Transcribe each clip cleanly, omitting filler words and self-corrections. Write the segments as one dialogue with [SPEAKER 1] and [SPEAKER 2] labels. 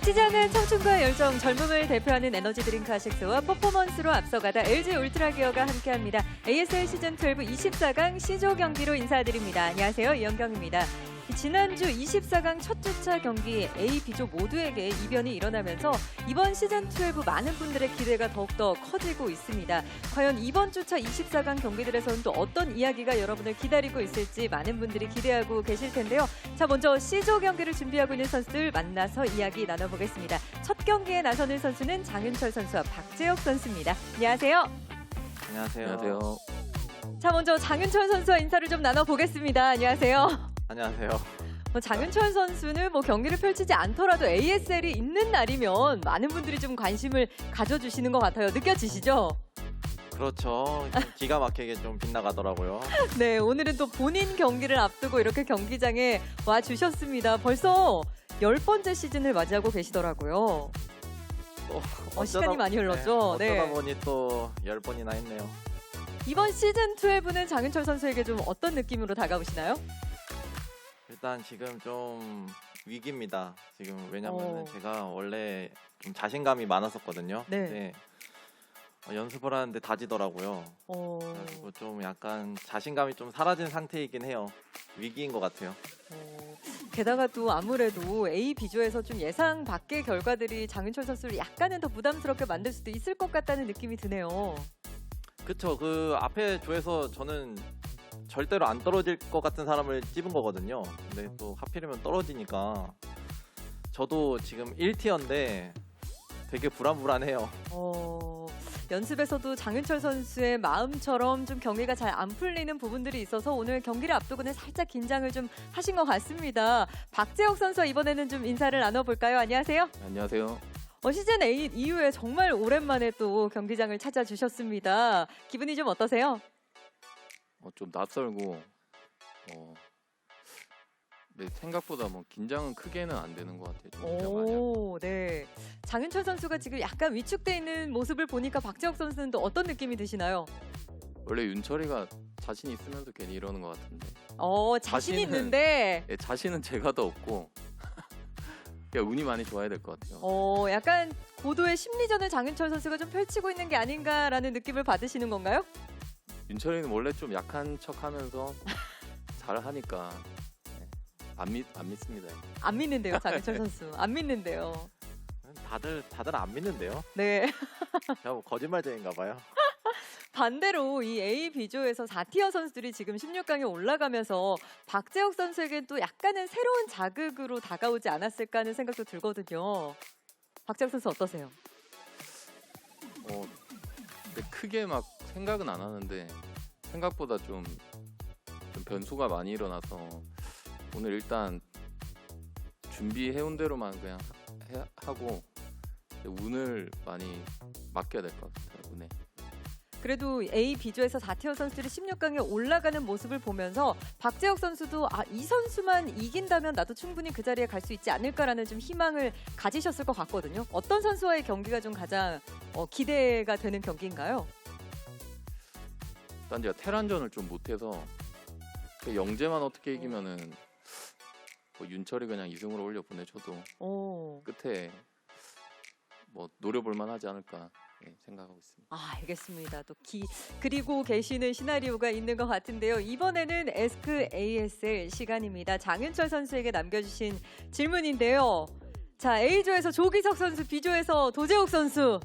[SPEAKER 1] 시장은 청춘과 열정, 젊음을 대표하는 에너지 드링크 아식스와 퍼포먼스로 앞서가다 LG 울트라 기어가 함께합니다. ASL 시즌12 24강 C조 경기로 인사드립니다. 안녕하세요, 이영경입니다. 지난주 24강 첫 주차 경기 A, B조 모두에게 이변이 일어나면서 이번 시즌12 많은 분들의 기대가 더욱더 커지고 있습니다. 과연 이번 주차 24강 경기들에서는 또 어떤 이야기가 여러분을 기다리고 있을지 많은 분들이 기대하고 계실 텐데요. 자, 먼저 C조 경기를 준비하고 있는 선수들 만나서 이야기 나눠보겠습니다. 첫 경기에 나서는 선수는 장윤철 선수와 박재혁 선수입니다. 안녕하세요.
[SPEAKER 2] 안녕하세요.
[SPEAKER 3] 안녕하세요.
[SPEAKER 1] 자, 먼저 장윤철 선수와 인사를 좀 나눠보겠습니다. 안녕하세요.
[SPEAKER 2] 안녕하세요.
[SPEAKER 1] 장윤철 선수는 경기를 펼치지 않더라도 ASL이 있는 날이면 많은 분들이 좀 관심을 가져주시는 것 같아요. 느껴지시죠?
[SPEAKER 2] 그렇죠. 좀 기가 막히게 좀 빗나가더라고요.
[SPEAKER 1] 네, 오늘은 또 본인 경기를 앞두고 이렇게 경기장에 와주셨습니다. 벌써 10번째 시즌을 맞이하고 계시더라고요. 시간이 많이 흘렀죠?
[SPEAKER 2] 네, 어쩌다 보니 또 10번이나 했네요.
[SPEAKER 1] 이번 시즌12는 장윤철 선수에게 좀 어떤 느낌으로 다가오시나요?
[SPEAKER 2] 일단 지금 좀 위기입니다. 지금 왜냐면 제가 원래 좀 자신감이 많았었거든요.
[SPEAKER 1] 네.
[SPEAKER 2] 근데 연습을 하는데 다지더라고요. 그래가지고 좀 약간 자신감이 좀 사라진 상태이긴 해요. 위기인 것 같아요.
[SPEAKER 1] 게다가 또 아무래도 A, B조에서 좀 예상 밖의 결과들이 장윤철 선수를 약간은 더 부담스럽게 만들 수도 있을 것 같다는 느낌이 드네요.
[SPEAKER 2] 그쵸. 그 앞에 조에서 저는 절대로 안 떨어질 것 같은 사람을 찝은 거거든요. 근데 또 하필이면 떨어지니까 저도 지금 1티어인데 되게 불안해요.
[SPEAKER 1] 연습에서도 장윤철 선수의 마음처럼 좀 경기가 잘 안 풀리는 부분들이 있어서 오늘 경기를 앞두고는 살짝 긴장을 좀 하신 것 같습니다. 박재혁 선수와 이번에는 좀 인사를 나눠볼까요? 안녕하세요.
[SPEAKER 3] 안녕하세요.
[SPEAKER 1] 시즌 8 이후에 정말 오랜만에 또 경기장을 찾아주셨습니다. 기분이 좀 어떠세요?
[SPEAKER 3] 좀 낯설고 네, 생각보다 긴장은 크게는 안 되는 것 같아요. 좀 긴장 많이 하고.
[SPEAKER 1] 네. 장윤철 선수가 지금 약간 위축돼 있는 모습을 보니까 박재혁 선수는 또 어떤 느낌이 드시나요?
[SPEAKER 3] 원래 윤철이가 자신 있으면서 괜히 이러는 것 같은데.
[SPEAKER 1] 자신 있는데.
[SPEAKER 3] 네, 자신은 제가 더 없고 그냥 운이 많이 좋아야 될 것 같아요.
[SPEAKER 1] 약간 고도의 심리전을 장윤철 선수가 좀 펼치고 있는 게 아닌가라는 느낌을 받으시는 건가요?
[SPEAKER 3] 윤철이는 원래 좀 약한 척하면서 잘 하니까 안 믿습니다.
[SPEAKER 1] 안 믿는데요, 장윤철 선수. 안 믿는데요.
[SPEAKER 2] 다들 안 믿는데요.
[SPEAKER 1] 네.
[SPEAKER 2] 제가 거짓말쟁인가 봐요.
[SPEAKER 1] 반대로 이 A, B조에서 4티어 선수들이 지금 16강에 올라가면서 박재혁 선수에겐 또 약간은 새로운 자극으로 다가오지 않았을까 하는 생각도 들거든요. 박재혁 선수 어떠세요?
[SPEAKER 3] 근데 크게 막 생각은 안 하는데 생각보다 좀 변수가 많이 일어나서 오늘 일단 준비해온 대로만 그냥 하고 운을 많이 맡겨야 될 것 같아요. 운에.
[SPEAKER 1] 그래도 A, B조에서 4티어 선수들이 16강에 올라가는 모습을 보면서 박재혁 선수도 이 선수만 이긴다면 나도 충분히 그 자리에 갈 수 있지 않을까라는 좀 희망을 가지셨을 것 같거든요. 어떤 선수와의 경기가 좀 가장 기대가 되는 경기인가요?
[SPEAKER 3] 일단 제가 테란전을 좀 못해서 영재만 어떻게 이기면은 윤철이 그냥 2승으로 올려 보내줘도 끝에 노려볼만 하지 않을까 생각하고 있습니다.
[SPEAKER 1] 알겠습니다. 또 그리고 계시는 시나리오가 있는 것 같은데요. 이번에는 에스크 ASL 시간입니다. 장윤철 선수에게 남겨주신 질문인데요. 자, A조에서 조기석 선수, B조에서 도재욱 선수.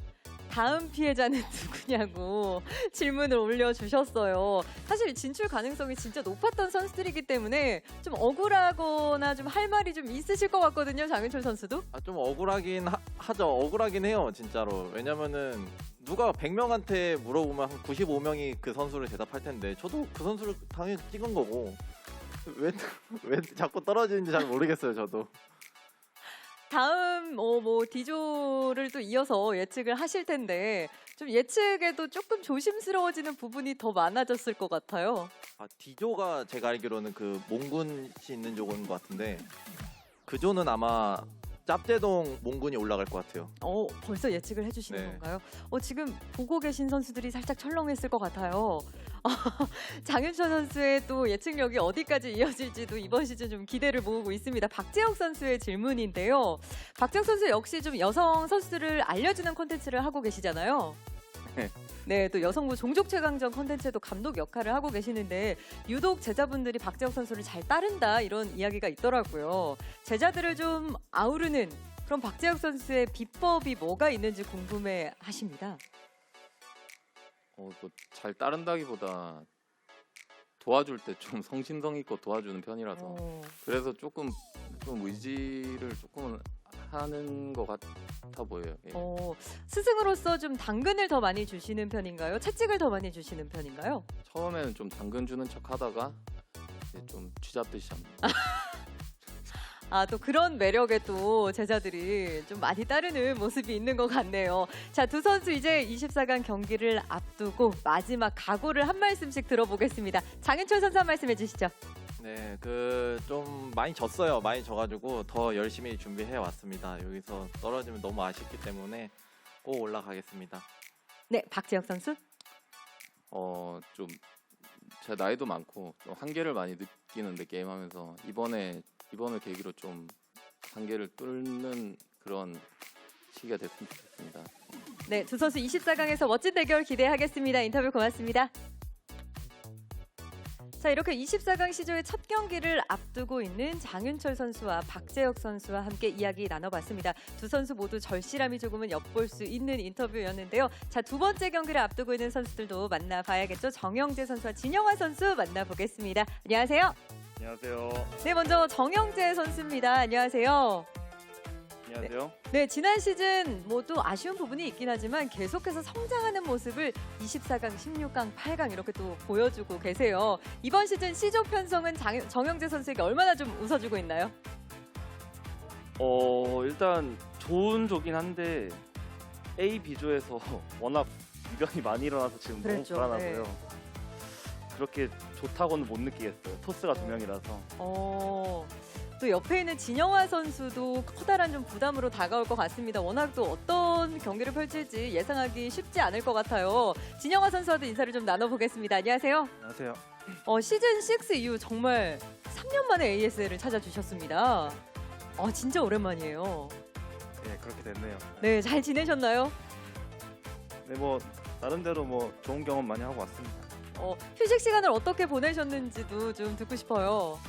[SPEAKER 1] 다음 피해자는 누구냐고 질문을 올려주셨어요. 사실 진출 가능성이 진짜 높았던 선수들이기 때문에 좀 억울하거나 좀 할 말이 좀 있으실 것 같거든요. 장윤철 선수도.
[SPEAKER 2] 좀 억울하긴 하죠. 억울하긴 해요. 진짜로. 왜냐면은 누가 100명한테 물어보면 한 95명이 그 선수를 대답할 텐데 저도 그 선수를 당연히 찍은 거고 왜 자꾸 떨어지는지 잘 모르겠어요. 저도.
[SPEAKER 1] 다음 D조를 또 이어서 예측을 하실 텐데 좀 예측에도 조금 조심스러워지는 부분이 더 많아졌을 것 같아요.
[SPEAKER 2] D조가 제가 알기로는 그 몽군이 있는 조인 것 같은데 그 조는 아마 짭제동 몽군이 올라갈 것 같아요.
[SPEAKER 1] 벌써 예측을 해주시는
[SPEAKER 2] 네.
[SPEAKER 1] 건가요? 지금 보고 계신 선수들이 살짝 철렁했을 것 같아요. 장윤철 선수의 또 예측력이 어디까지 이어질지도 이번 시즌 좀 기대를 모으고 있습니다. 박재혁 선수의 질문인데요. 박재혁 선수 역시 좀 여성 선수들을 알려주는 콘텐츠를 하고 계시잖아요. 네, 또 여성부 종족 최강전 콘텐츠에도 감독 역할을 하고 계시는데 유독 제자분들이 박재혁 선수를 잘 따른다 이런 이야기가 있더라고요. 제자들을 좀 아우르는 그런 박재혁 선수의 비법이 뭐가 있는지 궁금해 하십니다.
[SPEAKER 3] 뭐잘 따른다기보다 도와줄 때 좀 성심성의껏 도와주는 편이라서 그래서 조금 의지를 조금 하는 것 같아 보여요. 예.
[SPEAKER 1] 스승으로서 좀 당근을 더 많이 주시는 편인가요? 채찍을 더 많이 주시는 편인가요?
[SPEAKER 3] 처음에는 좀 당근 주는 척 하다가 이제 좀 쥐잡듯이 합니다.
[SPEAKER 1] 또 그런 매력에 또 제자들이 좀 많이 따르는 모습이 있는 것 같네요. 자, 두 선수 이제 24강 경기를 앞두고 마지막 각오를 한 말씀씩 들어보겠습니다. 장윤철 선수 한 말씀 해주시죠.
[SPEAKER 2] 네, 좀 많이 졌어요. 많이 져가지고 더 열심히 준비해 왔습니다. 여기서 떨어지면 너무 아쉽기 때문에 꼭 올라가겠습니다.
[SPEAKER 1] 네, 박재혁 선수.
[SPEAKER 3] 좀 제 나이도 많고 좀 한계를 많이 느끼는데 게임하면서 이번을 계기로 좀 한계를 뚫는 그런 시기가 됐으면 좋겠습니다.
[SPEAKER 1] 네, 두 선수 24강에서 멋진 대결 기대하겠습니다. 인터뷰 고맙습니다. 자, 이렇게 24강 시조의 첫 경기를 앞두고 있는 장윤철 선수와 박재혁 선수와 함께 이야기 나눠봤습니다. 두 선수 모두 절실함이 조금은 엿볼 수 있는 인터뷰였는데요. 자, 두 번째 경기를 앞두고 있는 선수들도 만나봐야겠죠. 정영재 선수와 진영화 선수 만나보겠습니다. 안녕하세요.
[SPEAKER 4] 안녕하세요.
[SPEAKER 1] 네, 먼저 정영재 선수입니다. 안녕하세요.
[SPEAKER 4] 안녕하세요.
[SPEAKER 1] 네, 지난 시즌 또 아쉬운 부분이 있긴 하지만 계속해서 성장하는 모습을 24강, 16강, 8강 이렇게 또 보여주고 계세요. 이번 시즌 C조 편성은 정영재 선수에게 얼마나 좀 웃어주고 있나요?
[SPEAKER 4] 일단 좋은 조긴 한데 A, B조에서 워낙 이변이 많이 일어나서 지금
[SPEAKER 1] 그랬죠.
[SPEAKER 4] 너무 불안하고요. 그렇게 좋다고는 못 느끼겠어요. 토스가 두 명이라서.
[SPEAKER 1] 또 옆에 있는 진영화 선수도 커다란 좀 부담으로 다가올 것 같습니다. 워낙 또 어떤 경기를 펼칠지 예상하기 쉽지 않을 것 같아요. 진영화 선수와도 인사를 좀 나눠보겠습니다. 안녕하세요.
[SPEAKER 4] 안녕하세요.
[SPEAKER 1] 시즌 6 이후 정말 3년 만에 ASL을 찾아주셨습니다. 진짜 오랜만이에요.
[SPEAKER 4] 네, 그렇게 됐네요.
[SPEAKER 1] 네, 잘 지내셨나요?
[SPEAKER 4] 네, 나름대로 좋은 경험 많이 하고 왔습니다.
[SPEAKER 1] 휴식 시간을 어떻게 보내셨는지도 좀 듣고 싶어요.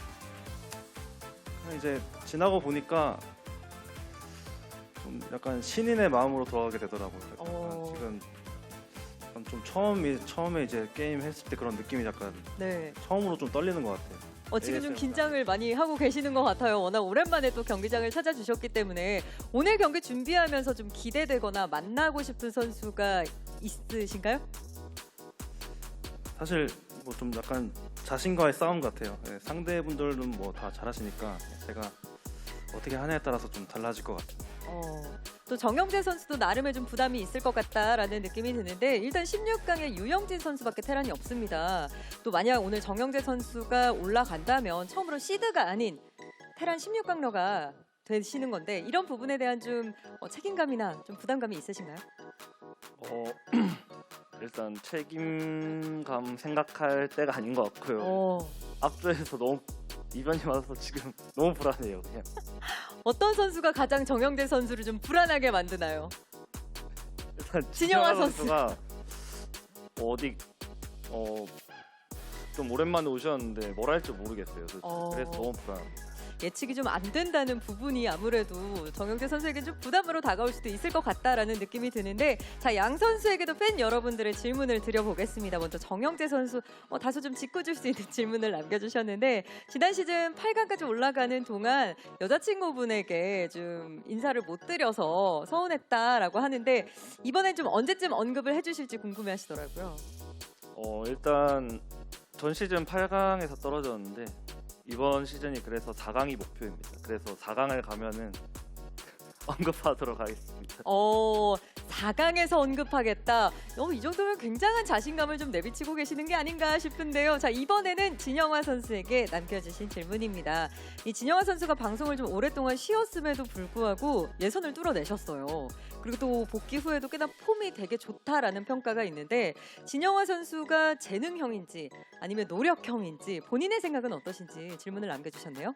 [SPEAKER 4] 이제 지나고 보니까 좀 약간 신인의 마음으로 돌아가게 되더라고요. 그래서 지금 약간 좀 처음에 이제 게임 했을 때 그런 느낌이 약간
[SPEAKER 1] 네.
[SPEAKER 4] 처음으로 좀 떨리는 것 같아요.
[SPEAKER 1] 지금 좀 긴장을 많이 하고 계시는 것 같아요. 워낙 오랜만에 또 경기장을 찾아주셨기 때문에 오늘 경기 준비하면서 좀 기대되거나 만나고 싶은 선수가 있으신가요?
[SPEAKER 4] 사실 좀 약간 자신과의 싸움 같아요. 네, 상대분들은 다 잘하시니까 제가 어떻게 하냐에 따라서 좀 달라질 것 같아요.
[SPEAKER 1] 또 정영재 선수도 나름의 좀 부담이 있을 것 같다라는 느낌이 드는데 일단 16강에 유영진 선수밖에 테란이 없습니다. 또 만약 오늘 정영재 선수가 올라간다면 처음으로 시드가 아닌 테란 16강러가 되시는 건데 이런 부분에 대한 좀 책임감이나 좀 부담감이 있으신가요?
[SPEAKER 4] 일단 책임감 생각할 때가 아닌 것 같고요. 앞조에서 너무 이변이 많아서 지금 너무 불안해요. 그냥.
[SPEAKER 1] 어떤 선수가 가장 정영재 선수를 좀 불안하게 만드나요?
[SPEAKER 4] 일단
[SPEAKER 1] 진영화
[SPEAKER 4] 선수가 좀 오랜만에 오셨는데 뭘 할지 모르겠어요. 그래서 너무 불안합니다.
[SPEAKER 1] 예측이 좀 안 된다는 부분이 아무래도 정영재 선수에게 좀 부담으로 다가올 수도 있을 것 같다라는 느낌이 드는데 자, 양 선수에게도 팬 여러분들의 질문을 드려보겠습니다. 먼저 정영재 선수 다소 좀 짚어줄 수 있는 질문을 남겨주셨는데 지난 시즌 8강까지 올라가는 동안 여자친구분에게 좀 인사를 못 드려서 서운했다라고 하는데 이번엔 좀 언제쯤 언급을 해주실지 궁금해하시더라고요.
[SPEAKER 4] 일단 전 시즌 8강에서 떨어졌는데 이번 시즌이 그래서 4강이 목표입니다. 그래서 4강을 가면은 언급하도록 하겠습니다.
[SPEAKER 1] 4강에서 언급하겠다. 이 정도면 굉장한 자신감을 좀 내비치고 계시는 게 아닌가 싶은데요. 자, 이번에는 진영화 선수에게 남겨주신 질문입니다. 이 진영화 선수가 방송을 좀 오랫동안 쉬었음에도 불구하고 예선을 뚫어내셨어요. 그리고 또 복귀 후에도 꽤나 폼이 되게 좋다라는 평가가 있는데 진영화 선수가 재능형인지 아니면 노력형인지 본인의 생각은 어떠신지 질문을 남겨주셨네요.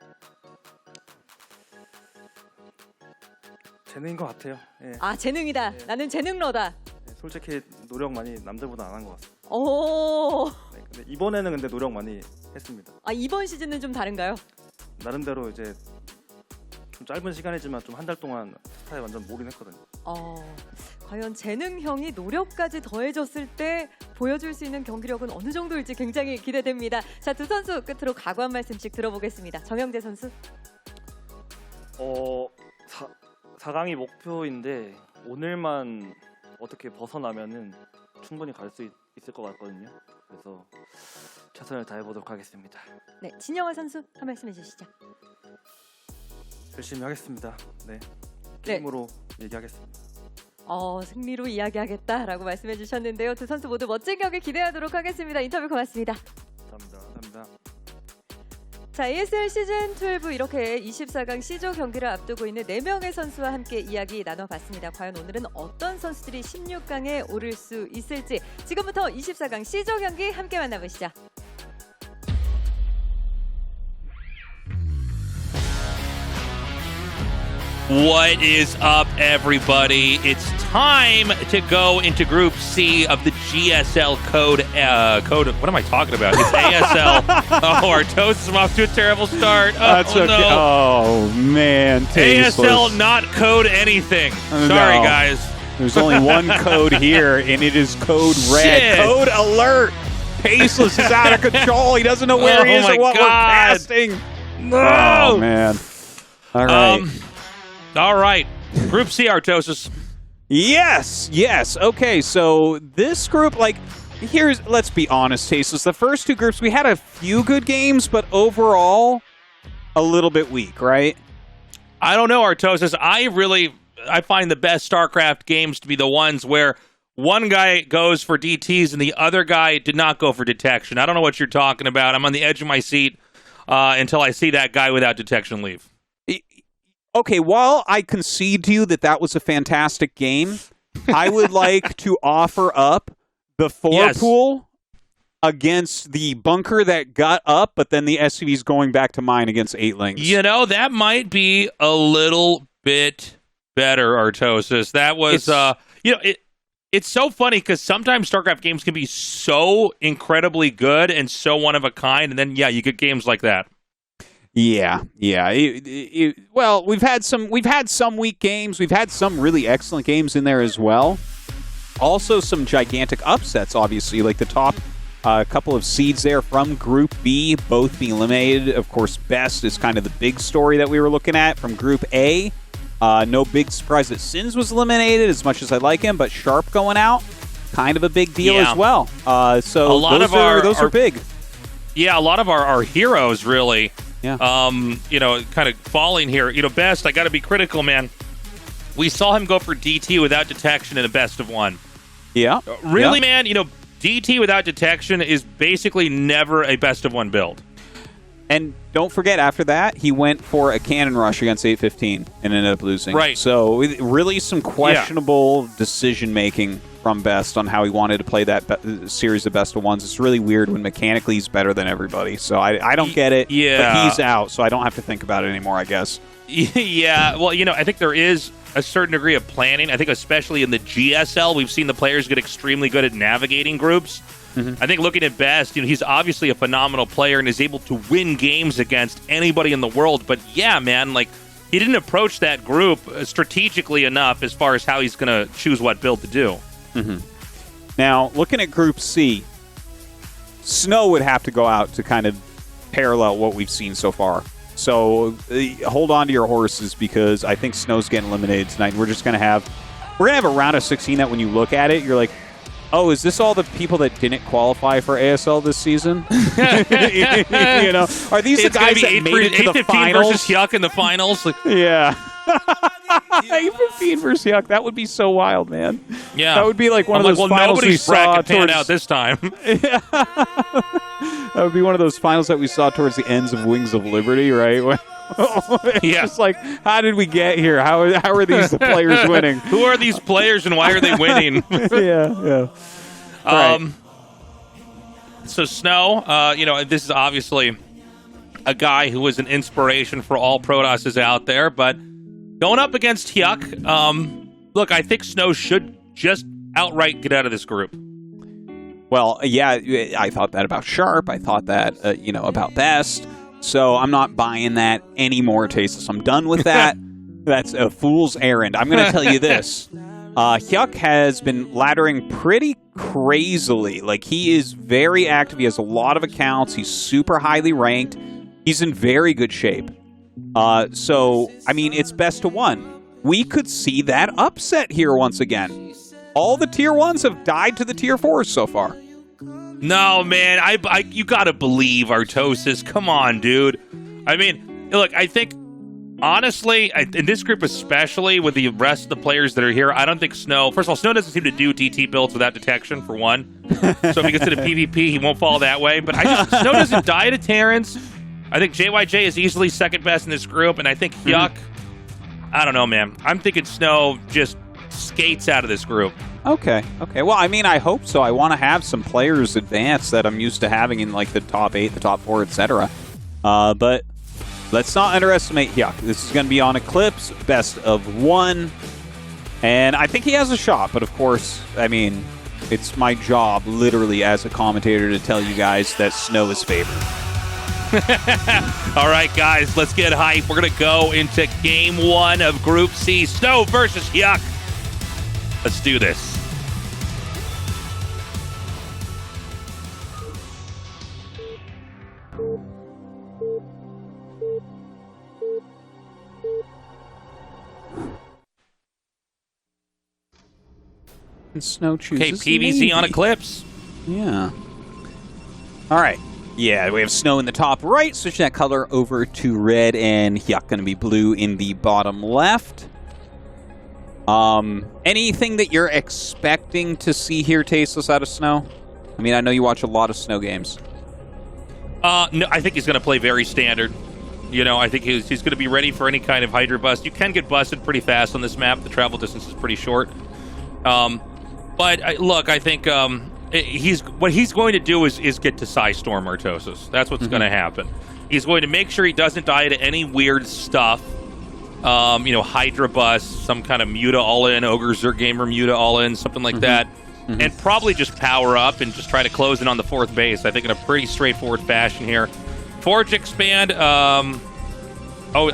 [SPEAKER 4] 재능인 것 같아요. 예.
[SPEAKER 1] 아, 재능이다.
[SPEAKER 4] 네.
[SPEAKER 1] 나는 재능러다.
[SPEAKER 4] 네, 솔직히 노력 많이 남들보다 안 한 것 같습니다.
[SPEAKER 1] 오.
[SPEAKER 4] 네, 근데 이번에는 근데 노력 많이 했습니다.
[SPEAKER 1] 아, 이번 시즌은 좀 다른가요?
[SPEAKER 4] 나름대로 이제 좀 짧은 시간이지만 좀 한 달 동안 스타에 완전 몰인했거든요.
[SPEAKER 1] 과연 재능형이 노력까지 더해졌을 때 보여줄 수 있는 경기력은 어느 정도일지 굉장히 기대됩니다. 자, 두 선수 끝으로 각오 한 말씀씩 들어보겠습니다. 정영재 선수.
[SPEAKER 4] 4강이 목표인데 오늘만 어떻게 벗어나면은 충분히 갈 수 있을 것 같거든요. 그래서 최선을 다해보도록 하겠습니다.
[SPEAKER 1] 네, 진영화 선수 한 말씀 해주시죠.
[SPEAKER 4] 열심히 하겠습니다. 네, 게임으로 얘기하겠습니다.
[SPEAKER 1] 승리로 이야기하겠다라고 말씀해 주셨는데요. 두 선수 모두 멋진 경기 기대하도록 하겠습니다. 인터뷰 고맙습니다.
[SPEAKER 4] 감사합니다.
[SPEAKER 1] 자, ASL 시즌 12 이렇게 24강 C조 경기를 앞두고 있는 4명의 선수와 함께 이야기 나눠봤습니다. 과연 오늘은 어떤 선수들이 16강에 오를 수 있을지 지금부터 24강 C조 경기 함께 만나보시죠.
[SPEAKER 5] What is up, everybody? It's time to go into Group C of the GSL code. What am I talking about? It's ASL. Tastosis is off to a terrible start.
[SPEAKER 6] That's okay.
[SPEAKER 5] No.
[SPEAKER 6] Oh man, tasteless.
[SPEAKER 5] ASL not code anything.
[SPEAKER 6] No.
[SPEAKER 5] Sorry, guys.
[SPEAKER 6] There's only one code here, and it is code red.
[SPEAKER 5] Shit.
[SPEAKER 6] Code alert. Tasteless is out of control. He doesn't know where he is
[SPEAKER 5] Oh
[SPEAKER 6] or
[SPEAKER 5] my
[SPEAKER 6] what we're
[SPEAKER 5] God.
[SPEAKER 6] casting.
[SPEAKER 5] No.
[SPEAKER 6] Oh man. All right.
[SPEAKER 5] All right. Group C, Tastosis.
[SPEAKER 6] Yes. Okay, so this group, let's be honest, Tasteless. The first two groups, we had a few good games, but overall, a little bit weak, right?
[SPEAKER 5] I don't know, Tastosis. I find the best StarCraft games to be the ones where one guy goes for DTs and the other guy did not go for detection. I don't know what you're talking about. I'm on the edge of my seat until I see that guy without detection leave.
[SPEAKER 6] Okay, while I concede to you that was a fantastic game, I would like to offer up the pool against the bunker that got up, but then the SCV's going back to mine against 8lings.
[SPEAKER 5] You know, that might be a little bit better, Tastosis. That was, it's so funny because sometimes StarCraft games can be so incredibly good and so one of a kind, and then, you get games like that.
[SPEAKER 6] Yeah. Well, we've had some weak games. We've had some really excellent games in there as well. Also, some gigantic upsets, obviously, like the top couple of seeds there from Group B, both being eliminated. Of course, Best is kind of the big story that we were looking at from Group A. No big surprise that Sins was eliminated, as much as I like him, but Sharp going out, kind of a big deal as well. So
[SPEAKER 5] a lot
[SPEAKER 6] those are big.
[SPEAKER 5] Yeah, a lot of our heroes really.
[SPEAKER 6] Yeah.
[SPEAKER 5] Kind of falling here. Best, I got to be critical, man. We saw him go for DT without detection in a best of one.
[SPEAKER 6] Yeah.
[SPEAKER 5] Really, man, DT without detection is basically never a best of one build.
[SPEAKER 6] And don't forget, after that, he went for a cannon rush against 815 and ended up losing.
[SPEAKER 5] Right.
[SPEAKER 6] So really some questionable decision-making from Best on how he wanted to play that series of best of ones. It's really weird when mechanically he's better than everybody. So I don't get it.
[SPEAKER 5] Yeah.
[SPEAKER 6] But he's out, so I don't have to think about it anymore, I guess.
[SPEAKER 5] Yeah. Well, I think there is a certain degree of planning. I think especially in the GSL, we've seen the players get extremely good at navigating groups. I think looking at Best, he's obviously a phenomenal player and is able to win games against anybody in the world. But yeah, man, he didn't approach that group strategically enough as far as how he's going to choose what build to do.
[SPEAKER 6] Now, looking at Group C, Snow would have to go out to kind of parallel what we've seen so far. So hold on to your horses because I think Snow's getting eliminated tonight. We're going to have a round of 16 that when you look at it, you're like, oh, is this all the people that didn't qualify for ASL this season? Are these the guys that made it to the finals?
[SPEAKER 5] versus Hyuk in the finals?
[SPEAKER 6] Yeah. 15 versus Hyuk. That would be so wild, man.
[SPEAKER 5] Yeah.
[SPEAKER 6] That would be like one
[SPEAKER 5] I'm
[SPEAKER 6] of those
[SPEAKER 5] well,
[SPEAKER 6] finals we
[SPEAKER 5] nobody's
[SPEAKER 6] saw
[SPEAKER 5] bracket panned
[SPEAKER 6] towards...
[SPEAKER 5] out this time.
[SPEAKER 6] That would be one of those finals that we saw towards the ends of Wings of Liberty, right? It's
[SPEAKER 5] Yeah.
[SPEAKER 6] just like, how did we get here? How are these the players winning?
[SPEAKER 5] Who are these players and why are they winning?
[SPEAKER 6] yeah. Right.
[SPEAKER 5] So Snow, this is obviously a guy who was an inspiration for all Protosses out there, but going up against Hyuk, look, I think Snow should just outright get out of this group.
[SPEAKER 6] Well, yeah, I thought that about Sharp. I thought that, about Best. So I'm not buying that anymore, Tastosis. I'm done with that. That's a fool's errand. I'm going to tell you this. Hyuk has been laddering pretty crazily. Like, he is very active. He has a lot of accounts. He's super highly ranked. He's in very good shape. So, I mean, it's best to one. We could see that upset here once again. All the tier 1s have died to the tier 4s so far.
[SPEAKER 5] No, man, you gotta believe Artosis. Come on, dude. I mean, look, I think, honestly, in this group especially, with the rest of the players that are here, I don't think Snow... First of all, Snow doesn't seem to do DT builds without detection, for one. So if he gets into PvP, he won't fall that way. But Snow doesn't die to Terrence. I think JYJ is easily second best in this group, and I think Hyuk... I don't know, man. I'm thinking Snow just skates out of this group.
[SPEAKER 6] Okay. Well, I mean, I hope so. I want to have some players advance that I'm used to having in, like, the top 8, the top 4, etc. But let's not underestimate Hyuk. This is going to be on Eclipse, best of 1. And I think he has a shot. But, of course, I mean, it's my job, literally, as a commentator, to tell you guys that Snow is favored.
[SPEAKER 5] All right, guys, let's get hype. We're going to go into Game 1 of Group C. Snow versus Hyuk. Let's do this.
[SPEAKER 6] And Snow chooses
[SPEAKER 5] Okay, PVZ on Eclipse.
[SPEAKER 6] Yeah. All right. Yeah, we have Snow in the top right. Switch that color over to red, and Hyuk going to be blue in the bottom left. Anything that you're expecting to see here, Tastosis, out of Snow? I mean, I know you watch a lot of Snow games.
[SPEAKER 5] No, I think he's going to play very standard. I think he's going to be ready for any kind of Hydra bust. You can get busted pretty fast on this map. The travel distance is pretty short. But look, I think what he's going to do is get to Psystorm Artosis. That's what's going to happen. He's going to make sure he doesn't die to any weird stuff. Hydra bust, some kind of Muta all-in, Ogre Zergamer Muta all-in, something like that. And probably just power up and just try to close in on the 4th base. I think in a pretty straightforward fashion here. Forge expand. I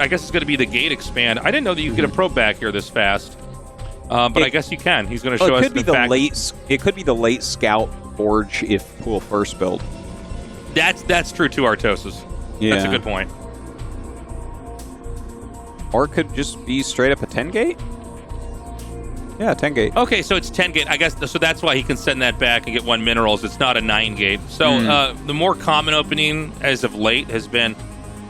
[SPEAKER 5] guess it's going to be the gate expand. I didn't know that you could get a probe back here this fast. But I guess you can. He's going to show us the fact.
[SPEAKER 6] It could be the late scout Forge if pool first build.
[SPEAKER 5] That's true too, Artosis.
[SPEAKER 6] Yeah.
[SPEAKER 5] That's a good point.
[SPEAKER 6] Or it could just be straight up a 10 gate? Yeah, 10 gate.
[SPEAKER 5] Okay, so it's 10 gate. I guess so that's why he can send that back and get 1 minerals. It's not a 9 gate. So the more common opening as of late has been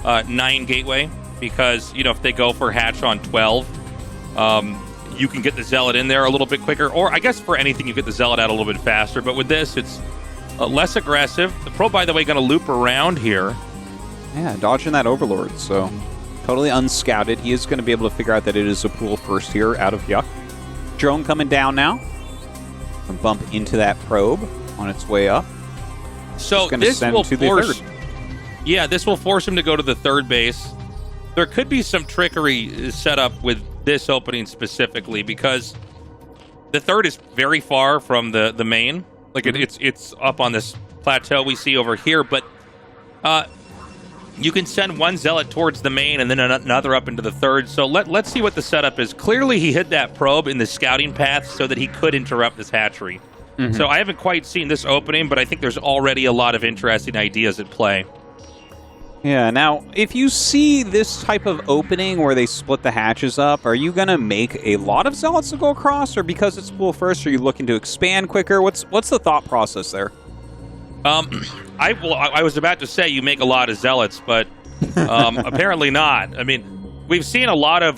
[SPEAKER 5] 9 gateway because, if they go for hatch on 12, you can get the Zealot in there a little bit quicker. Or I guess for anything, you get the Zealot out a little bit faster. But with this, it's less aggressive. The Pro, by the way, going to loop around here.
[SPEAKER 6] Yeah, dodging that Overlord, so totally unscouted. He is going to be able to figure out that it is a pool first here out of Hyuk. Drone coming down now. And bump into that probe on its way up.
[SPEAKER 5] So this will force... Yeah, this will force him to go to the 3rd base. There could be some trickery set up with this opening specifically because the 3rd is very far from the main. Like it's up on this plateau we see over here, but you can send 1 Zealot towards the main and then another up into the 3rd. So let's see what the setup is. Clearly, he hid that probe in the scouting path so that he could interrupt this hatchery. So I haven't quite seen this opening, but I think there's already a lot of interesting ideas at play.
[SPEAKER 6] Yeah, now, if you see this type of opening where they split the hatches up, are you going to make a lot of Zealots to go across? Or because it's pool first, are you looking to expand quicker? What's the thought process there?
[SPEAKER 5] I was about to say you make a lot of Zealots, but apparently not. I mean, we've seen a lot of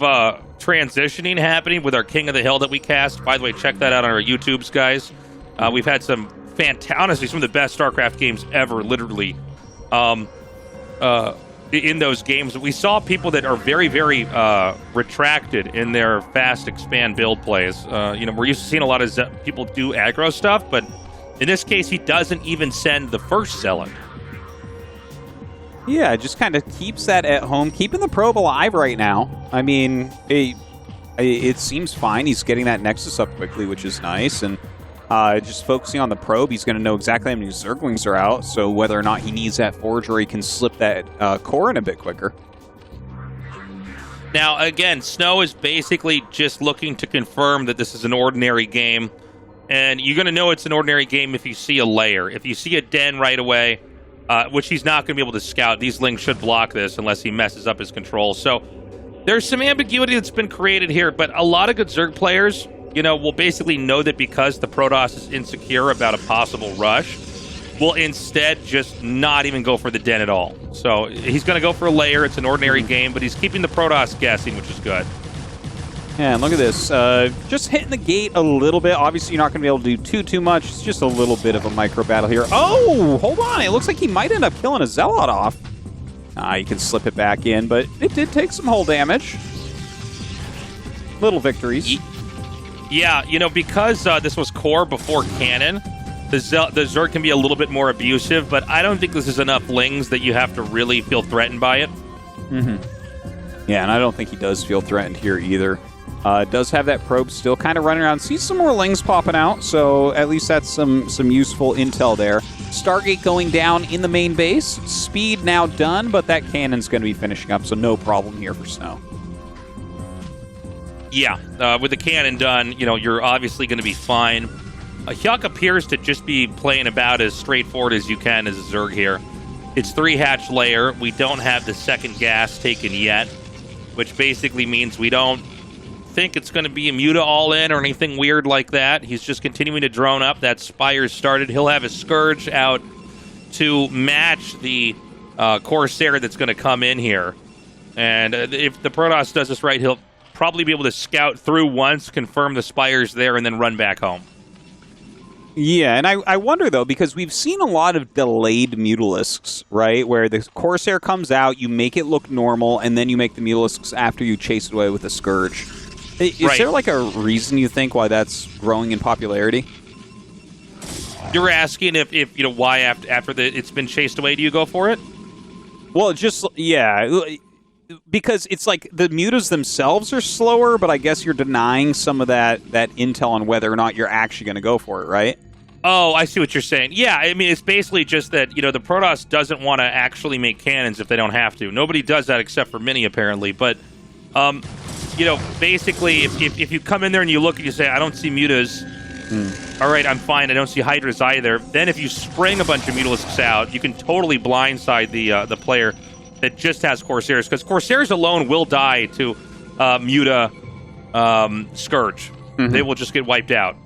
[SPEAKER 5] transitioning happening with our King of the Hill that we cast. By the way, check that out on our YouTubes, guys. We've had some honestly, some of the best StarCraft games ever, literally, in those games. We saw people that are very, very retracted in their fast expand build plays. We're used to seeing a lot of people do aggro stuff, but in this case, he doesn't even send the first Zealot.
[SPEAKER 6] Yeah, it just kind of keeps that at home, keeping the probe alive right now. I mean, it seems fine. He's getting that Nexus up quickly, which is nice, and just focusing on the probe, he's going to know exactly how many Zerglings are out, so whether or not he needs that Forge or he can slip that core in a bit quicker.
[SPEAKER 5] Now, again, Snow is basically just looking to confirm that this is an ordinary game, and you're going to know it's an ordinary game if you see a layer. If you see a den right away, which he's not going to be able to scout. These Lings should block this unless he messes up his control. So there's some ambiguity that's been created here, but a lot of good Zerg players, will basically know that because the Protoss is insecure about a possible rush, will instead just not even go for the den at all. So he's going to go for a layer. It's an ordinary game, but he's keeping the Protoss guessing, which is good.
[SPEAKER 6] Yeah, and look at this. Just hitting the gate a little bit. Obviously, you're not going to be able to do too much. It's just a little bit of a micro battle here. Oh, hold on. It looks like he might end up killing a Zealot off. You can slip it back in, but it did take some hull damage. Little victories.
[SPEAKER 5] Yeah, because this was core before cannon, the Zerg can be a little bit more abusive, but I don't think this is enough Lings that you have to really feel threatened by it.
[SPEAKER 6] Mm-hmm. Yeah, and I don't think he does feel threatened here either. Does have that probe still kind of running around. Sees some more Lings popping out, so at least that's some useful intel there. Stargate going down in the main base. Speed now done, but that cannon's going to be finishing up, so no problem here for Snow.
[SPEAKER 5] Yeah, with the cannon done, you're obviously going to be fine. Hyuk appears to just be playing about as straightforward as you can as a Zerg here. It's 3-hatch layer. We don't have the second gas taken yet, which basically means we don't think it's going to be a Muta all-in or anything weird like that. He's just continuing to drone up. That Spire started. He'll have his Scourge out to match the Corsair that's going to come in here. And if the Protoss does this right, he'll probably be able to scout through once, confirm the Spire's there, and then run back home.
[SPEAKER 6] Yeah, and I wonder, though, because we've seen a lot of delayed Mutalisks, right? Where the Corsair comes out, you make it look normal, and then you make the Mutalisks after you chase it away with a Scourge. Is there, like, a reason you think why that's growing in popularity?
[SPEAKER 5] You're asking if why after it's been chased away, do you go for it?
[SPEAKER 6] Well, yeah, because it's like the mutas themselves are slower, but I guess you're denying some of that intel on whether or not you're actually going to go for it, right?
[SPEAKER 5] Oh, I see what you're saying. Yeah, I mean, it's basically just that, the Protoss doesn't want to actually make cannons if they don't have to. Nobody does that except for Mini, apparently. But, basically, if you come in there and you look and you say, I don't see mutas, all right, I'm fine, I don't see Hydras either. Then if you spring a bunch of Mutalisks out, you can totally blindside the player that just has Corsairs, because Corsairs alone will die to Muta Scourge. Mm-hmm. They will just get wiped out.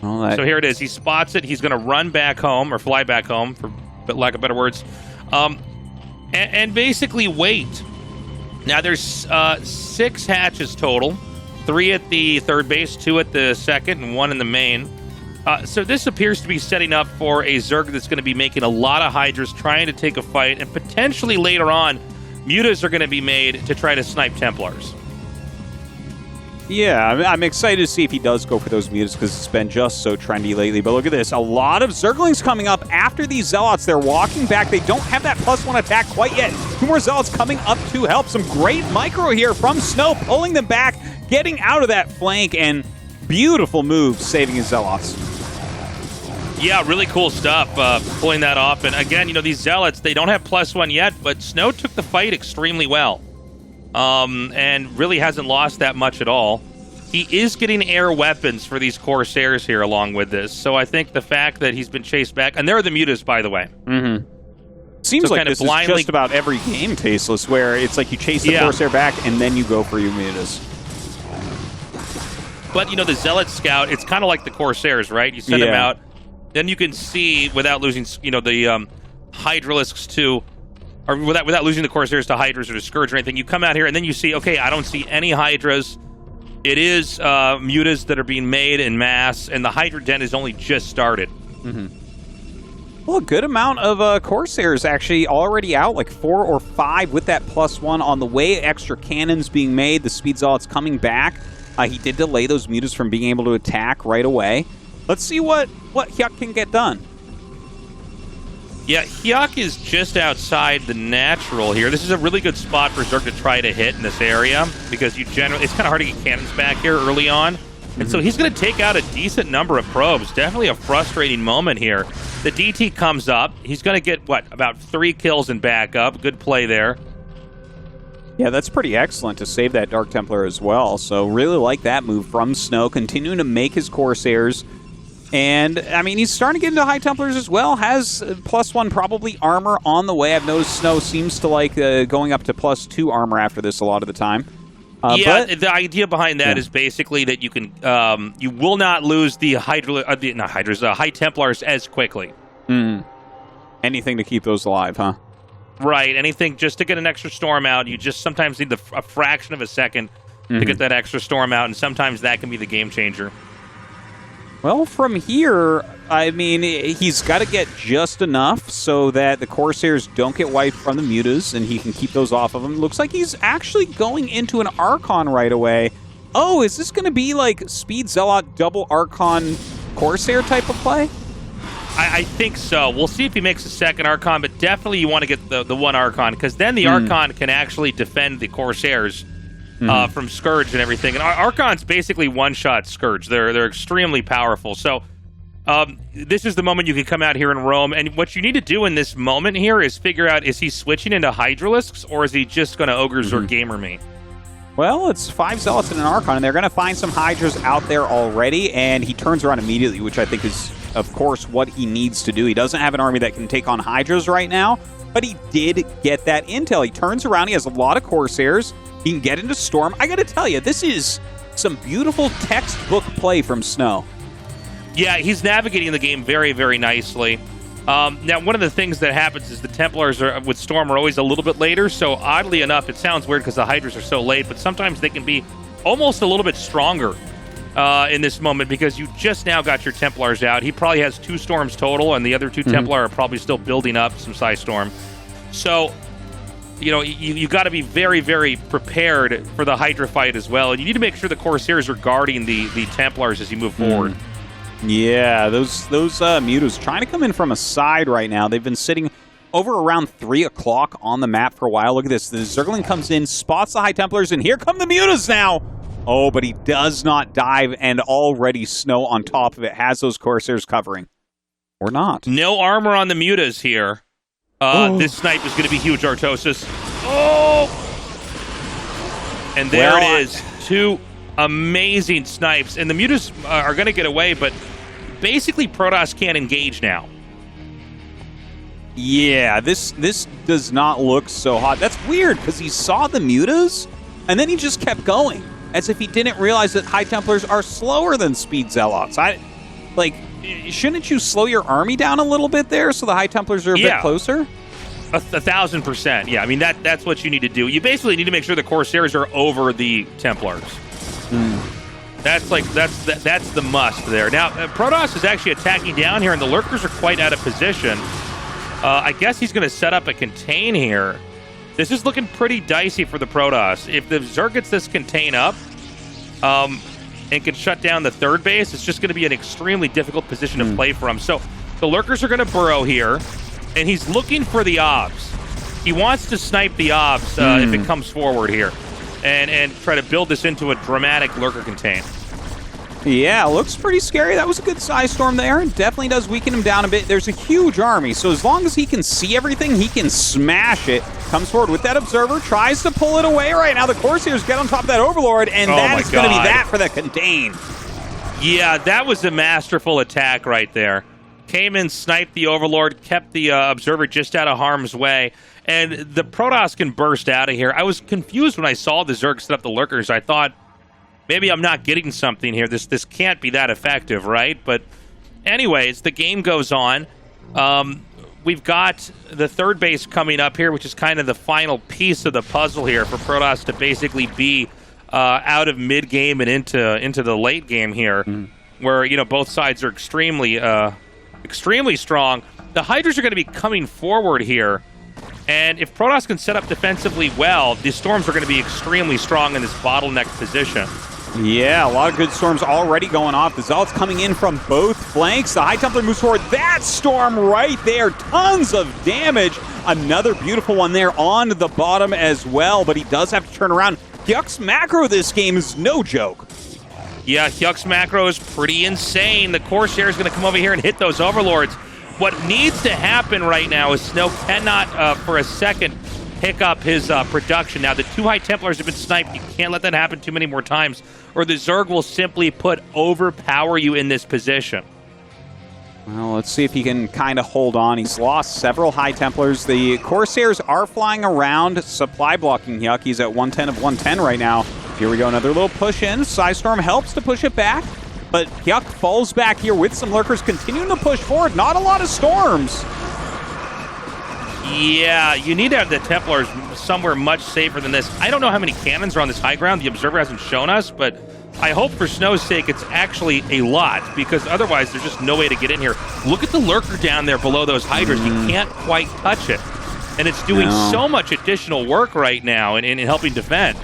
[SPEAKER 5] Well, so here it is. He spots it. He's going to run back home, or fly back home, for lack of better words, and basically wait. Now there's 6 hatches total, 3 at the third base, 2 at the second, and 1 in the main. So this appears to be setting up for a Zerg that's going to be making a lot of Hydras, trying to take a fight, and potentially later on, Mutas are going to be made to try to snipe Templars.
[SPEAKER 6] Yeah, I'm excited to see if he does go for those Mutas, because it's been just so trendy lately. But look at this. A lot of Zerglings coming up after these Zealots. They're walking back. They don't have that +1 attack quite yet. 2 more Zealots coming up to help. Some great micro here from Snow, pulling them back, getting out of that flank, and beautiful moves saving his Zealots.
[SPEAKER 5] Yeah, really cool stuff, pulling that off. And again, these Zealots, they don't have +1 yet, but Snow took the fight extremely well. And really hasn't lost that much at all. He is getting air weapons for these Corsairs here along with this. So I think the fact that he's been chased back, and there are the Mutas, by the way.
[SPEAKER 6] Mm-hmm. Seems so like this is just about every game, Tasteless, where it's like you chase the Corsair back and then you go for your Mutas.
[SPEAKER 5] But, the Zealot Scout, it's kind of like the Corsairs, right? You send them out, then you can see, without losing, the Hydralisks too, or without losing the Corsairs to Hydras or to Scourge or anything, you come out here and then you see, okay, I don't see any Hydras. It is mutas that are being made in mass, and the Hydra Den has only just started.
[SPEAKER 6] Well, a good amount of Corsairs actually already out, like 4 or 5 with that +1 on the way. Extra cannons being made. The Speed Zealots coming back. He did delay those mutas from being able to attack right away. Let's see what Hyuk can get done.
[SPEAKER 5] Yeah, Hyuk is just outside the natural here. This is a really good spot for Zerg to try to hit in this area because it's kind of hard to get cannons back here early on. And so he's going to take out a decent number of probes. Definitely a frustrating moment here. The DT comes up. He's going to get, about 3 kills and back up. Good play there.
[SPEAKER 6] Yeah, that's pretty excellent to save that Dark Templar as well. So really like that move from Snow, continuing to make his Corsairs. And, I mean, he's starting to get into High Templars as well. Has +1 probably armor on the way. I've noticed Snow seems to like going up to +2 armor after this a lot of the time.
[SPEAKER 5] The idea behind that is basically that you can, you will not lose the High Templars as quickly.
[SPEAKER 6] Anything to keep those alive, huh?
[SPEAKER 5] Right. Anything just to get an extra storm out. You just sometimes need a fraction of a second to get that extra storm out, and sometimes that can be the game changer.
[SPEAKER 6] Well, from here, I mean, he's got to get just enough so that the Corsairs don't get wiped from the mutas, and he can keep those off of him. Looks like he's actually going into an Archon right away. Oh, is this going to be like Speed Zealot double Archon Corsair type of play?
[SPEAKER 5] I think so. We'll see if he makes a second Archon, but definitely you want to get the one Archon, because then the Archon can actually defend the Corsairs from Scourge and everything. And Archons basically one-shot Scourge. They're extremely powerful. So this is the moment you can come out here and roam. And what you need to do in this moment here is figure out, is he switching into Hydralisks, or is he just going to Ogres or Gamer me?
[SPEAKER 6] Well, it's 5 Zealots and an Archon, and they're going to find some Hydras out there already, and he turns around immediately, which I think is, of course, what he needs to do. He doesn't have an army that can take on Hydras right now, but he did get that intel. He turns around, he has a lot of Corsairs, he can get into Storm. I got to tell you, this is some beautiful textbook play from Snow.
[SPEAKER 5] Yeah, he's navigating the game very, very nicely. Now, one of the things that happens is the Templars with Storm are always a little bit later, so oddly enough, it sounds weird because the Hydras are so late, but sometimes they can be almost a little bit stronger in this moment because you just now got your Templars out. He probably has 2 Storms total, and the other 2 Templar are probably still building up some Psy Storm. So, you know, you got to be very, very prepared for the Hydra fight as well, and you need to make sure the Corsairs are guarding the Templars as you move forward.
[SPEAKER 6] Yeah, those mutas trying to come in from a side right now. They've been sitting over around 3 o'clock on the map for a while. Look at this. The Zergling comes in, spots the High Templars, and here come the mutas now. Oh, but he does not dive, and already Snow on top of it has those Corsairs covering. Or not.
[SPEAKER 5] No armor on the mutas here. This snipe is going to be huge, Artosis. Oh! And there it is. 2 amazing snipes. And the mutas are going to get away, but basically Protoss can't engage now.
[SPEAKER 6] Yeah, this does not look so hot. That's weird, because he saw the mutas, and then he just kept going, as if he didn't realize that High Templars are slower than Speed Zealots. Shouldn't you slow your army down a little bit there so the High Templars are a bit closer?
[SPEAKER 5] 1,000%. Yeah, I mean, that's what you need to do. You basically need to make sure the Corsairs are over the Templars. That's the must there. Now, Protoss is actually attacking down here, and the Lurkers are quite out of position. I guess he's going to set up a contain here. This is looking pretty dicey for the Protoss. If the Zerg gets this contain up and can shut down the third base, it's just going to be an extremely difficult position to play from. So the Lurkers are going to burrow here, and he's looking for the Obs. He wants to snipe the Obs if it comes forward here. And try to build this into a dramatic Lurker contain.
[SPEAKER 6] Yeah, looks pretty scary. That was a good size storm there. It definitely does weaken him down a bit. There's a huge army, so as long as he can see everything, he can smash it. Comes forward with that Observer, tries to pull it away right now. The Corsairs get on top of that Overlord, and that is going to be that for the contain.
[SPEAKER 5] Yeah, that was a masterful attack right there. Came in, sniped the Overlord, kept the Observer just out of harm's way. And the Protoss can burst out of here. I was confused when I saw the Zerg set up the Lurkers. I thought, maybe I'm not getting something here. This can't be that effective, right? But anyways, the game goes on. we've got the third base coming up here, which is kind of the final piece of the puzzle here for Protoss to basically be out of mid-game and into the late game here, where both sides are extremely strong. The Hydras are going to be coming forward here, and if Protoss can set up defensively well, the Storms are going to be extremely strong in this bottleneck position.
[SPEAKER 6] Yeah, a lot of good storms already going off. The Zealots coming in from both flanks. The High Templar moves forward. That storm right there. Tons of damage. Another beautiful one there on the bottom as well, but he does have to turn around. Hyuk's macro this game is no joke.
[SPEAKER 5] Yeah, Hyuk's macro is pretty insane. The Corsair is going to come over here and hit those Overlords. What needs to happen right now is Snow cannot, for a second, pick up his production. Now, the 2 High Templars have been sniped. You can't let that happen too many more times, or the Zerg will simply overpower you in this position.
[SPEAKER 6] Well, let's see if he can kind of hold on. He's lost several High Templars. The Corsairs are flying around, supply blocking Hyuk. He's at 110 of 110 right now. Here we go, another little push in. Psystorm helps to push it back, but Hyuk falls back here with some lurkers continuing to push forward. Not a lot of storms.
[SPEAKER 5] Yeah, you need to have the Templars somewhere much safer than this. I don't know how many cannons are on this high ground. The Observer hasn't shown us, but I hope for Snow's sake it's actually a lot, because otherwise there's just no way to get in here. Look at the lurker down there below those Hydras. You can't quite touch it. And it's doing so much additional work right now in helping defend.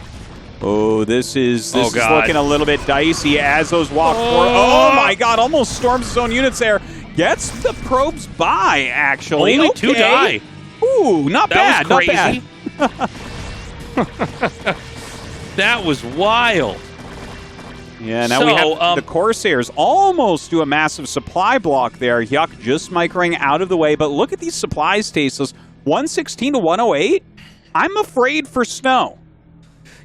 [SPEAKER 6] Oh, this is looking a little bit dicey as those walk forward. Oh my god, almost storms his own units there. Gets the probes by, actually.
[SPEAKER 5] Only 2 die.
[SPEAKER 6] Ooh, not bad,
[SPEAKER 5] That was crazy.
[SPEAKER 6] not bad.
[SPEAKER 5] That was wild.
[SPEAKER 6] Yeah, now we have the Corsairs almost do a massive supply block there. Hyuk just microing out of the way, but look at these supplies, Tastosis. 116 to 108. I'm afraid for Snow.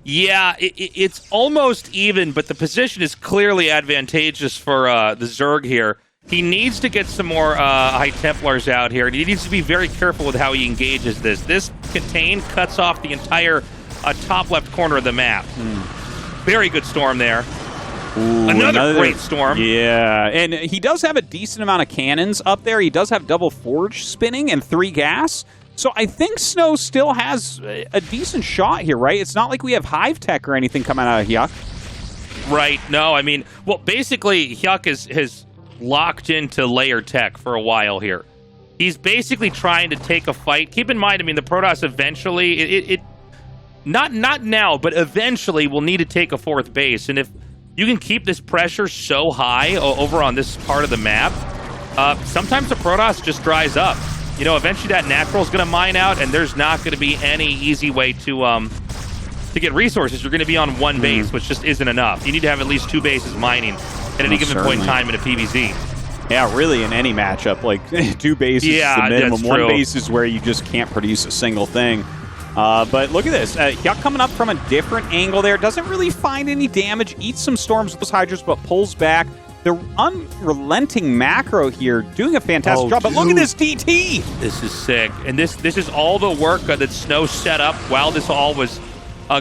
[SPEAKER 5] Yeah, it's almost even, but the position is clearly advantageous for the Zerg here. He needs to get some more High Templars out here, and he needs to be very careful with how he engages this. This contain cuts off the entire top left corner of the map. Very good storm there.
[SPEAKER 6] Ooh,
[SPEAKER 5] another great storm.
[SPEAKER 6] Yeah, and he does have a decent amount of cannons up there. He does have double forge spinning and 3 gas. So I think Snow still has a decent shot here, right? It's not like we have Hive Tech or anything coming out of Hyuk.
[SPEAKER 5] Right, no, I mean, well, basically, Hyuk has locked into layer tech for a while here. He's basically trying to take a fight. Keep in mind, I mean, the Protoss eventually, not now, but eventually will need to take a 4th base. And if you can keep this pressure so high over on this part of the map, sometimes the Protoss just dries up. Eventually that Natural's going to mine out, and there's not going to be any easy way to get resources. You're going to be on 1 base, which just isn't enough. You need to have at least 2 bases mining at any given point in time in a PvZ.
[SPEAKER 6] Yeah, really, in any matchup, like 2 bases is the minimum.
[SPEAKER 5] That's
[SPEAKER 6] 1
[SPEAKER 5] true.
[SPEAKER 6] base is where you just can't produce a single thing. But look at this. Hyuk coming up from a different angle there. Doesn't really find any damage. Eats some storms with those Hydras, but pulls back. The unrelenting macro here doing a fantastic job. But look at this DT.
[SPEAKER 5] This is sick. And this is all the work that Snow set up while this all was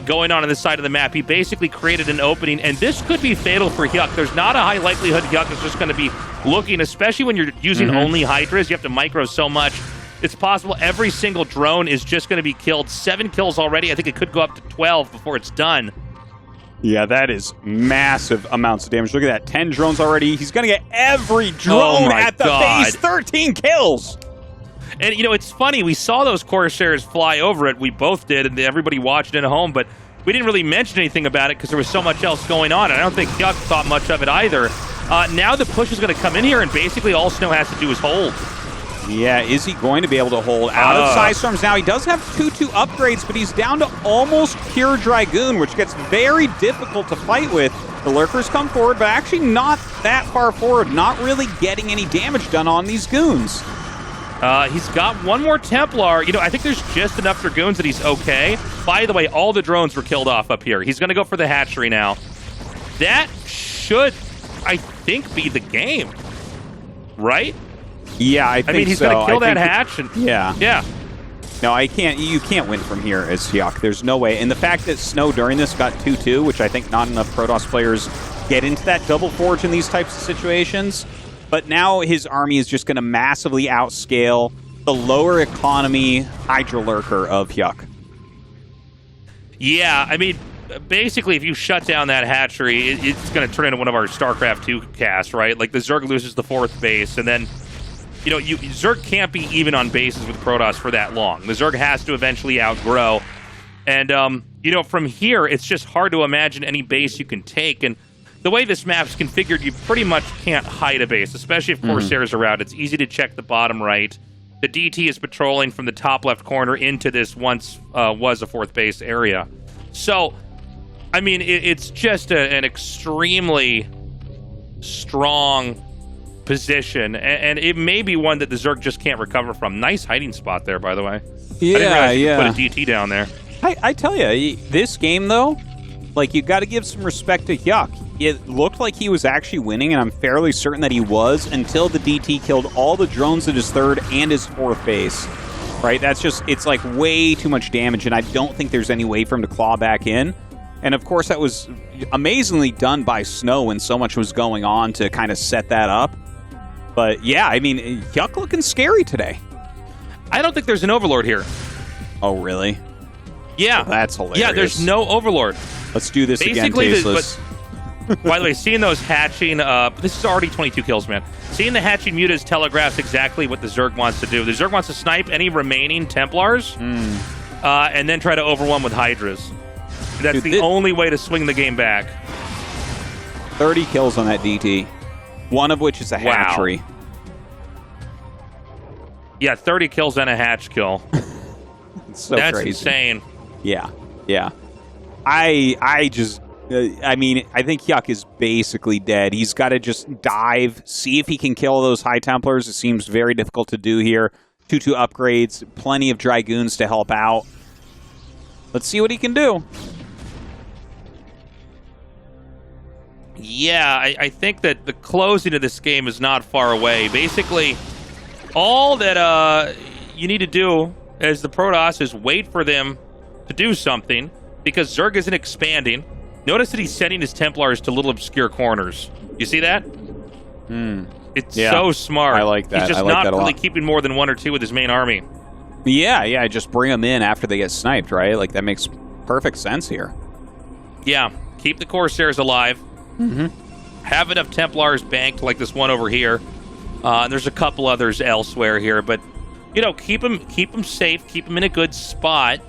[SPEAKER 5] going on this side of the map. He basically created an opening, and this could be fatal for Hyuk. There's not a high likelihood Hyuk is just going to be looking, especially when you're using only Hydras. You have to micro so much. It's possible every single drone is just going to be killed. 7 kills already. I think it could go up to 12 before it's done.
[SPEAKER 6] Yeah, that is massive amounts of damage. Look at that. 10 drones already. He's going to get every drone at the base. 13 kills.
[SPEAKER 5] And, it's funny. We saw those Corsairs fly over it. We both did, and everybody watched it at home. But we didn't really mention anything about it because there was so much else going on. And I don't think Hyuk thought much of it either. Now the push is going to come in here, and basically all Snow has to do is hold.
[SPEAKER 6] Yeah, is he going to be able to hold out of Psystorms now? He does have 2/2 upgrades, but he's down to almost pure Dragoon, which gets very difficult to fight with. The Lurkers come forward, but actually not that far forward, not really getting any damage done on these goons.
[SPEAKER 5] He's got 1 more Templar. I think there's just enough Dragoons that he's okay. By the way, all the drones were killed off up here. He's going to go for the hatchery now. That should, I think, be the game. Right?
[SPEAKER 6] Yeah, I think so.
[SPEAKER 5] I mean, he's going to kill that hatch. And,
[SPEAKER 6] yeah. No, you can't win from here as Hyuk. There's no way. And the fact that Snow during this got 2/2, which I think not enough Protoss players get into that double forge in these types of situations. But now his army is just going to massively outscale the lower economy Hydra Lurker of Hyuk.
[SPEAKER 5] Yeah, I mean, basically, if you shut down that hatchery, it's going to turn into one of our StarCraft 2 casts, right? Like, the Zerg loses the 4th base, and then, you know, Zerg can't be even on bases with Protoss for that long. The Zerg has to eventually outgrow. And, you know, from here, it's just hard to imagine any base you can take. And the way this map's configured, you pretty much can't hide a base, especially if Corsairs are out. It's easy to check the bottom right. The DT is patrolling from the top left corner into this once was a 4th base area. So, I mean, it's just an extremely strong position, and it may be one that the Zerg just can't recover from. Nice hiding spot there, by the way.
[SPEAKER 6] Yeah,
[SPEAKER 5] yeah. Put a DT down there.
[SPEAKER 6] I tell you, this game, though, like, you got to give some respect to Hyuk. It looked like he was actually winning, and I'm fairly certain that he was, until the DT killed all the drones at his 3rd and his 4th base. Right? That's just, it's like way too much damage, and I don't think there's any way for him to claw back in. And of course, that was amazingly done by Snow when so much was going on to kind of set that up. But yeah, I mean, Hyuk looking scary today.
[SPEAKER 5] I don't think there's an Overlord here.
[SPEAKER 6] Oh, really?
[SPEAKER 5] Yeah.
[SPEAKER 6] Well, that's hilarious.
[SPEAKER 5] Yeah, there's no Overlord.
[SPEAKER 6] Let's do this
[SPEAKER 5] Basically,
[SPEAKER 6] again, Tasteless.
[SPEAKER 5] By the way, seeing those hatching, this is already 22 kills, man. Seeing the hatching mutas telegraphs exactly what the Zerg wants to do. The Zerg wants to snipe any remaining Templars, and then try to overwhelm with Hydras. That's the only way to swing the game back.
[SPEAKER 6] 30 kills on that DT, one of which is a hatchery.
[SPEAKER 5] Yeah, 30 kills and a hatch kill.
[SPEAKER 6] It's so
[SPEAKER 5] That's
[SPEAKER 6] crazy.
[SPEAKER 5] insane.
[SPEAKER 6] Yeah, yeah. I just... I mean, I think Hyuk is basically dead. He's got to just dive, see if he can kill those High Templars. It seems very difficult to do here. 2-2 upgrades, plenty of Dragoons to help out. Let's see what he can do.
[SPEAKER 5] Yeah, I think that the closing of this game is not far away. Basically, all that you need to do as the Protoss is wait for them to do something, because Zerg isn't expanding. Notice that he's sending his Templars to little obscure corners. You see that? It's so smart.
[SPEAKER 6] I like that.
[SPEAKER 5] He's just
[SPEAKER 6] I like
[SPEAKER 5] not
[SPEAKER 6] that a
[SPEAKER 5] really
[SPEAKER 6] lot.
[SPEAKER 5] keeping more than 1 or 2 with his main army.
[SPEAKER 6] Yeah, just bring them in after they get sniped, right? Like, that makes perfect sense here.
[SPEAKER 5] Yeah, keep the Corsairs alive. Have enough Templars banked like this one over here. And there's a couple others elsewhere here, but you know, keep them safe, keep them in a good spot,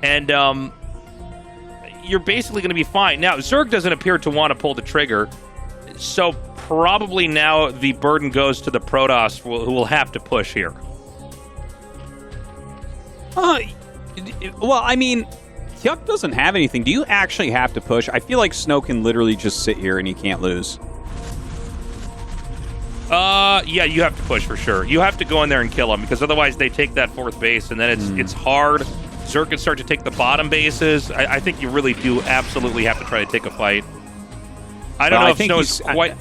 [SPEAKER 5] and you're basically going to be fine. Now, Zerg doesn't appear to want to pull the trigger, so probably now the burden goes to the Protoss, who will have to push here.
[SPEAKER 6] Well, I mean, Hyuk doesn't have anything. Do you actually have to push? I feel like Snow can literally just sit here and he can't lose.
[SPEAKER 5] Yeah, you have to push for sure. You have to go in there and kill them, because otherwise they take that 4th base, and then it's hard. Zerg can start to take the bottom bases. I think you really do absolutely have to try to take a fight. I don't know if Snow's quite...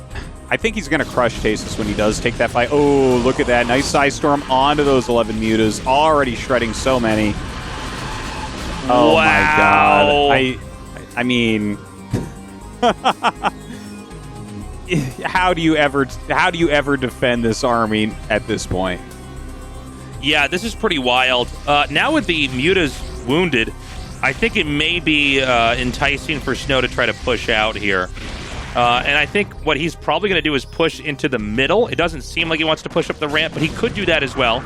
[SPEAKER 6] I think he's going to crush Tastosis when he does take that fight. Oh, look at that. Nice Side Storm onto those 11 mutas. Already shredding so many. Oh, my God. I mean... how do you ever defend this army at this point?
[SPEAKER 5] Yeah, this is pretty wild. Now with the mutas wounded, I think it may be enticing for Snow to try to push out here. And I think what he's probably going to do is push into the middle. It doesn't seem like he wants to push up the ramp, but he could do that as well.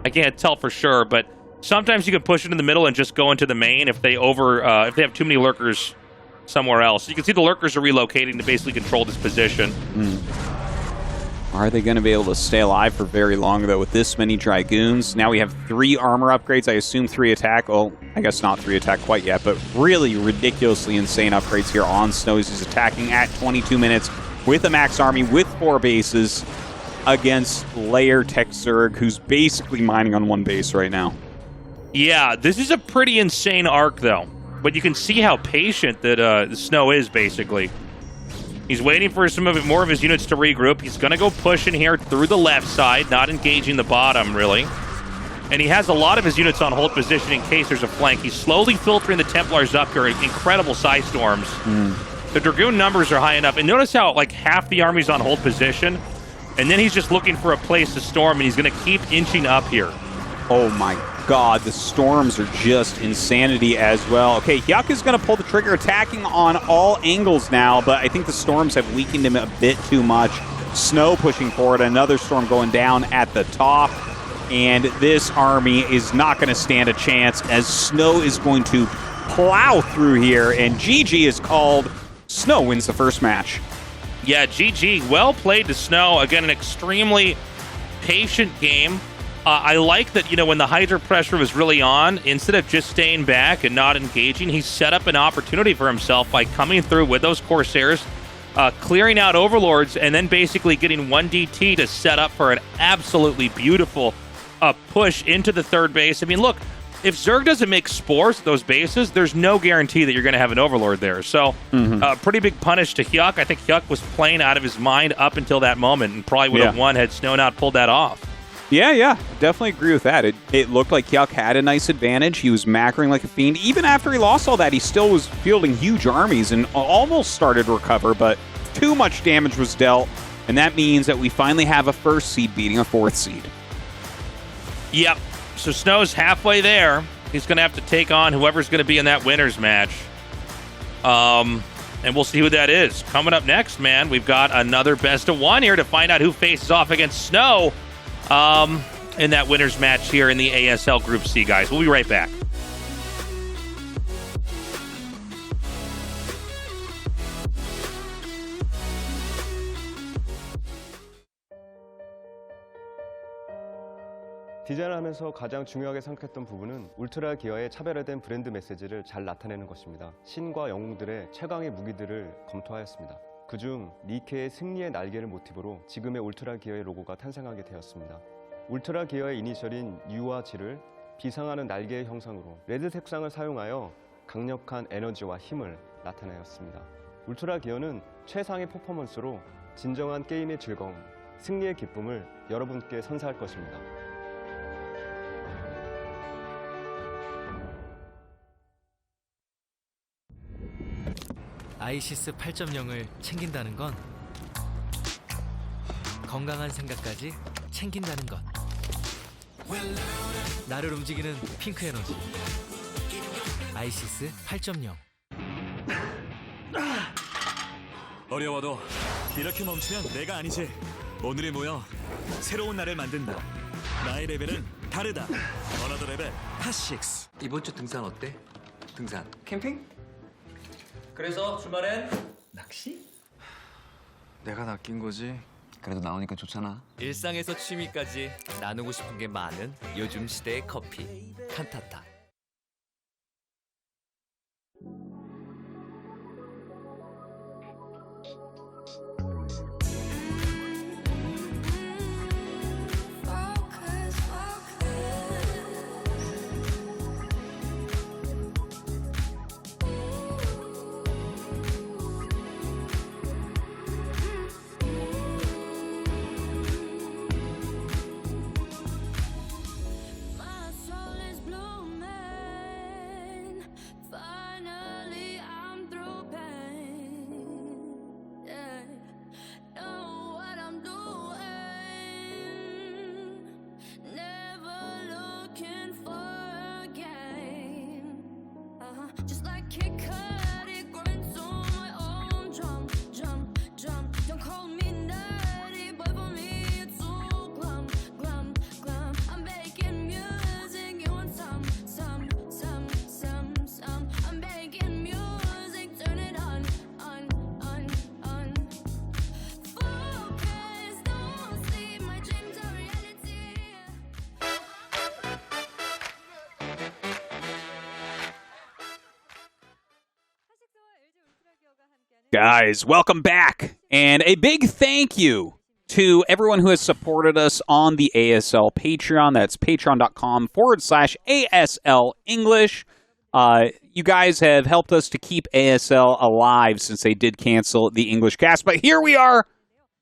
[SPEAKER 5] I can't tell for sure, but sometimes you can push it in the middle and just go into the main if they have too many lurkers somewhere else. You can see the lurkers are relocating to basically control this position.
[SPEAKER 6] Are they going to be able to stay alive for very long, though, with this many Dragoons? Now we have 3 armor upgrades. I assume 3 attack. Well, I guess not 3 attack quite yet, but really ridiculously insane upgrades here on Snow. He's attacking at 22 minutes with a max army with 4 bases against Layer Tech Zerg, who's basically mining on 1 base right now.
[SPEAKER 5] Yeah, this is a pretty insane arc, though. But you can see how patient that Snow is, basically. He's waiting for more of his units to regroup. He's going to go push in here through the left side, not engaging the bottom, really. And he has a lot of his units on hold position in case there's a flank. He's slowly filtering the Templars up here. Incredible Psy Storms. The Dragoon numbers are high enough. And notice how, like, half the army's on hold position. And then he's just looking for a place to storm, and he's going to keep inching up here.
[SPEAKER 6] Oh my god, the storms are just insanity as well. Okay, Hyuk is going to pull the trigger, attacking on all angles now, but I think the storms have weakened him a bit too much. Snow pushing forward, another storm going down at the top, and this army is not going to stand a chance as Snow is going to plow through here, and GG is called. Snow wins the first match.
[SPEAKER 5] Yeah, GG. Well played to Snow. Again, an extremely patient game. I like that, when the Hydra pressure was really on, instead of just staying back and not engaging, he set up an opportunity for himself by coming through with those Corsairs, clearing out Overlords, and then basically getting 1 DT to set up for an absolutely beautiful push into the third base. I mean, look, if Zerg doesn't make spores at those bases, there's no guarantee that you're going to have an Overlord there. So, pretty big punish to Hyuk. I think Hyuk was playing out of his mind up until that moment and probably would have won had Snow not pulled that off.
[SPEAKER 6] Yeah, definitely agree with that. It looked like Hyuk had a nice advantage. He was macroing like a fiend. Even after he lost all that, he still was fielding huge armies and almost started to recover, but too much damage was dealt, and that means that we finally have a first seed beating a fourth seed.
[SPEAKER 5] Yep. So Snow's halfway there. He's going to have to take on whoever's going to be in that winner's match. And we'll see who that is. Coming up next, man, we've got another best of one here to find out who faces off against Snow in that winner's match here in the ASL Group C, guys. We'll be right back.
[SPEAKER 7] 디자인하면서 가장 중요하게 생각했던 부분은 울트라 기어의 차별화된 브랜드 메시지를 잘 나타내는 것입니다. 신과 영웅들의 최강의 무기들을 검토하였습니다. 그중 니케의 승리의 날개를 모티브로 지금의 울트라 기어의 로고가 탄생하게 되었습니다. 울트라 기어의 이니셜인 U와 G를 비상하는 날개의 형상으로 레드 색상을 사용하여 강력한 에너지와 힘을 나타내었습니다. 울트라 기어는 최상의 퍼포먼스로 진정한 게임의 즐거움, 승리의 기쁨을 여러분께 선사할 것입니다.
[SPEAKER 8] 아이시스 8.0을 챙긴다는 건 건강한 생각까지 챙긴다는 것. 나를 움직이는 핑크 에너지. 아이시스 8.0.
[SPEAKER 9] 어려워도 이렇게 멈추면 내가 아니지. 오늘이 모여 새로운 날을 만든다. 나의 레벨은 다르다. 어나더 레벨 핫6.
[SPEAKER 10] 이번 주 등산 어때? 등산.
[SPEAKER 11] 캠핑? 그래서 주말엔 낚시?
[SPEAKER 9] 내가 낚인 거지.
[SPEAKER 10] 그래도 나오니까 좋잖아.
[SPEAKER 8] 일상에서 취미까지 나누고 싶은 게 많은 요즘 시대의 커피. 칸타타.
[SPEAKER 6] Guys, welcome back. And a big thank you to everyone who has supported us on the ASL Patreon. That's patreon.com/ASL English. You guys have helped us to keep ASL alive since they did cancel the English cast. But here we are.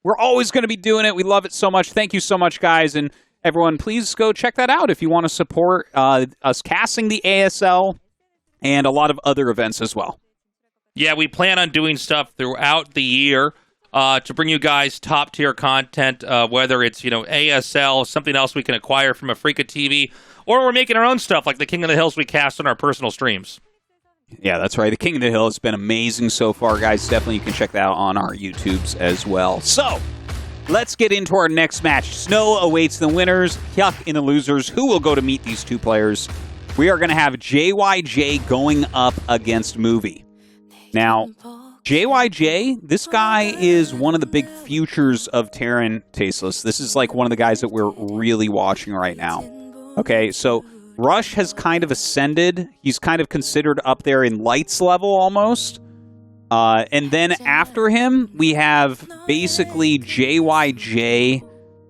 [SPEAKER 6] We're always going to be doing it. We love it so much. Thank you so much, guys. And everyone, please go check that out if you want to support us casting the ASL and a lot of other events as well.
[SPEAKER 5] Yeah, we plan on doing stuff throughout the year. to bring you guys top-tier content, whether it's, ASL, something else we can acquire from AfreecaTV, or we're making our own stuff like the King of the Hills we cast on our personal streams.
[SPEAKER 6] Yeah, that's right. The King of the Hill has been amazing so far, guys. Definitely you can check that out on our YouTubes as well. So, let's get into our next match. Snow awaits the winners, Hyuk in the losers. Who will go to meet these two players? We are going to have JYJ going up against Movie. Now, JYJ, this guy is one of the big futures of Terran Tasteless. This is like one of the guys that we're really watching right now. Okay, so Rush has kind of ascended. He's kind of considered up there in Lights level almost. And then after him, we have basically JYJ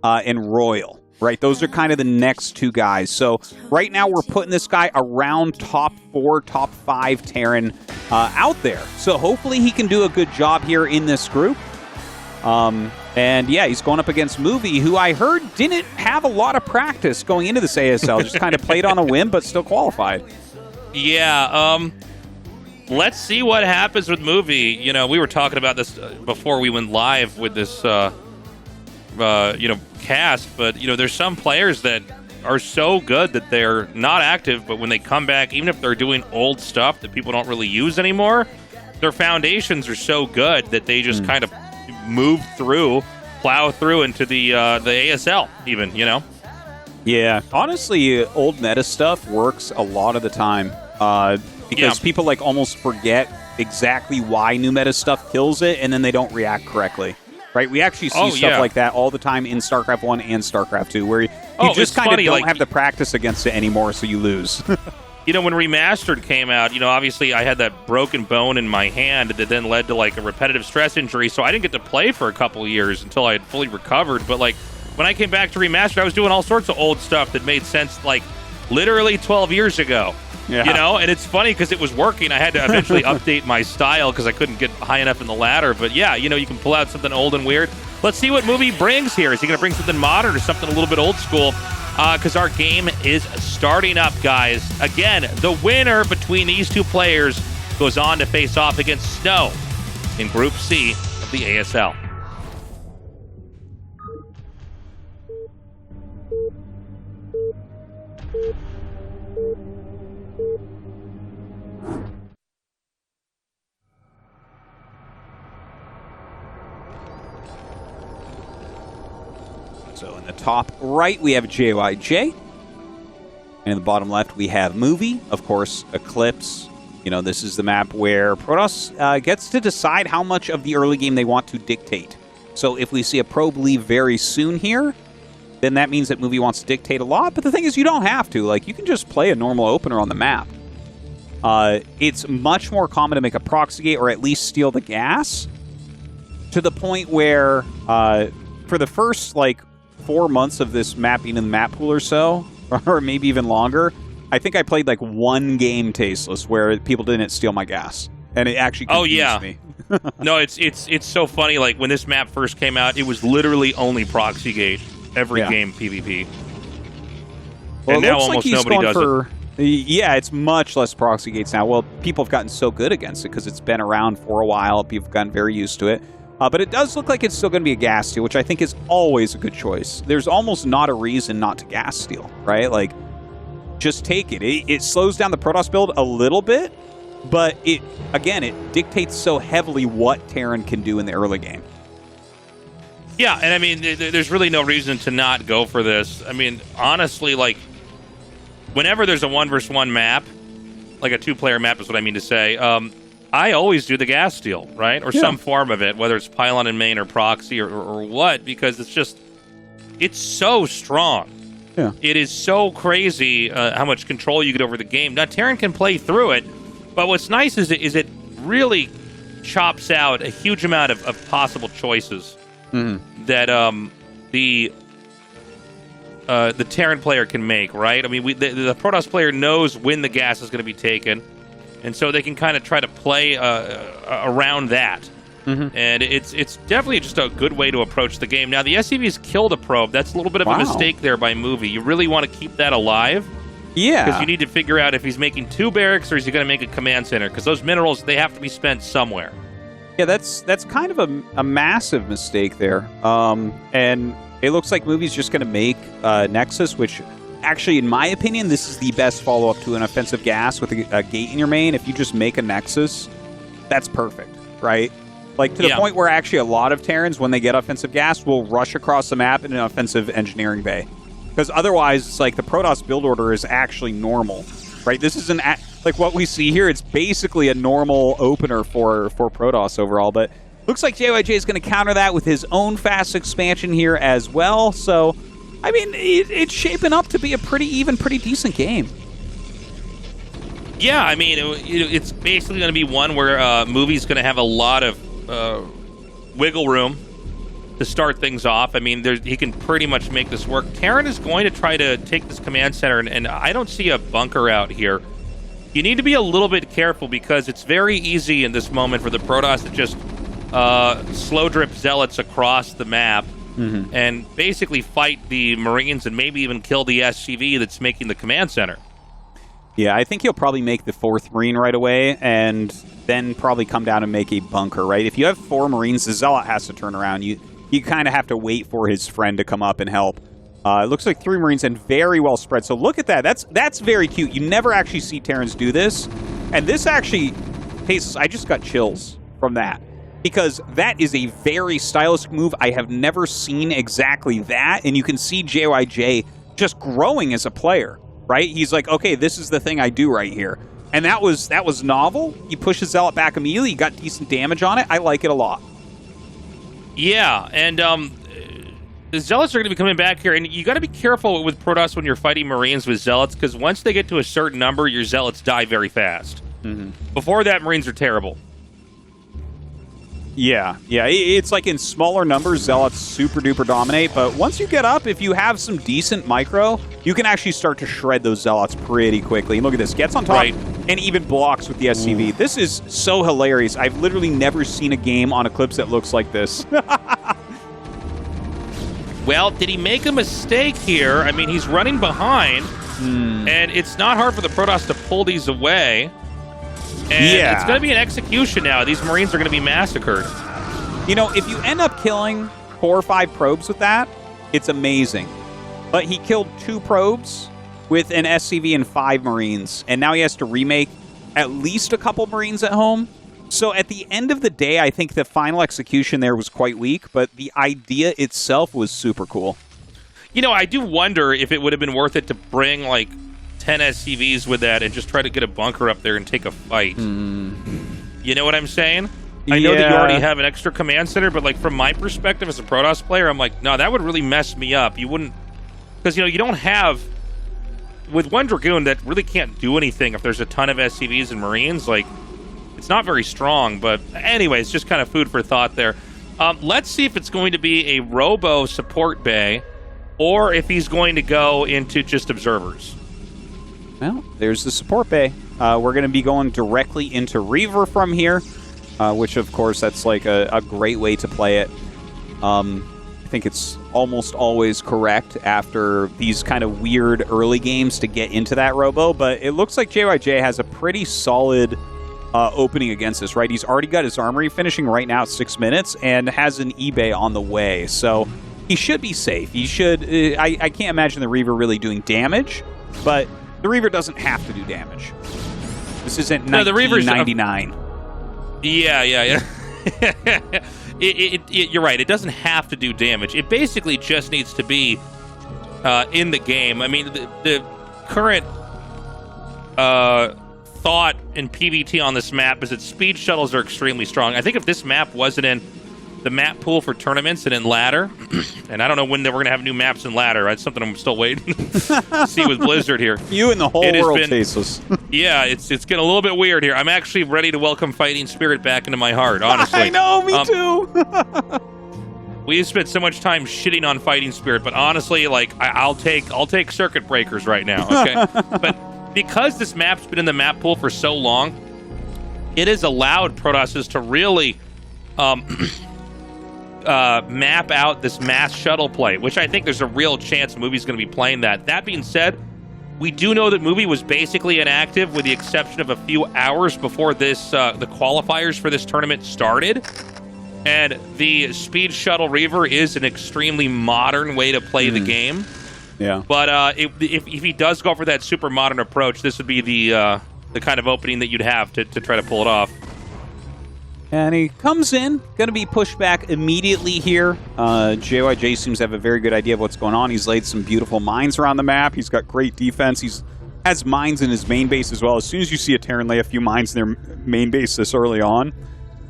[SPEAKER 6] and Royal, right? Those are kind of the next two guys. So right now we're putting this guy around top 4, top 5 Terran out there. So hopefully he can do a good job here in this group. And yeah, he's going up against Movie, who I heard didn't have a lot of practice going into this ASL. Just kind of played on a whim, but still qualified.
[SPEAKER 5] Yeah, let's see what happens with Movie. We were talking about this before we went live with this, cast. But, there's some players that are so good that they're not active, but when they come back, even if they're doing old stuff that people don't really use anymore, their foundations are so good that they just kind of move through, plow through into the ASL even,
[SPEAKER 6] Yeah, honestly, old meta stuff works a lot of the time because people like almost forget exactly why new meta stuff kills it, and then they don't react correctly. Right? We actually see stuff like that all the time in StarCraft 1 and StarCraft 2, where you just kind of don't have the practice against it anymore, so you lose.
[SPEAKER 5] When Remastered came out, obviously I had that broken bone in my hand that then led to like a repetitive stress injury, so I didn't get to play for a couple of years until I had fully recovered. But like when I came back to Remastered, I was doing all sorts of old stuff that made sense like literally 12 years ago. Yeah. And it's funny because it was working. I had to eventually update my style because I couldn't get high enough in the ladder. But yeah, you can pull out something old and weird. Let's see what Movie brings here. Is he going to bring something modern or something a little bit old school? Because our game is starting up, guys. Again, the winner between these two players goes on to face off against Snow in Group C of the ASL.
[SPEAKER 6] So in the top right, we have JYJ. And in the bottom left, we have Movie. Of course, Eclipse. This is the map where Protoss gets to decide how much of the early game they want to dictate. So if we see a probe leave very soon here, then that means that Movie wants to dictate a lot. But the thing is, you don't have to. Like, you can just play a normal opener on the map. It's much more common to make a proxy gate or at least steal the gas to the point where for the first, 4 months of this map being in the map pool or so, or maybe even longer, I think I played one game Tasteless where people didn't steal my gas, and it actually confused me.
[SPEAKER 5] No, it's so funny. Like when this map first came out, it was literally only proxy gate every game PvP.
[SPEAKER 6] Well,
[SPEAKER 5] and now almost nobody does it.
[SPEAKER 6] Yeah, it's much less proxy gates now. Well, people have gotten so good against it because it's been around for a while. People have gotten very used to it. But it does look like it's still going to be a gas steal, which I think is always a good choice. There's almost not a reason not to gas steal, right? Just take it. It slows down the Protoss build a little bit, but it dictates so heavily what Terran can do in the early game.
[SPEAKER 5] Yeah, and I mean, there's really no reason to not go for this. I mean, honestly, whenever there's a 1v1 map, like a 2-player map is what I mean to say, I always do the gas steal, right? Or some form of it, whether it's pylon and main or proxy or what, because it's so strong.
[SPEAKER 6] Yeah.
[SPEAKER 5] It is so crazy how much control you get over the game. Now, Terran can play through it, but what's nice is it really chops out a huge amount of possible choices that the Terran player can make, right? I mean, the Protoss player knows when the gas is going to be taken, and so they can kind of try to play around that. And it's definitely just a good way to approach the game. Now, the SCV's killed a probe. That's a little bit of a mistake there by Movie. You really want to keep that alive.
[SPEAKER 6] Yeah.
[SPEAKER 5] Because you need to figure out if he's making 2 barracks or is he going to make a command center. Because those minerals, they have to be spent somewhere.
[SPEAKER 6] Yeah, that's kind of a massive mistake there. And it looks like Movie's just going to make Nexus, which actually, in my opinion, this is the best follow-up to an offensive gas with a gate in your main. If you just make a Nexus, that's perfect, right? Like, to the point where actually a lot of Terrans, when they get offensive gas, will rush across the map in an offensive engineering bay. Because otherwise, it's like the Protoss build order is actually normal, right? This is like what we see here, it's basically a normal opener for Protoss overall. But looks like JYJ is going to counter that with his own fast expansion here as well. So, I mean, it's shaping up to be a pretty decent game.
[SPEAKER 5] Yeah, I mean, it's basically going to be one where Movie's going to have a lot of wiggle room to start things off. I mean, he can pretty much make this work. Terran is going to try to take this command center, and I don't see a bunker out here. You need to be a little bit careful because it's very easy in this moment for the Protoss to just slow drip Zealots across the map and basically fight the Marines and maybe even kill the SCV that's making the command center.
[SPEAKER 6] Yeah, I think he'll probably make the 4th Marine right away and then probably come down and make a bunker, right? If you have 4 Marines, the Zealot has to turn around. You kind of have to wait for his friend to come up and help. It looks like 3 Marines and very well spread. So look at that. That's very cute. You never actually see Terrans do this. And this actually, Tastosis, I just got chills from that. Because that is a very stylistic move. I have never seen exactly that. And you can see JYJ just growing as a player, right? He's like, okay, this is the thing I do right here. And that was novel. He pushed his Zealot back immediately. He got decent damage on it. I like it a lot.
[SPEAKER 5] Yeah, and the Zealots are going to be coming back here, and you got to be careful with Protoss when you're fighting Marines with Zealots, because once they get to a certain number, your Zealots die very fast. Before that, Marines are terrible.
[SPEAKER 6] Yeah, it's like in smaller numbers, Zealots super duper dominate, but once you get up, if you have some decent micro, you can actually start to shred those Zealots pretty quickly. And look at this, gets on top and even blocks with the SCV. This is so hilarious. I've literally never seen a game on Eclipse that looks like this.
[SPEAKER 5] Well, did he make a mistake here? I mean, he's running behind, and it's not hard for the Protoss to pull these away. And it's going to be an execution now. These Marines are going to be massacred.
[SPEAKER 6] You know, if you end up killing 4 or 5 probes with that, it's amazing. But he killed 2 probes with an SCV and 5 Marines, and now he has to remake at least a couple Marines at home. So at the end of the day, I think the final execution there was quite weak, but the idea itself was super cool.
[SPEAKER 5] You know, I do wonder if it would have been worth it to bring, like, 10 SCVs with that and just try to get a bunker up there and take a fight. You know what I'm saying? I know that you already have an extra command center, but, like, from my perspective as a Protoss player, I'm like, no, that would really mess me up. You wouldn't... Because, you know, you don't have... With one Dragoon that really can't do anything if there's a ton of SCVs and Marines, like... It's not very strong, but anyways, just kind of food for thought there. Let's see if it's going to be a Robo support bay or if he's going to go into just observers.
[SPEAKER 6] Well, there's the support bay. We're going to be going directly into Reaver from here, which, of course, that's like a great way to play it. I think it's almost always correct after these kind of weird early games to get into that Robo, but it looks like JYJ has a pretty solid... opening against this, right? He's already got his armory finishing right now at 6 minutes and has an eBay on the way, so he should be safe. He should... I can't imagine the Reaver really doing damage, but the Reaver doesn't have to do damage. This isn't 1999.
[SPEAKER 5] Yeah. You're right. It doesn't have to do damage. It basically just needs to be in the game. I mean, the current... thought in PvT on this map is that speed shuttles are extremely strong. I think if this map wasn't in the map pool for tournaments and in ladder, and I don't know when we're going to have new maps in ladder. That's something I'm still waiting to see with Blizzard here.
[SPEAKER 6] You and the whole world, Tastosis.
[SPEAKER 5] Yeah, it's getting a little bit weird here. I'm actually ready to welcome Fighting Spirit back into my heart, honestly.
[SPEAKER 6] I know, me too.
[SPEAKER 5] We spent so much time shitting on Fighting Spirit, but honestly, like I'll take Circuit Breakers right now, okay? But because this map's been in the map pool for so long, it has allowed Protosses to really map out this mass shuttle play, which I think there's a real chance Movie's going to be playing that. That being said, We do know that Movie was basically inactive with the exception of a few hours before this the qualifiers for this tournament started. And the Speed Shuttle Reaver is an extremely modern way to play the game.
[SPEAKER 6] Yeah.
[SPEAKER 5] But if he does go for that super modern approach, this would be the kind of opening that you'd have to try to pull it off.
[SPEAKER 6] And he comes in, going to be pushed back immediately here. JYJ seems to have a very good idea of what's going on. He's laid some beautiful mines around the map. He's got great defense. He's has mines in his main base as well. As soon as you see a Terran lay a few mines in their main base this early on,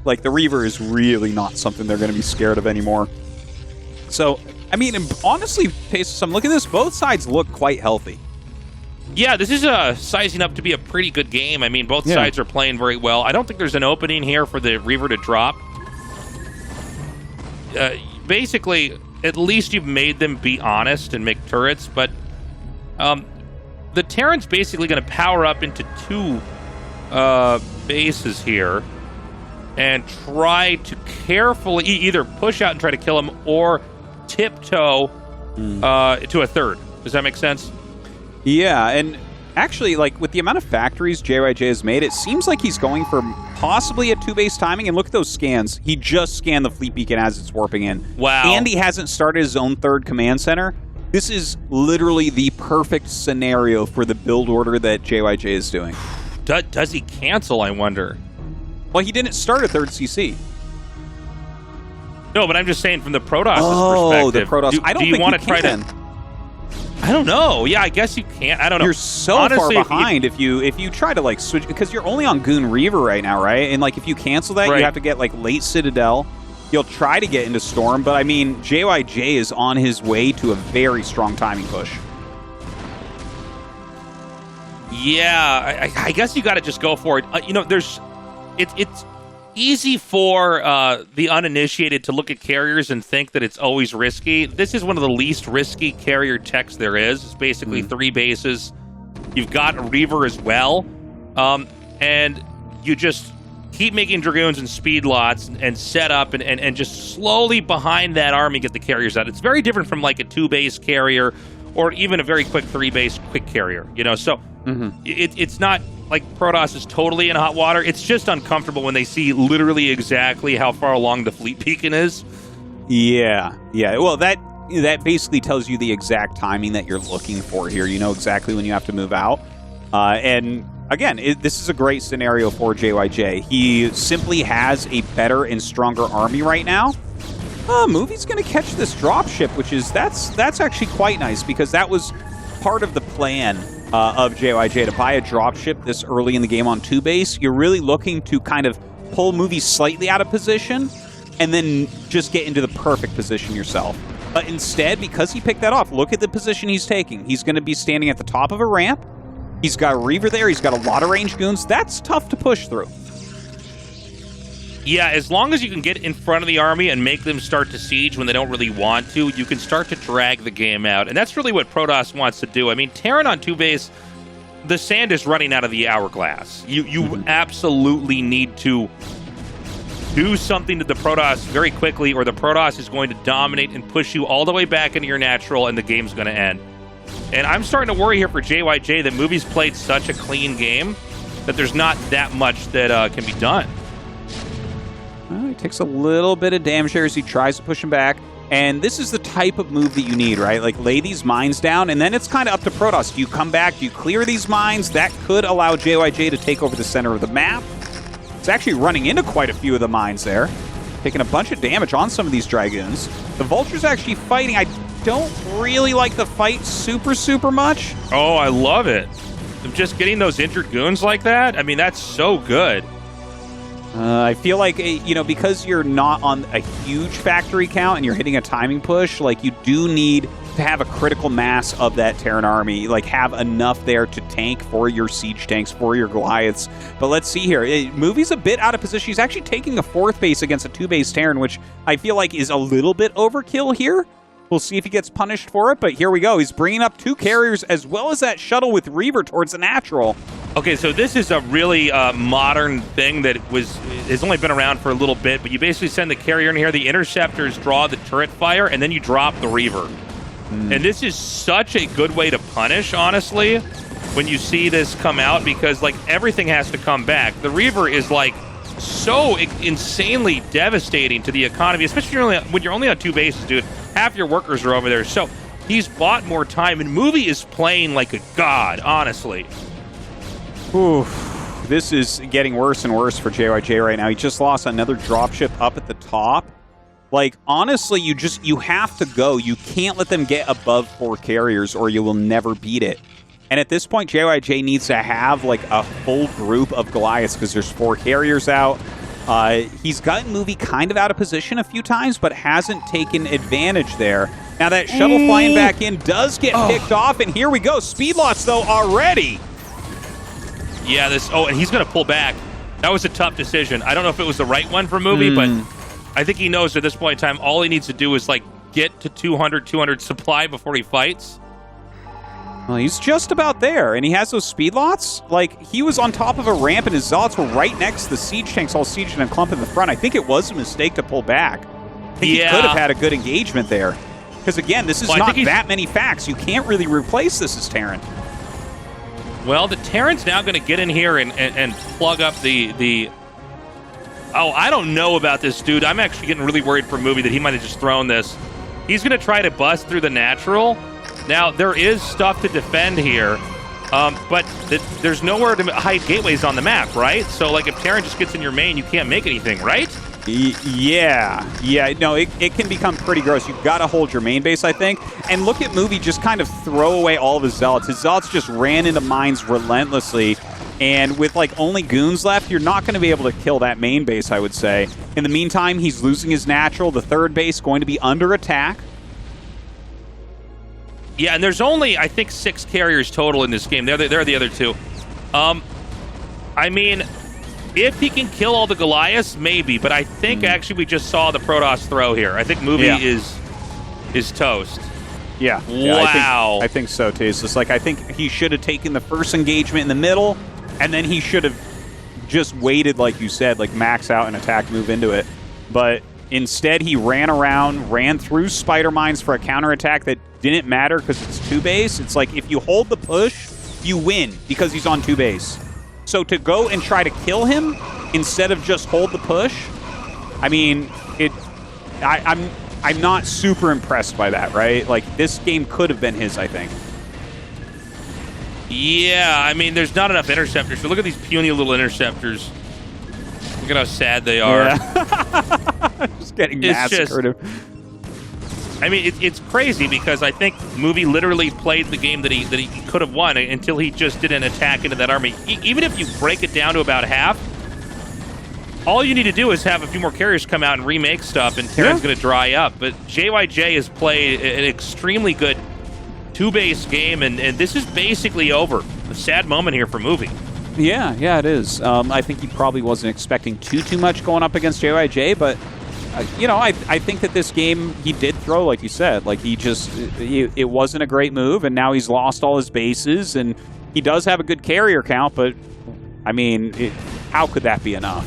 [SPEAKER 6] like, the Reaver is really not something they're going to be scared of anymore. So, I mean, honestly, Tastosis, look at this. Both sides look quite healthy.
[SPEAKER 5] Yeah, this is sizing up to be a pretty good game. I mean, both sides are playing very well. I don't think there's an opening here for the Reaver to drop. Basically, at least you've made them be honest and make turrets, but the Terran's basically going to power up into 2 bases here and try to carefully either push out and try to kill him or tiptoe to a 3rd. Does that make sense?
[SPEAKER 6] Yeah, and actually, like, with the amount of factories JYJ has made, it seems like he's going for possibly a 2-base timing. And look at those scans. He just scanned the fleet beacon as it's warping in.
[SPEAKER 5] Wow.
[SPEAKER 6] And he hasn't started his own 3rd command center. This is literally the perfect scenario for the build order that JYJ is doing.
[SPEAKER 5] Does he cancel, I wonder?
[SPEAKER 6] Well, he didn't start a 3rd CC.
[SPEAKER 5] No, but I'm just saying from the Protoss' perspective.
[SPEAKER 6] Oh, the Protoss. I don't think
[SPEAKER 5] want
[SPEAKER 6] you
[SPEAKER 5] to try
[SPEAKER 6] can.
[SPEAKER 5] to... I don't know. Yeah, I guess you can't. I don't know.
[SPEAKER 6] You're so
[SPEAKER 5] Honestly,
[SPEAKER 6] far behind if you try to, like, switch, because you're only on Goon Reaver right now, right? And, like, if you cancel that, you have to get, like, late Citadel. You'll try to get into Storm, but I mean, JYJ is on his way to a very strong timing push.
[SPEAKER 5] Yeah, I guess you got to just go for it. You know, it's easy for the uninitiated to look at carriers and think that it's always risky. This is one of the least risky carrier techs there is. It's basically 3 bases. You've got a Reaver as well, and you just keep making Dragoons and speed lots and set up and just slowly behind that army get the carriers out. It's very different from like a 2-base carrier or even a very quick 3-base quick carrier, you know? So it's not like Protoss is totally in hot water. It's just uncomfortable when they see literally exactly how far along the fleet beacon is.
[SPEAKER 6] Yeah. Well, that basically tells you the exact timing that you're looking for here. You know exactly when you have to move out. And again, this is a great scenario for JYJ. He simply has a better and stronger army right now. Movie's going to catch this dropship, which is that's actually quite nice because that was part of the plan of JYJ to buy a dropship this early in the game on 2-base. You're really looking to kind of pull Movie slightly out of position and then just get into the perfect position yourself. But instead, because he picked that off, look at the position he's taking. He's going to be standing at the top of a ramp. He's got a Reaver there. He's got a lot of range goons. That's tough to push through.
[SPEAKER 5] Yeah, as long as you can get in front of the army and make them start to siege when they don't really want to, you can start to drag the game out. And that's really what Protoss wants to do. I mean, Terran on 2-base, the sand is running out of the hourglass. You absolutely need to do something to the Protoss very quickly, or the Protoss is going to dominate and push you all the way back into your natural, and the game's going to end. And I'm starting to worry here for JYJ that Movie's played such a clean game that there's not that much that can be done.
[SPEAKER 6] Well, he takes a little bit of damage there as he tries to push him back. And this is the type of move that you need, right? Like, lay these mines down, and then it's kind of up to Protoss. Do you come back? Do you clear these mines? That could allow JYJ to take over the center of the map. It's actually running into quite a few of the mines there. Taking a bunch of damage on some of these Dragoons. The Vulture's actually fighting. I don't really like the fight super much.
[SPEAKER 5] Oh, I love it. Just getting those injured goons like that, I mean, that's so good.
[SPEAKER 6] I feel like, you know, because you're not on a huge factory count and you're hitting a timing push, like, you do need to have a critical mass of that Terran army, like, have enough there to tank for your siege tanks, for your Goliaths. But let's see here. Movie's a bit out of position. He's actually taking a 4th base against a 2-base Terran, which I feel like is a little bit overkill here. We'll see if he gets punished for it, but here we go. He's bringing up 2 carriers as well as that shuttle with Reaver towards the natural.
[SPEAKER 5] Okay, so this is a really modern thing that has only been around for a little bit, but you basically send the carrier in here, the interceptors draw the turret fire, and then you drop the Reaver. And this is such a good way to punish, honestly, when you see this come out, because like everything has to come back. The Reaver is like so insanely devastating to the economy, especially when you're only on 2 bases, dude. Half your workers are over there. So he's bought more time, and Movie is playing like a god, honestly.
[SPEAKER 6] Oof. This is getting worse and worse for JYJ right now. He just lost another dropship up at the top. Like, honestly, you have to go. You can't let them get above 4 carriers or you will never beat it. And at this point, JYJ needs to have, like, a full group of Goliaths because there's 4 carriers out. He's gotten Movie kind of out of position a few times, but hasn't taken advantage there. Now, that shuttle flying back in does get picked off, and here we go. Speedlots, though, already.
[SPEAKER 5] Yeah, and he's going to pull back. That was a tough decision. I don't know if it was the right one for Movie, but I think he knows at this point in time all he needs to do is like get to 200 supply before he fights.
[SPEAKER 6] Well, he's just about there, and he has those speedlots. Like, he was on top of a ramp, and his zealots were right next to the siege tanks, all sieging and clump in the front. I think it was a mistake to pull back. I think he could have had a good engagement there. Because, again, this is not that many facts. You can't really replace this as Terran.
[SPEAKER 5] Well, the Terran's now going to get in here and plug up the... Oh, I don't know about this, dude. I'm actually getting really worried for Movie that he might have just thrown this. He's going to try to bust through the natural. Now, there is stuff to defend here, but there's nowhere to hide gateways on the map, right? So, like, if Terran just gets in your main, you can't make anything, right?
[SPEAKER 6] Yeah. No, it can become pretty gross. You've got to hold your main base, I think. And look at Movie just kind of throw away all of his zealots. His zealots just ran into mines relentlessly. And with, like, only goons left, you're not going to be able to kill that main base, I would say. In the meantime, he's losing his natural. The third base going to be under attack.
[SPEAKER 5] Yeah, and there's only, I think, 6 carriers total in this game. They're the other 2. I mean, if he can kill all the Goliaths, maybe. But I think, actually, we just saw the Protoss throw here. I think Movie is toast.
[SPEAKER 6] Yeah.
[SPEAKER 5] Wow.
[SPEAKER 6] I think so, too. It's just like, I think he should have taken the first engagement in the middle, and then he should have just waited, like you said, like max out and attack, move into it. But instead, he ran around, ran through spider mines for a counterattack that didn't matter because it's 2 base. It's like if you hold the push, you win because he's on 2 base. So to go and try to kill him instead of just hold the push, I mean, I'm not super impressed by that, right? Like, this game could have been his, I think.
[SPEAKER 5] Yeah, I mean, there's not enough interceptors. So look at these puny little interceptors. Look at how sad they are.
[SPEAKER 6] Yeah. Just getting massacred.
[SPEAKER 5] I mean, it's crazy because I think Movie literally played the game that he could have won until he just did an attack into that army. Even if you break it down to about half, all you need to do is have a few more carriers come out and remake stuff, and Terran's going to dry up. But JYJ has played an extremely good 2-base game, and this is basically over. A sad moment here for Movie.
[SPEAKER 6] Yeah, it is. I think he probably wasn't expecting too much going up against JYJ, but you know, I think that this game he did throw, like you said. Like, it wasn't a great move, and now he's lost all his bases, and he does have a good carrier count, but I mean, how could that be enough?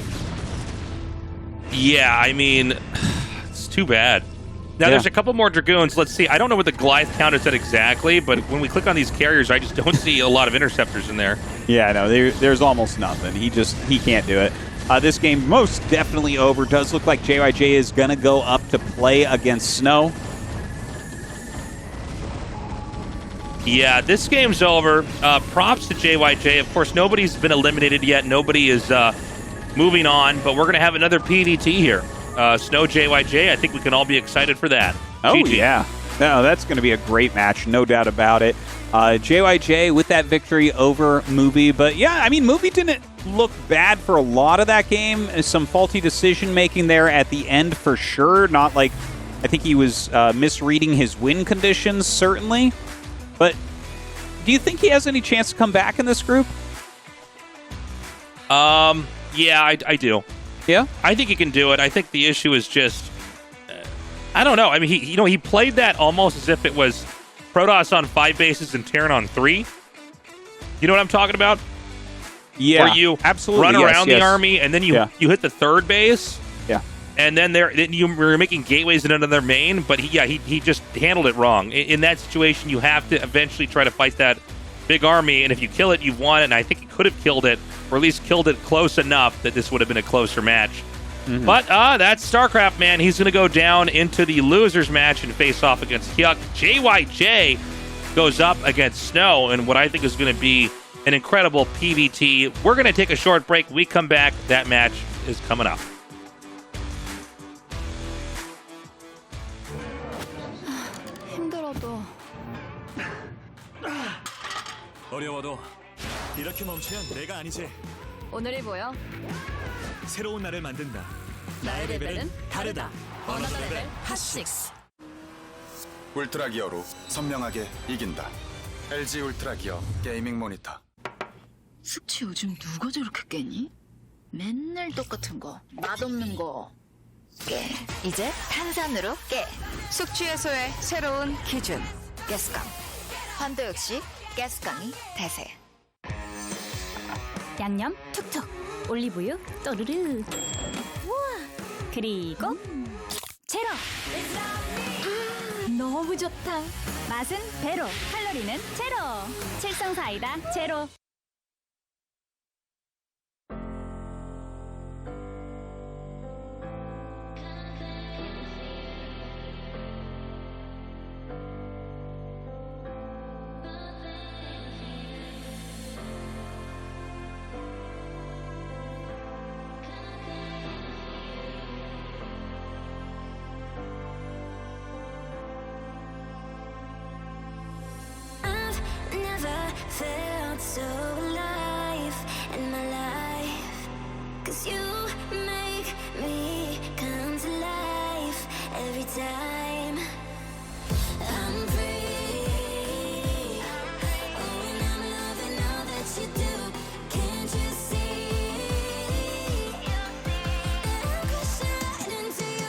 [SPEAKER 5] Yeah, I mean, it's too bad. Now, there's a couple more Dragoons. Let's see. I don't know what the Goliath count is at exactly, but when we click on these carriers, I just don't see a lot of interceptors in there.
[SPEAKER 6] Yeah, no, there's almost nothing. He can't do it. This game most definitely over. Does look like JYJ is going to go up to play against Snow.
[SPEAKER 5] Yeah, this game's over. Props to JYJ. Of course, nobody's been eliminated yet. Nobody is moving on, but we're going to have another PDT here. Snow JYJ, I think we can all be excited for that.
[SPEAKER 6] Oh,
[SPEAKER 5] GG.
[SPEAKER 6] yeah. No, that's going to be a great match, no doubt about it. JYJ with that victory over Movie. But, yeah, I mean, Movie didn't look bad for a lot of that game. Some faulty decision-making there at the end for sure. Not like, I think he was misreading his win conditions, certainly. But do you think he has any chance to come back in this group?
[SPEAKER 5] Yeah, I do.
[SPEAKER 6] Yeah?
[SPEAKER 5] I think he can do it. I think the issue is just, I don't know. I mean, he played that almost as if it was Protoss on 5 bases and Terran on 3. You know what I'm talking about?
[SPEAKER 6] Yeah,
[SPEAKER 5] where you
[SPEAKER 6] absolutely
[SPEAKER 5] run around the army and then you hit the 3rd base.
[SPEAKER 6] Yeah.
[SPEAKER 5] And then you were making gateways in another main, but he just handled it wrong. In that situation, you have to eventually try to fight that big army, and if you kill it, you've won. And I think he could have killed it, or at least killed it close enough that this would have been a closer match. But that's StarCraft, man. He's going to go down into the losers match and face off against Hyuk. JYJ goes up against Snow, and what I think is going to be an incredible PVT. We're going to take a short break. We come back. That match is coming up.
[SPEAKER 12] 힘들어도
[SPEAKER 9] 어려워도 이렇게 멈추면 내가 아니지.
[SPEAKER 12] 오늘이 보여.
[SPEAKER 9] 새로운 나를 만든다.
[SPEAKER 12] 나의 레벨은 다르다. 어나더 레벨 핫6.
[SPEAKER 13] 울트라 기어로 선명하게 이긴다. LG 울트라 기어 게이밍 모니터.
[SPEAKER 12] 숙취 요즘 누가 저렇게 깨니? 맨날 똑같은 거, 맛없는 거. 깨. 이제 탄산으로 깨. 숙취 해소의 새로운 기준. 가스강. 환도 역시 가스강이 대세.
[SPEAKER 14] 양념 툭툭. 올리브유 또르르. 우와. 그리고 제로. 너무 좋다. 맛은 배로, 칼로리는 제로. 칠성사이다 제로.
[SPEAKER 15] Felt so alive in my life, 'cause you make me come to life every time I'm free. Oh, and I'm loving all that you do. Can't you see? I'm crashing into you.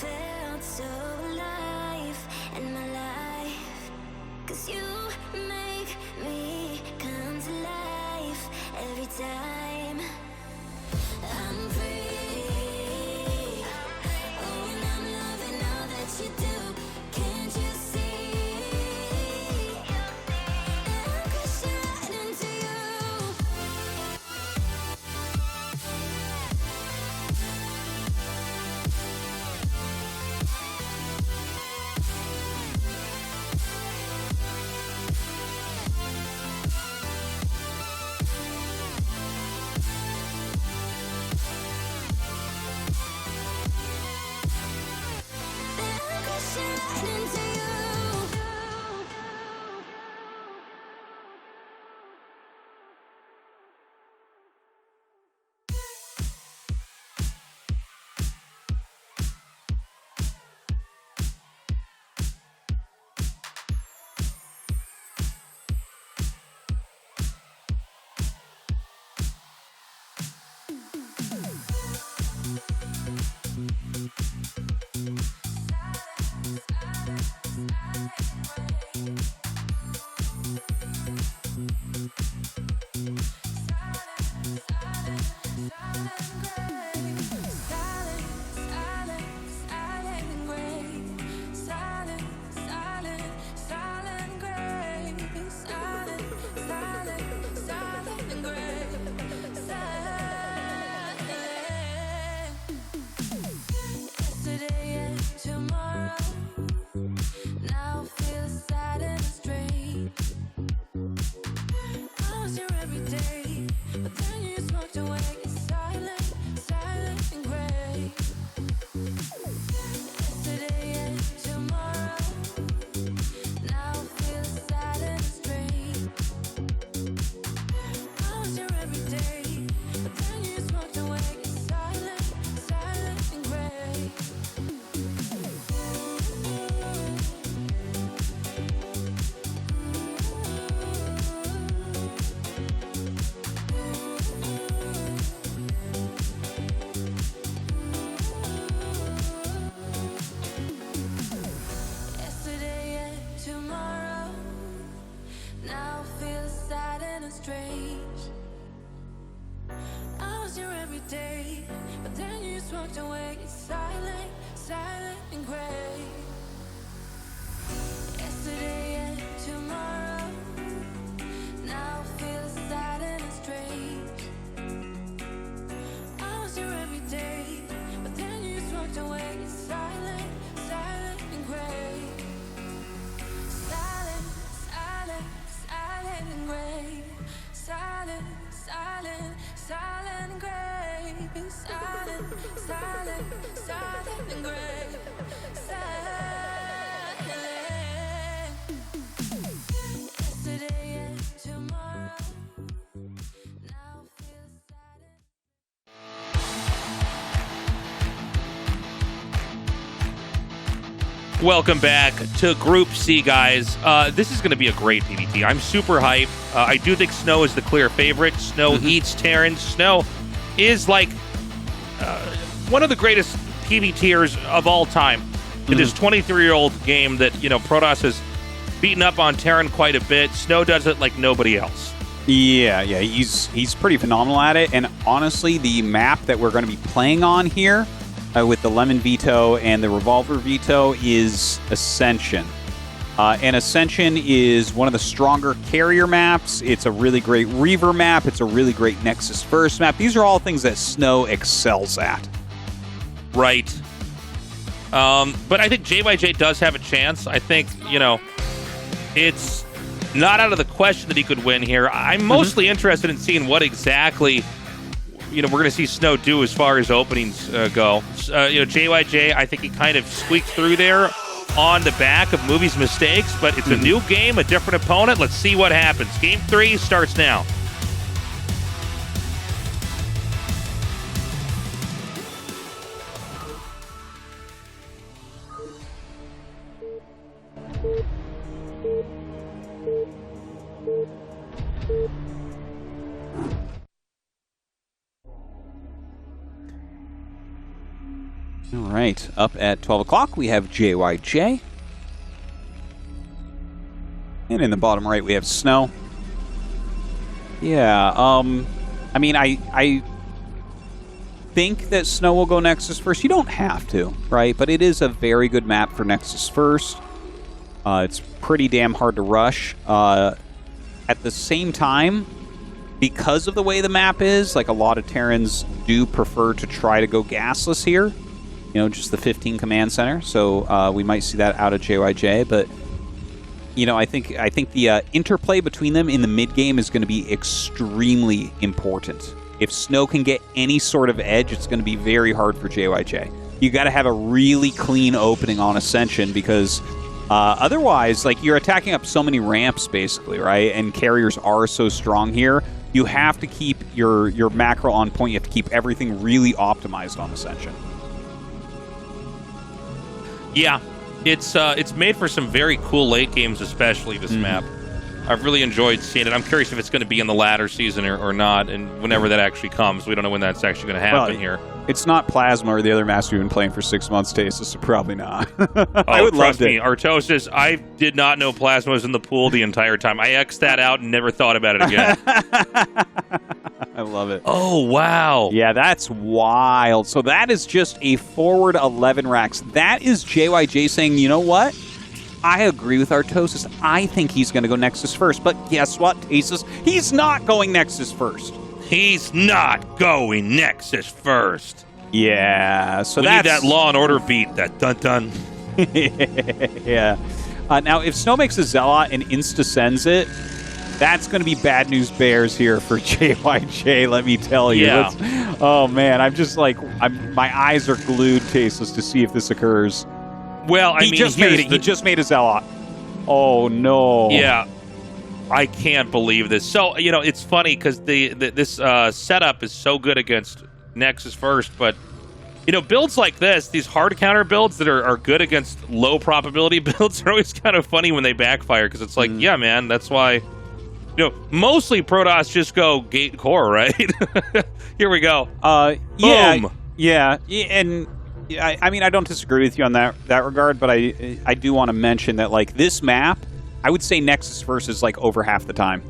[SPEAKER 15] Felt so alive in my life, 'cause you make me come to life every time I'm free. Oh, and I'm loving all that you do. Can't you see? I'm crashing into you. every day, but then you just walked away. It's silent, silent and gray. Yesterday and tomorrow, now I feel sad and strange. I was here every day, but then you just walked away. It's silent, silent and gray. Silent, silent, silent and gray. Silent, silent, silent and gray. Silent, silent, silent and gray. Silent. Yesterday and tomorrow. Now feels
[SPEAKER 5] Welcome back to Group C, guys. This is going to be a great PvT. I'm super hyped. I do think Snow is the clear favorite. Snow eats Terran. Snow is like one of the greatest PvTers of all time in this 23-year-old game that, Protoss has beaten up on Terran quite a bit. Snow does it like nobody else.
[SPEAKER 6] Yeah, he's pretty phenomenal at it. And honestly, the map that we're going to be playing on here with the Lemon Veto and the Revolver Veto is Ascension. And Ascension is one of the stronger carrier maps. It's a really great Reaver map. It's a really great Nexus First map. These are all things that Snow excels at.
[SPEAKER 5] Right. But I think JYJ does have a chance. I think, it's not out of the question that he could win here. I'm mostly interested in seeing what exactly we're going to see Snow do as far as openings go. JYJ, I think he kind of squeaked through there on the back of Movie's mistakes, but it's a new game, a different opponent. Let's see what happens. Game 3 starts now.
[SPEAKER 6] All right, up at 12 o'clock, we have JYJ. And in the bottom right, we have Snow. Yeah, I mean, I think that Snow will go Nexus first. You don't have to, right? But it is a very good map for Nexus first. It's pretty damn hard to rush. At the same time, because of the way the map is, like a lot of Terrans do prefer to try to go gasless here. Just the 15 command center. So we might see that out of JYJ, but I think the interplay between them in the mid game is going to be extremely important. If Snow can get any sort of edge, it's going to be very hard for JYJ. You got to have a really clean opening on Ascension because otherwise, like, you're attacking up so many ramps basically, right? And carriers are so strong here. You have to keep your macro on point. You have to keep everything really optimized on Ascension.
[SPEAKER 5] Yeah, it's made for some very cool late games, especially this map. I've really enjoyed seeing it. I'm curious if it's going to be in the latter season or not, and whenever that actually comes. We don't know when that's actually going to happen here.
[SPEAKER 6] It's not Plasma or the other master we've been playing for 6 months, Tastosis, so probably not.
[SPEAKER 5] I would trust me, Artosis, I did not know Plasma was in the pool the entire time. I X'd that out and never thought about it again.
[SPEAKER 6] I love it.
[SPEAKER 5] Oh, wow.
[SPEAKER 6] Yeah, that's wild. So that is just a forward 11 racks. That is JYJ saying, you know what? I agree with Artosis. I think he's going to go Nexus first. But guess what, Tastosis? He's not going Nexus first.
[SPEAKER 5] He's not going Nexus first.
[SPEAKER 6] Yeah, so
[SPEAKER 5] we need that Law and Order beat, that dun-dun.
[SPEAKER 6] Yeah. Now, if Snow makes a Zealot and insta-sends it, that's going to be bad news bears here for JYJ, let me tell you.
[SPEAKER 5] Yeah.
[SPEAKER 6] Oh, man, I'm just like, my eyes are glued, Tasteless, to see if this occurs.
[SPEAKER 5] Well, I mean,
[SPEAKER 6] he just made a Zealot. Oh, no.
[SPEAKER 5] Yeah. I can't believe this. So, it's funny because this setup is so good against Nexus first, but, builds like this, these hard counter builds that are good against low probability builds are always kind of funny when they backfire because it's like, yeah, man, that's why, mostly Protoss just go gate core, right? Here we go. Boom.
[SPEAKER 6] Yeah, and I mean, I don't disagree with you on that regard, but I do want to mention that, like, this map, I would say Nexus first is like over half the time.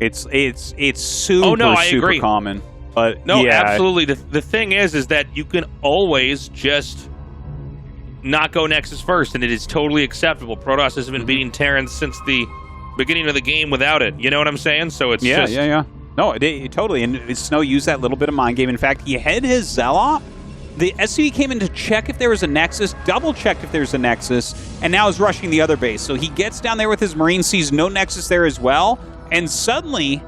[SPEAKER 6] It's super
[SPEAKER 5] I agree.
[SPEAKER 6] common. But
[SPEAKER 5] No,
[SPEAKER 6] yeah,
[SPEAKER 5] absolutely. The thing is that you can always just not go Nexus first, and it is totally acceptable. Protoss has been beating Terran since the beginning of the game without it. You know what I'm saying? So it's
[SPEAKER 6] yeah,
[SPEAKER 5] just...
[SPEAKER 6] yeah. No, it totally. And Snow used that little bit of mind game. In fact, he had his Zealot. The SCV came in to check if there was a Nexus, double-checked if there's a Nexus, and now is rushing the other base. So he gets down there with his Marine, sees no Nexus there as well, and suddenly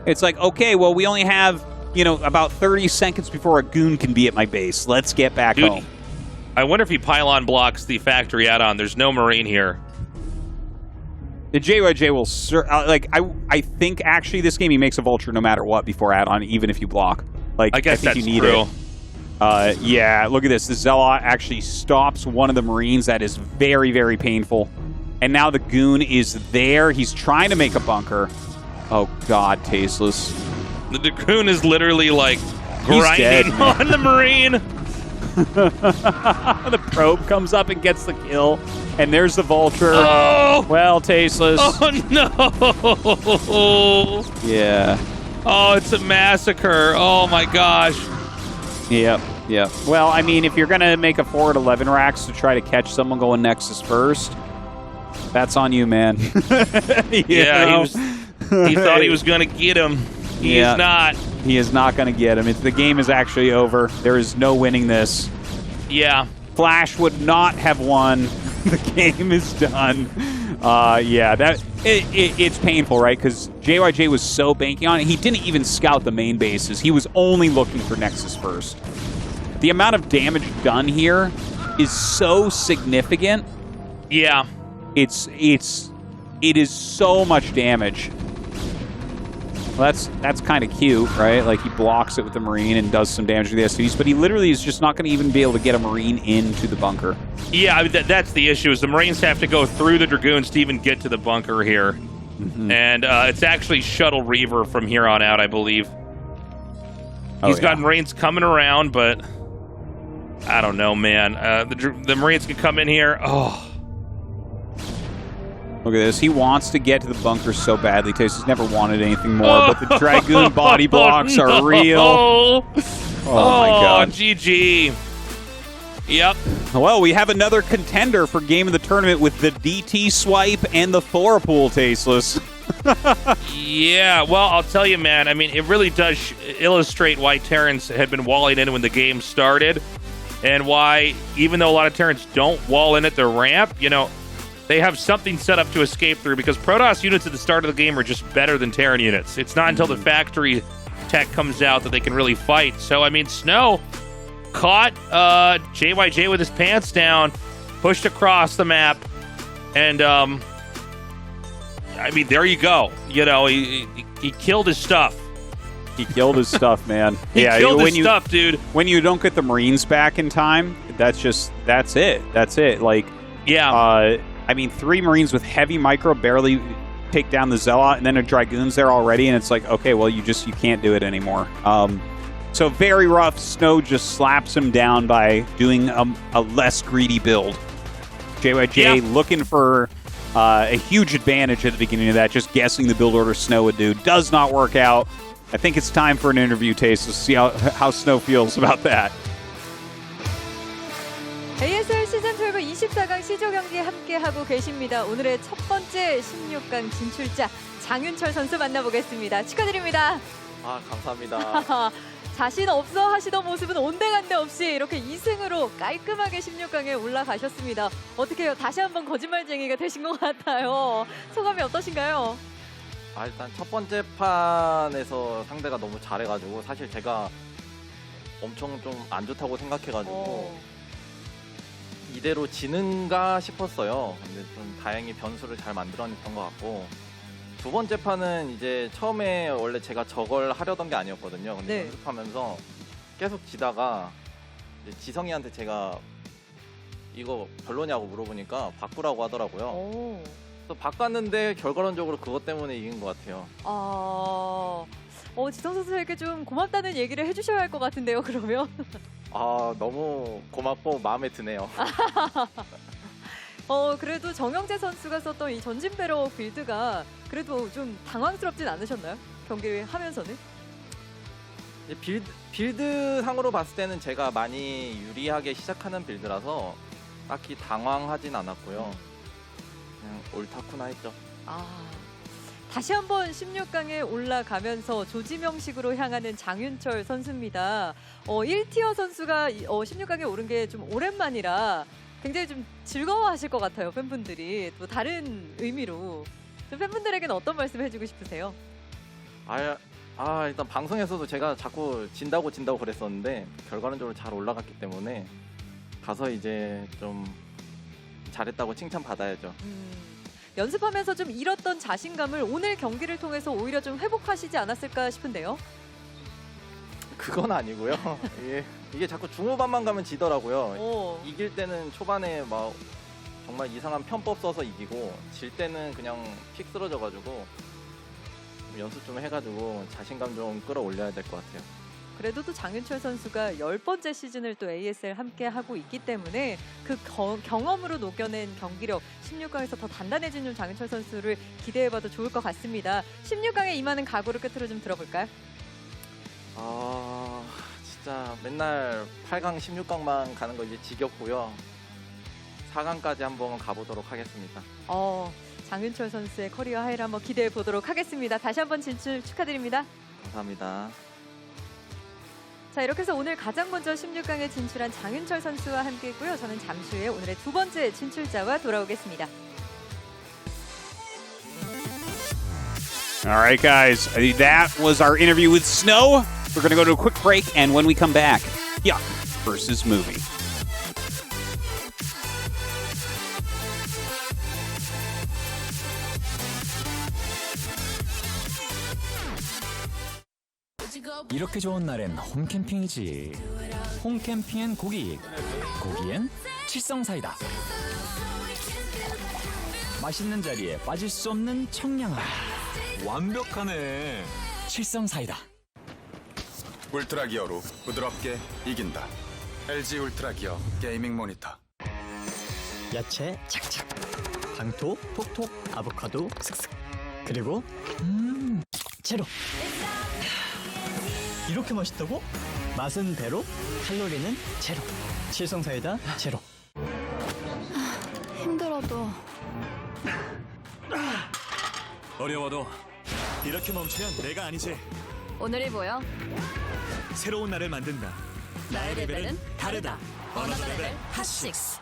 [SPEAKER 6] it's like, okay, well, we only have, about 30 seconds before a Goon can be at my base. Let's get back home.
[SPEAKER 5] I wonder if he pylon blocks the factory add-on. There's no Marine here.
[SPEAKER 6] The JYJ will, I think actually this game he makes a Vulture no matter what before add-on, even if you block.
[SPEAKER 5] I guess
[SPEAKER 6] think
[SPEAKER 5] that's
[SPEAKER 6] you need
[SPEAKER 5] true.
[SPEAKER 6] it. Yeah, look at this. The Zealot actually stops one of the Marines. That is very, very painful. And now the Goon is there. He's trying to make a bunker. Oh, God, Tasteless.
[SPEAKER 5] The Goon is literally, grinding
[SPEAKER 6] dead,
[SPEAKER 5] on the Marine.
[SPEAKER 6] The probe comes up and gets the kill. And there's the Vulture.
[SPEAKER 5] Oh!
[SPEAKER 6] Well, Tasteless.
[SPEAKER 5] Oh, no!
[SPEAKER 6] Yeah.
[SPEAKER 5] Oh, it's a massacre. Oh, my gosh.
[SPEAKER 6] Yep. Well, I mean, if you're going to make a 4 at 11 racks to try to catch someone going Nexus first, that's on you, man.
[SPEAKER 5] He thought he was going to get him. He is not.
[SPEAKER 6] He is not going to get him. The game is actually over. There is no winning this.
[SPEAKER 5] Yeah.
[SPEAKER 6] Flash would not have won. The game is done. It's painful, right? Because JYJ was so banking on it. He didn't even scout the main bases. He was only looking for Nexus first. The amount of damage done here is so significant.
[SPEAKER 5] Yeah.
[SPEAKER 6] It is so much damage. Well, that's kind of cute, right? Like, he blocks it with the Marine and does some damage to the SCVs, but he literally is just not going to even be able to get a Marine into the bunker.
[SPEAKER 5] Yeah, I mean, that's the issue, is the Marines have to go through the Dragoons to even get to the bunker here.
[SPEAKER 6] Mm-hmm.
[SPEAKER 5] And it's actually Shuttle Reaver from here on out, I believe. He's got Marines coming around, but I don't know, man. The Marines can come in here. Oh.
[SPEAKER 6] Look at this. He wants to get to the bunker so badly. Tastes never wanted anything more, but the Dragoon body blocks are real. Oh, my God.
[SPEAKER 5] GG. Yep.
[SPEAKER 6] Well, we have another contender for game of the tournament with the DT swipe and the Thorpool, Tasteless.
[SPEAKER 5] Yeah, well, I'll tell you, man. I mean, it really does illustrate why Terrans had been walling in when the game started, and why, even though a lot of Terrans don't wall in at the ramp, they have something set up to escape through, because Protoss units at the start of the game are just better than Terran units. It's not until the factory tech comes out that they can really fight. So, I mean, Snow caught JYJ with his pants down, pushed across the map, and, I mean, there you go. He killed his stuff.
[SPEAKER 6] He killed his stuff, man.
[SPEAKER 5] He killed his stuff, dude.
[SPEAKER 6] When you don't get the Marines back in time, that's it. That's it. Like,
[SPEAKER 5] yeah.
[SPEAKER 6] I mean, 3 Marines with heavy micro barely take down the Zealot, and then a Dragoon's there already, and it's like, okay, well, you can't do it anymore. So very rough. Snow just slaps him down by doing a less greedy build. JYJ looking for a huge advantage at the beginning of that, just guessing the build order Snow would do. Does not work out. I think it's time for an interview, Taste, to see how Snow feels about that.
[SPEAKER 1] ASL 시즌12 24강 C조 경기 함께하고 계십니다. 오늘의 첫 번째 16강 진출자 장윤철 선수 만나보겠습니다. 축하드립니다.
[SPEAKER 2] 아, 감사합니다.
[SPEAKER 1] 자신 없어 하시던 모습은 온데간데 없이 이렇게 2승으로 깔끔하게 16강에 올라가셨습니다. 어떻게요? 다시 한번 거짓말쟁이가 되신 것 같아요. 소감이 어떠신가요?
[SPEAKER 2] 일단 첫 번째 판에서 상대가 너무 잘해가지고 사실 제가 엄청 좀 안 좋다고 생각해가지고 이대로 지는가 싶었어요. 근데 좀 다행히 변수를 잘 만들어냈던 것 같고, 두 번째 판은 이제 처음에 원래 제가 저걸 하려던 게 아니었거든요. 근데 연습하면서 계속 지다가 이제 지성이한테 제가 이거 별로냐고 물어보니까 바꾸라고 하더라고요. 그래서 바꿨는데 결과론적으로 그것 때문에 이긴 것 같아요.
[SPEAKER 1] 지성 선수에게 좀 고맙다는 얘기를 해주셔야 할 것 같은데요, 그러면?
[SPEAKER 2] 너무 고맙고 마음에 드네요.
[SPEAKER 1] 그래도 정영재 선수가 썼던 이 전진배러 빌드가 그래도 좀 당황스럽진 않으셨나요? 경기를 하면서는?
[SPEAKER 2] 이제 빌드 상으로 봤을 때는 제가 많이 유리하게 시작하는 빌드라서 딱히 당황하진 않았고요. 그냥 옳다쿠나 했죠.
[SPEAKER 1] 다시 한번 16강에 올라가면서 조지명식으로 향하는 장윤철 선수입니다. 1티어 선수가 16강에 오른 게 좀 오랜만이라 굉장히 좀 즐거워하실 것 같아요. 팬분들이 또 다른 의미로 좀 팬분들에게는 어떤 말씀 해주고 싶으세요?
[SPEAKER 2] 일단 방송에서도 제가 자꾸 진다고 그랬었는데 결과론적으로 잘 올라갔기 때문에 가서 이제 좀 잘했다고 칭찬받아야죠.
[SPEAKER 1] 연습하면서 좀 잃었던 자신감을 오늘 경기를 통해서 오히려 좀 회복하시지 않았을까 싶은데요.
[SPEAKER 2] 그건 아니고요. 이게 자꾸 중후반만 가면 지더라고요. 이길 때는 초반에 막 정말 이상한 편법 써서 이기고 질 때는 그냥 픽 쓰러져가지고 연습 좀 해가지고 자신감 좀 끌어올려야 될 것 같아요.
[SPEAKER 1] 그래도 또 장윤철 선수가 10번째 시즌을 또 ASL 함께 하고 있기 때문에 그 경험으로 녹여낸 경기력 16강에서 더 단단해지는 장윤철 선수를 기대해봐도 좋을 것 같습니다. 16강에 임하는 각오를 끝으로 좀 들어볼까요?
[SPEAKER 2] 진짜 맨날 8강, 16강만 가는 거 이제 지겹고요. 4강까지 한번 가보도록 하겠습니다.
[SPEAKER 1] 장윤철 선수의 커리어 하이를 한번 기대해 보도록 하겠습니다. 다시 한번 진출 축하드립니다.
[SPEAKER 2] 감사합니다.
[SPEAKER 1] 자, 이렇게 해서 오늘 가장 먼저 16강에 진출한 장윤철 선수와 함께했고요. 저는 잠시 후에 오늘의 두 번째 진출자와 돌아오겠습니다.
[SPEAKER 6] All right, guys. That was our interview with Snow. We're going to go to a quick break, and when we come back, Hyuk versus Movie.
[SPEAKER 16] 이렇게 좋은 날엔 홈캠핑이지. 홈캠핑엔 고기, 고기엔 칠성사이다. 맛있는 자리에 빠질 수 없는 청량함.
[SPEAKER 9] 완벽하네.
[SPEAKER 16] 칠성사이다.
[SPEAKER 13] 울트라 기어로 부드럽게 이긴다. LG 울트라 기어 게이밍 모니터.
[SPEAKER 17] 야채 착착, 당토 톡톡, 아보카도 슥슥, 그리고 제로. 이렇게 맛있다고? 맛은 배로, 칼로리는 제로. 칠성사이다 제로.
[SPEAKER 12] 힘들어도
[SPEAKER 9] 어려워도 이렇게 멈추면 내가 아니지.
[SPEAKER 12] 오늘이 보여.
[SPEAKER 9] 새로운 나를 만든다.
[SPEAKER 12] 나의 레벨은 다르다.
[SPEAKER 8] 어너더 레벨
[SPEAKER 12] 핫식스.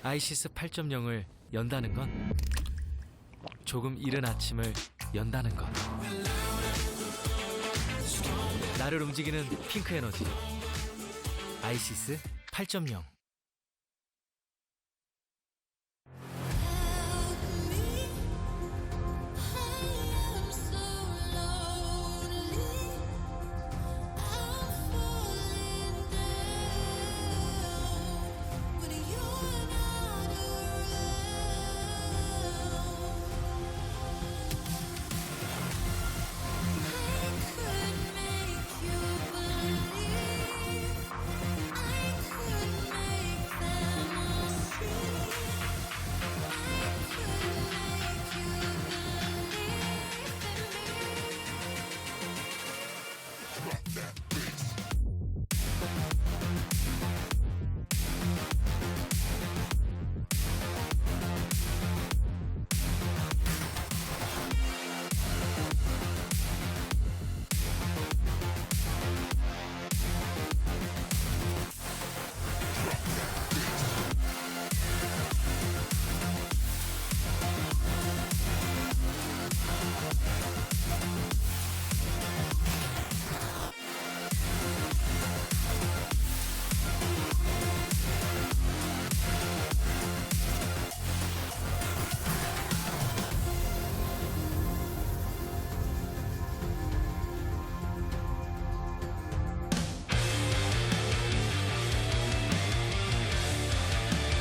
[SPEAKER 8] 아이시스 8.0을 연다는 건 조금 이른 아침을 연다는 것. 나를 움직이는 핑크 에너지. 아이시스 8.0.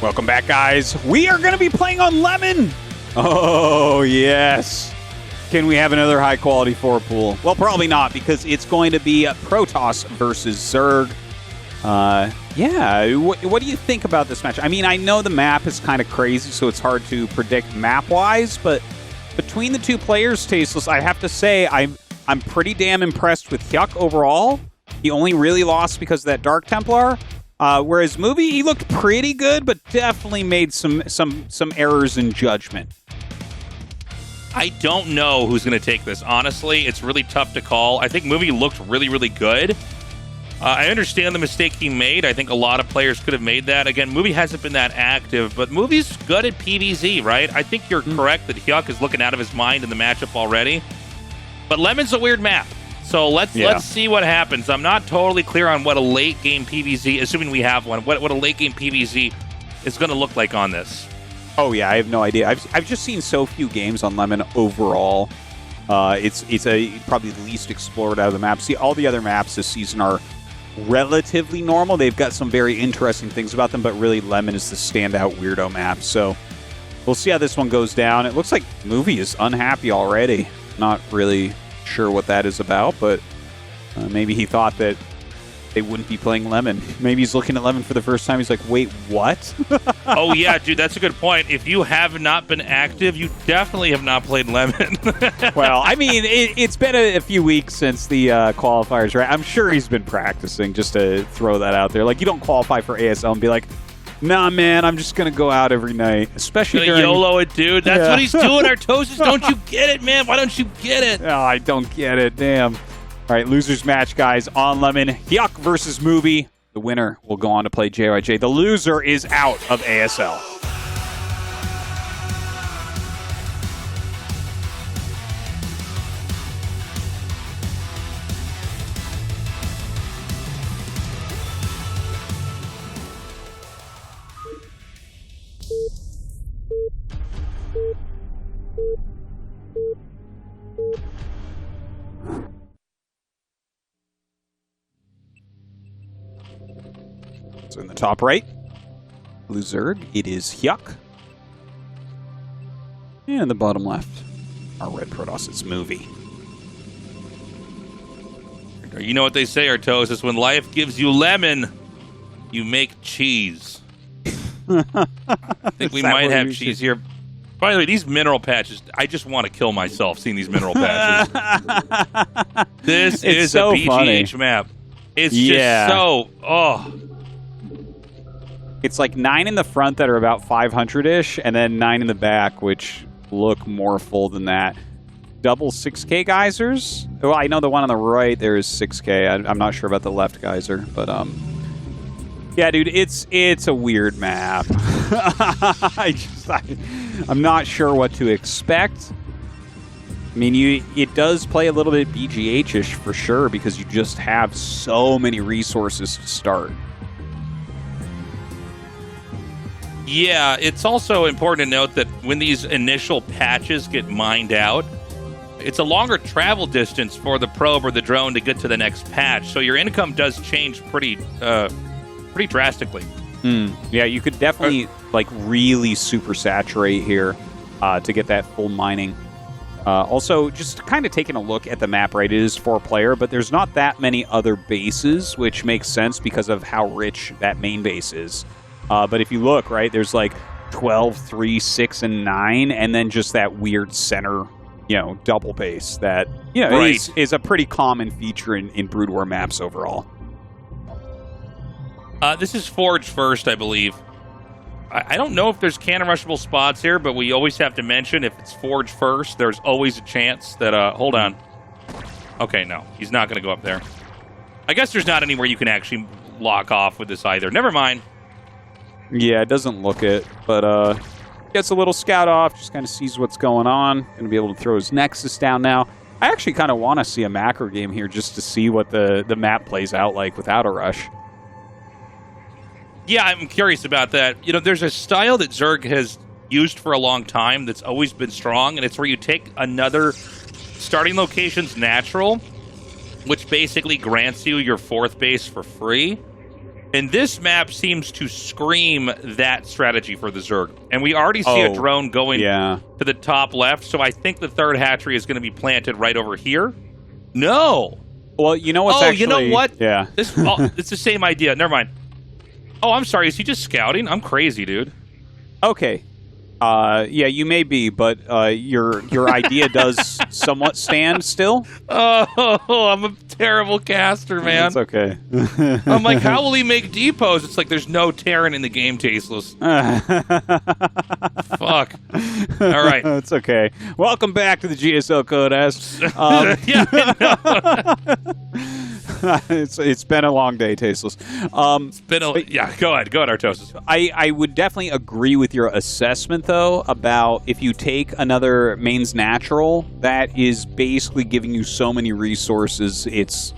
[SPEAKER 6] Welcome back, guys. We are going to be playing on Lemon. Oh, yes. Can we have another high-quality 4 pool? Well, probably not, because it's going to be Protoss versus Zerg. Yeah, what do you think about this match? I mean, I know the map is kind of crazy, so it's hard to predict map-wise, but between the two players, Tastosis, I have to say, I'm pretty damn impressed with Hyuk overall. He only really lost because of that Dark Templar. Whereas Movie, he looked pretty good, but definitely made some errors in judgment.
[SPEAKER 5] I don't know who's going to take this. Honestly, it's really tough to call. I think Movie looked really, really good. I understand the mistake he made. I think a lot of players could have made that. Again, Movie hasn't been that active, but Movie's good at PvZ, right? I think you're correct that Hyuk is looking out of his mind in the matchup already. But Lemon's a weird map. So let's see what happens. I'm not totally clear on what a late game PvZ, assuming we have one, what a late game PvZ is going to look like on this.
[SPEAKER 6] Oh yeah, I have no idea. I've just seen so few games on Lemon overall. It's probably the least explored out of the maps. See, all the other maps this season are relatively normal. They've got some very interesting things about them, but really Lemon is the standout weirdo map. So we'll see how this one goes down. It looks like Movie is unhappy already. Not really sure what that is about, but maybe he thought that they wouldn't be playing Lemon. Maybe he's looking at Lemon for the first time. He's like, wait, what?
[SPEAKER 5] Oh, yeah, dude, that's a good point. If you have not been active, you definitely have not played Lemon.
[SPEAKER 6] Well, I mean, it's been a few weeks since the qualifiers, right? I'm sure he's been practicing, just to throw that out there. Like, you don't qualify for ASL and be like, nah, man, I'm just going to go out every night. Especially during...
[SPEAKER 5] YOLO it, dude. That's what he's doing, Tastosis. Don't you get it, man? Why don't you get it?
[SPEAKER 6] Oh, I don't get it. Damn. All right, losers match, guys, on Lemon. Hyuk versus Movie. The winner will go on to play JYJ. The loser is out of ASL. So in the top right, Blue Zerg, it is Hyuk. And in the bottom left, our red Protoss, it's Movie.
[SPEAKER 5] You know what they say, Tastosis, when life gives you lemon, you make cheese. I think we might have cheese here. By the way, these mineral patches, I just want to kill myself seeing these mineral patches. This is so a BGH funny. Map. It's just so,
[SPEAKER 6] It's like 9 in the front that are about 500-ish, and then 9 in the back, which look more full than that. Double 6K geysers? Well, I know the one on the right there is 6K. I'm not sure about the left geyser, but yeah, dude, it's a weird map. I'm not sure what to expect. I mean, it does play a little bit BGH-ish for sure because you just have so many resources to start.
[SPEAKER 5] Yeah, it's also important to note that when these initial patches get mined out, it's a longer travel distance for the probe or the drone to get to the next patch. So your income does change pretty drastically.
[SPEAKER 6] Yeah, you could definitely like really super saturate here to get that full mining. Also, just kind of taking a look at the map, right? It is 4-player, but there's not that many other bases, which makes sense because of how rich that main base is. But if you look, right, there's like 12, 3, 6, and 9, and then just that weird center, double base that, is a pretty common feature in Brood War maps overall.
[SPEAKER 5] This is Forge first, I believe. I don't know if there's cannon rushable spots here, but we always have to mention if it's Forge first, there's always a chance that, hold on. Okay, no, he's not going to go up there. I guess there's not anywhere you can actually lock off with this either. Never mind.
[SPEAKER 6] Yeah, it doesn't look it, but gets a little scout off, just kind of sees what's going on. Going to be able to throw his Nexus down now. I actually kind of want to see a macro game here just to see what the map plays out like without a rush.
[SPEAKER 5] Yeah, I'm curious about that. There's a style that Zerg has used for a long time that's always been strong, and it's where you take another starting location's natural, which basically grants you your 4th base for free. And this map seems to scream that strategy for the Zerg. And we already see a drone going to the top left, so I think the 3rd hatchery is going to be planted right over here. No!
[SPEAKER 6] Well, you know what's actually...
[SPEAKER 5] you know what?
[SPEAKER 6] Yeah.
[SPEAKER 5] It's the same idea. Never mind. Oh, I'm sorry. Is he just scouting? I'm crazy, dude.
[SPEAKER 6] Okay. Yeah, you may be, but your idea does somewhat stand still.
[SPEAKER 5] Oh, I'm a terrible caster, man.
[SPEAKER 6] It's okay.
[SPEAKER 5] I'm like, how will he make depots? It's like there's no Terran in the game, Tasteless. Fuck. All right.
[SPEAKER 6] It's okay. Welcome back to the GSL Code S.
[SPEAKER 5] Yeah,
[SPEAKER 6] it's been a long day, Tasteless.
[SPEAKER 5] It's been go ahead, Artosis.
[SPEAKER 6] I would definitely agree with your assessment, though, about if you take another mains natural that is basically giving you so many resources, it's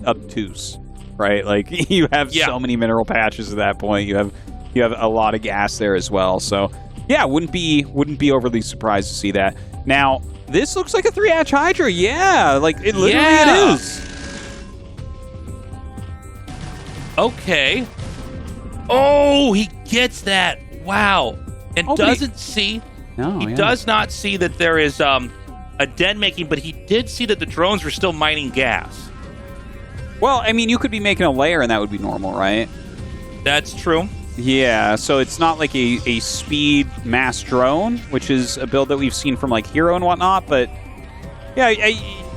[SPEAKER 6] obtuse, right? Like you have so many mineral patches at that point. You have a lot of gas there as well. So yeah, wouldn't be overly surprised to see that. Now this looks like a 3-hatch Hydra. Yeah, like it literally it is.
[SPEAKER 5] Okay. Oh, he gets that. Wow. And doesn't see.
[SPEAKER 6] No,
[SPEAKER 5] he does not see that there is a den making, but he did see that the drones were still mining gas.
[SPEAKER 6] Well, I mean, you could be making a layer and that would be normal, right?
[SPEAKER 5] That's true.
[SPEAKER 6] Yeah, so it's not like a speed mass drone, which is a build that we've seen from like Hero and whatnot, but yeah,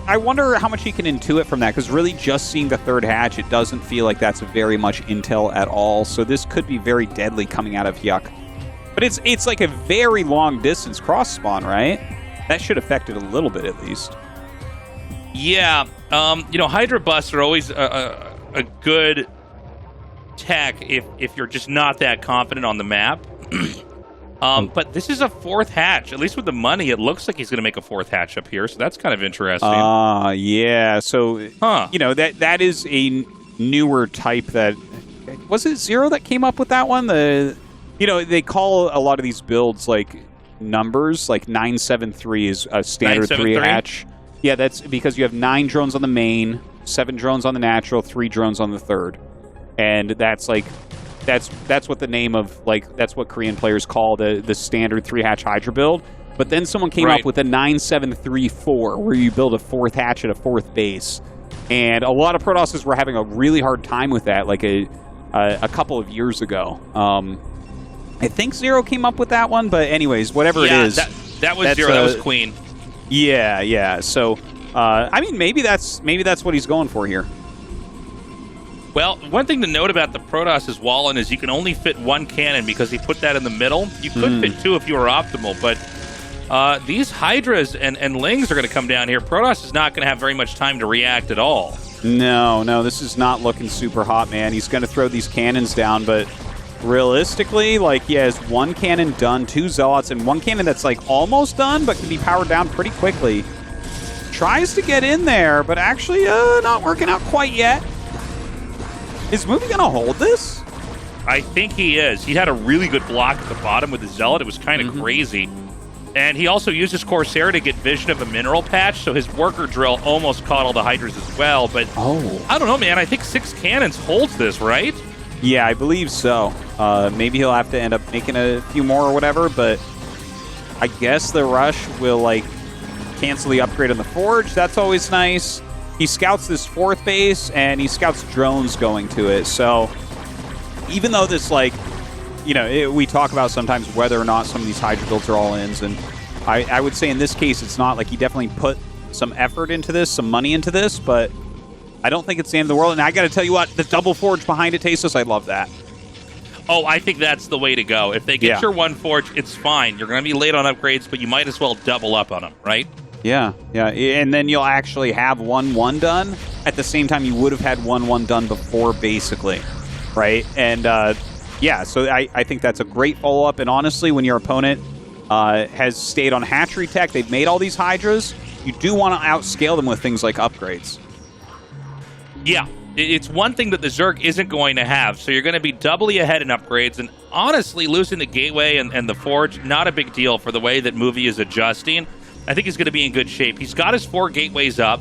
[SPEAKER 6] I wonder how much he can intuit from that, because really just seeing the 3rd hatch, it doesn't feel like that's very much intel at all, so this could be very deadly coming out of Hyuk. But it's like a very long distance cross spawn, right? That should affect it a little bit at least.
[SPEAKER 5] Yeah, Hydra busts are always a good tech if you're just not that confident on the map. But this is a 4th hatch. At least with the money, it looks like he's going to make a 4th hatch up here, so that's kind of interesting.
[SPEAKER 6] Yeah. So, that is a newer type that... Was it Zero that came up with that one? They call a lot of these builds, like, numbers. Like, 973 is a standard 3-hatch. Yeah, that's because you have 9 drones on the main, 7 drones on the natural, 3 drones on the 3rd. And that's like... That's what the name of, like, that's what Korean players call the standard 3-hatch Hydra build. But then someone came up with a 9734, where you build a 4th hatch at a 4th base. And a lot of Protosses were having a really hard time with that, like a couple of years ago. I think Zero came up with that one, but anyways, whatever it is.
[SPEAKER 5] That was Zero, that was Queen.
[SPEAKER 6] Yeah. So, I mean, maybe that's what he's going for here.
[SPEAKER 5] Well, one thing to note about the Protoss' Wallen is you can only fit 1 cannon because he put that in the middle. You could fit 2 if you were optimal, but these Hydras and Lings are going to come down here. Protoss is not going to have very much time to react at all.
[SPEAKER 6] No, this is not looking super hot, man. He's going to throw these cannons down, but realistically, like, he has 1 cannon done, 2 Zealots, and 1 cannon that's, like, almost done, but can be powered down pretty quickly. Tries to get in there, but actually not working out quite yet. Is Movie going to hold this?
[SPEAKER 5] I think he is. He had a really good block at the bottom with the Zealot. It was kind of crazy. And he also used his Corsair to get vision of a mineral patch, so his worker drill almost caught all the Hydras as well. But I don't know, man. I think 6 cannons holds this, right?
[SPEAKER 6] Yeah, I believe so. Maybe he'll have to end up making a few more or whatever, but I guess the rush will, like, cancel the upgrade on the Forge. That's always nice. He scouts this 4th base, and he scouts drones going to it. So even though this, like, we talk about sometimes whether or not some of these Hydra builds are all-ins, and I would say in this case it's not. Like, he definitely put some effort into this, some money into this, but I don't think it's the end of the world. And I got to tell you what, the double Forge behind it, Tastosis, I love that.
[SPEAKER 5] Oh, I think that's the way to go. If they get your 1 Forge, it's fine. You're going to be late on upgrades, but you might as well double up on them, right?
[SPEAKER 6] Yeah, and then you'll actually have 1-1 done at the same time you would have had 1-1 done before, basically, right? And so I think that's a great follow-up, and honestly, when your opponent has stayed on hatchery tech, they've made all these Hydras, you do want to outscale them with things like upgrades.
[SPEAKER 5] Yeah, it's one thing that the Zerg isn't going to have, so you're going to be doubly ahead in upgrades, and honestly, losing the Gateway and the Forge, not a big deal for the way that Movie is adjusting. I think he's going to be in good shape. He's got his 4 gateways up,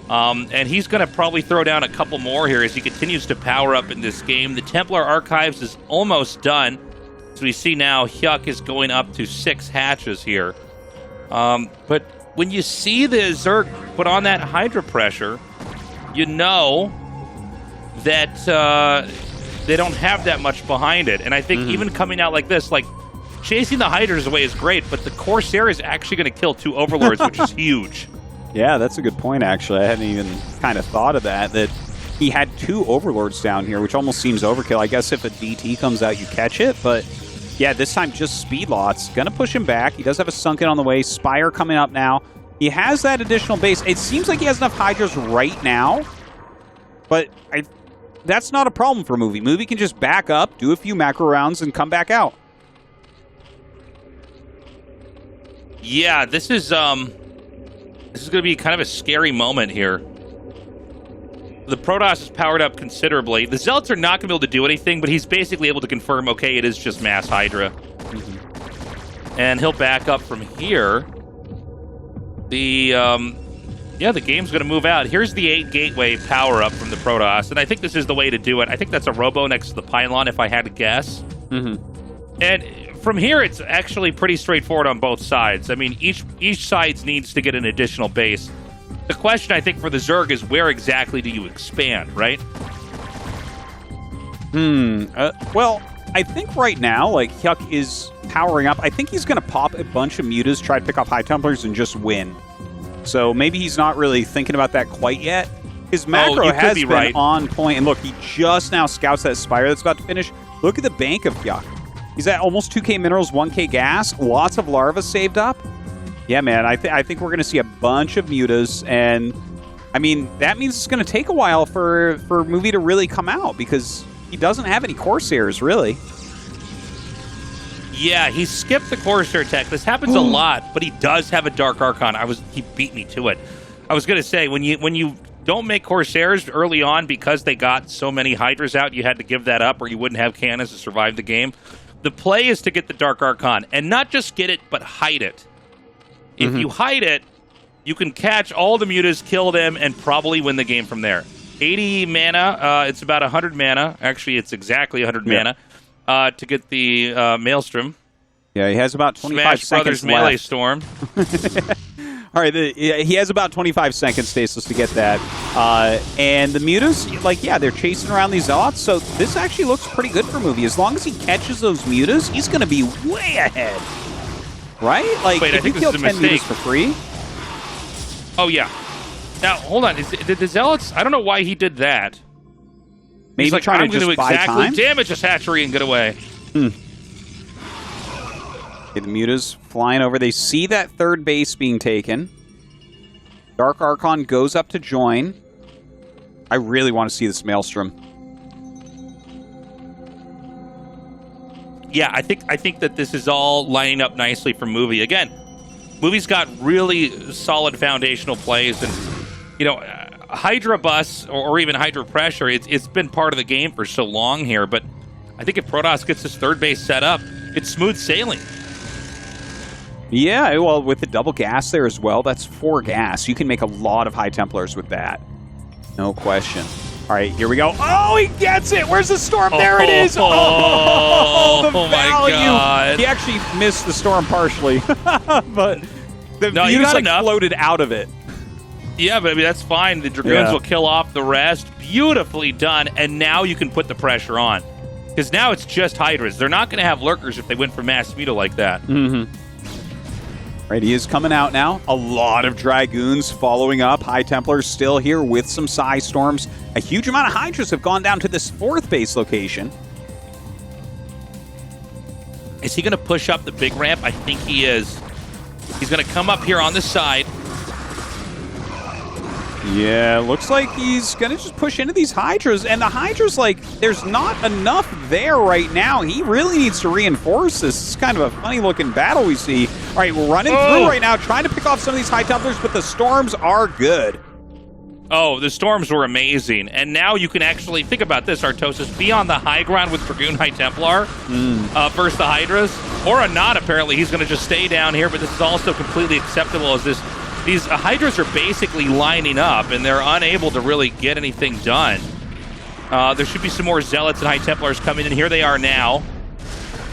[SPEAKER 5] and he's going to probably throw down a couple more here as he continues to power up in this game. The Templar Archives is almost done. As we see now, Hyuk is going up to 6 hatches here. But when you see the Zerg put on that Hydra pressure, you know that they don't have that much behind it. And I think even coming out like this, like, chasing the Hydras away is great, but the Corsair is actually going to kill 2 Overlords, which is huge.
[SPEAKER 6] Yeah, that's a good point, actually. I hadn't even kind of thought of that he had 2 Overlords down here, which almost seems overkill. I guess if a DT comes out, you catch it, but yeah, this time just speed lots. Gonna push him back. He does have a Sunken on the way. Spire coming up now. He has that additional base. It seems like he has enough Hydras right now, but that's not a problem for Movie. Movie can just back up, do a few macro rounds, and come back out.
[SPEAKER 5] Yeah, this is going to be kind of a scary moment here. The Protoss is powered up considerably. The Zealots are not going to be able to do anything, but he's basically able to confirm, okay, it is just mass Hydra. And he'll back up from here. The game's going to move out. Here's the 8 Gateway power-up from the Protoss, and I think this is the way to do it. I think that's a Robo next to the Pylon, if I had to guess. And from here, it's actually pretty straightforward on both sides. I mean, each side needs to get an additional base. The question, I think, for the Zerg is where exactly do you expand, right?
[SPEAKER 6] Well, I think right now, like, Hyuk is powering up. I think he's going to pop a bunch of mutas, try to pick off High Templars, and just win. So maybe he's not really thinking about that quite yet. His macro has been on point. And look, he just now scouts that Spire that's about to finish. Look at the bank of Hyuk. He's at almost 2k minerals, 1k gas, lots of larva saved up. Yeah, man, I think we're going to see a bunch of mutas, and I mean, that means it's going to take a while for Movie to really come out, because he doesn't have any Corsairs, really.
[SPEAKER 5] Yeah, he skipped the Corsair tech. This happens a lot, but he does have a Dark Archon. He beat me to it. I was going to say, when you don't make Corsairs early on because they got so many Hydras out, you had to give that up or you wouldn't have cannons to survive the game. The play is to get the Dark Archon, and not just get it, but hide it. If you hide it, you can catch all the mutas, kill them, and probably win the game from there. 80 mana, it's about 100 mana. Actually, it's exactly 100 mana to get the Maelstrom.
[SPEAKER 6] Yeah, he has about 25
[SPEAKER 5] Smash
[SPEAKER 6] seconds
[SPEAKER 5] Brothers Melee
[SPEAKER 6] left.
[SPEAKER 5] Storm.
[SPEAKER 6] All right, he has about 25 seconds, Tastosis, to get that. And the mutas, like, yeah, they're chasing around these Zealots, so this actually looks pretty good for Movie. As long as he catches those mutas, he's going to be way ahead. Right? Like,
[SPEAKER 5] Wait,
[SPEAKER 6] if
[SPEAKER 5] I think
[SPEAKER 6] you
[SPEAKER 5] this
[SPEAKER 6] kill
[SPEAKER 5] is a
[SPEAKER 6] 10
[SPEAKER 5] mistake.
[SPEAKER 6] mutas for free?
[SPEAKER 5] Oh, yeah. Now, hold on. Did the Zealots... I don't know why he did that.
[SPEAKER 6] Maybe
[SPEAKER 5] He's like,
[SPEAKER 6] trying
[SPEAKER 5] I'm
[SPEAKER 6] to just
[SPEAKER 5] going to
[SPEAKER 6] buy
[SPEAKER 5] exactly
[SPEAKER 6] time?
[SPEAKER 5] damage this hatchery and get away.
[SPEAKER 6] Okay, the mutas flying over. They see that third base being taken. Dark Archon goes up to join. I really want to see this Maelstrom.
[SPEAKER 5] Yeah, I think that this is all lining up nicely for Movie. Again, Movie's got really solid foundational plays, and Hydra Bus or even Hydra Pressure, it's been part of the game for so long here, but I think if Protoss gets his third base set up, it's smooth sailing.
[SPEAKER 6] Yeah, well, with the double gas there as well, that's 4 gas. You can make a lot of High Templars with that. No question. All right, here we go. Oh, he gets it! Where's the storm? There it is! Oh, the value!
[SPEAKER 5] My God.
[SPEAKER 6] He actually missed the storm partially, but the mutas floated out of it.
[SPEAKER 5] Yeah, but I mean, that's fine. The Dragoons will kill off the rest. Beautifully done, and now you can put the pressure on. Because now it's just Hydras. They're not going to have Lurkers if they went for Mass Muta like that.
[SPEAKER 6] Right, he is coming out now. A lot of Dragoons following up. High Templars still here with some Psy Storms. A huge amount of Hydras have gone down to this 4th base location.
[SPEAKER 5] Is he going to push up the big ramp? I think he is. He's going to come up here on the side.
[SPEAKER 6] Yeah, looks like he's going to just push into these Hydras. And the Hydras, like, there's not enough there right now. He really needs to reinforce this. It's kind of a funny-looking battle we see. All right, we're running through right now, trying to pick off some of these High Templars, but the Storms are good.
[SPEAKER 5] Oh, the Storms were amazing. And now you can actually, think about this, Artosis, be on the high ground with Dragoon High Templar versus the Hydras. Or not, apparently. He's going to just stay down here, but this is also completely acceptable as these Hydras are basically lining up, and they're unable to really get anything done. There should be some more Zealots and High Templars coming in. Here they are now